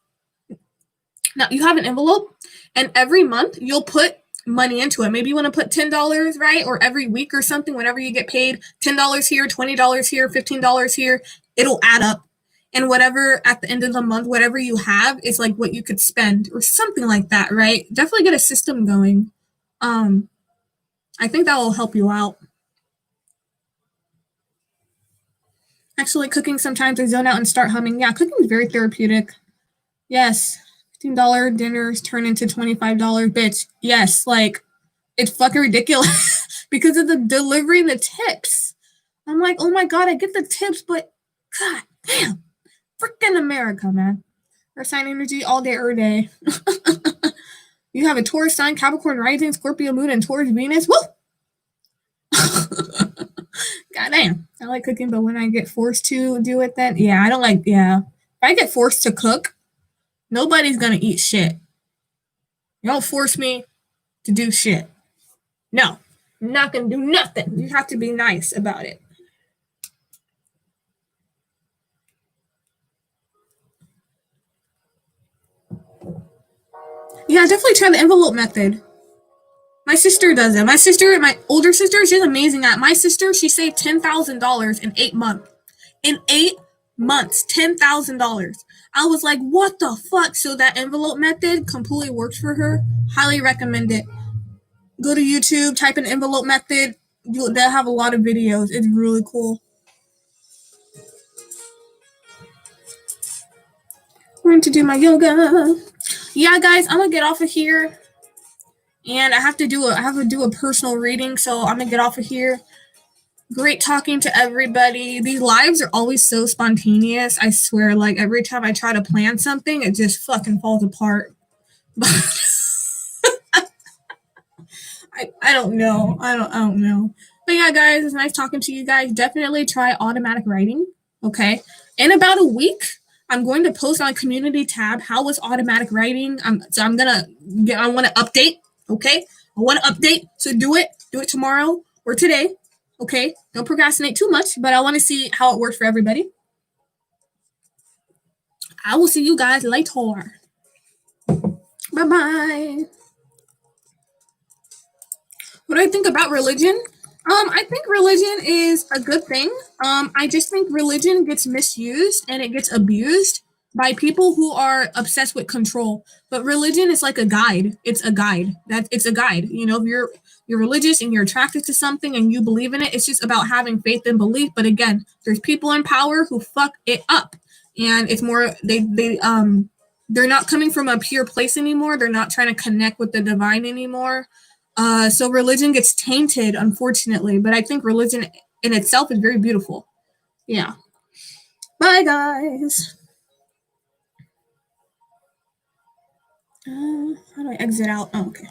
Now you have an envelope and every month you'll put money into it. Maybe you want to put $10, right? Or every week or something, whenever you get paid, $10 here, $20 here, $15 here, it'll add up. And whatever at the end of the month, whatever you have is like what you could spend or something like that, right? Definitely get a system going. I think that will help you out. Actually, cooking sometimes I zone out and start humming. Yeah, cooking is very therapeutic. Yes. $15 dinners turn into $25, bitch. Yes, like it's fucking ridiculous because of the delivery and the tips. I'm like, oh my god, I get the tips, but god damn, freaking America, man. Earth sign energy all day, every day. You have a Taurus sign, Capricorn rising, Scorpio moon, and Taurus Venus. Woo! God damn, I like cooking, but when I get forced to do it, then I don't like. Yeah, if I get forced to cook, nobody's gonna eat shit. You don't force me to do shit. No, I'm not gonna do nothing. You have to be nice about it. Yeah, definitely try the envelope method. My sister does it. My older sister, she's amazing at it. My sister, she saved $10,000 in 8 months. In 8 months, $10,000. I was like, what the fuck? So that envelope method completely works for her. Highly recommend it. Go to YouTube, type in envelope method. They'll have a lot of videos. It's really cool. I'm going to do my yoga. Yeah, guys, I'm gonna get off of here. And I have to do a personal reading, so I'm gonna get off of here. Great talking to everybody. These lives are always so spontaneous. I swear, like every time I try to plan something, it just fucking falls apart. I don't know. I don't know. But yeah, guys, it's nice talking to you guys. Definitely try automatic writing. Okay. In about a week, I'm going to post on a community tab how was automatic writing. I want to update. Okay. I want to update. So do it tomorrow or today. Okay. Don't procrastinate too much, but I want to see how it works for everybody. I will see you guys later. Bye-bye. What do I think about religion? I think religion is a good thing. I just think religion gets misused and it gets abused by people who are obsessed with control. But religion is like a guide. It's a guide. It's a guide. If you're religious and you're attracted to something and you believe in it, it's just about having faith and belief. But again, there's people in power who fuck it up, and it's more they're not coming from a pure place anymore. They're not trying to connect with the divine anymore. So religion gets tainted, unfortunately. But I think religion in itself is very beautiful. Yeah. Bye, guys. How do I exit out? Oh, okay.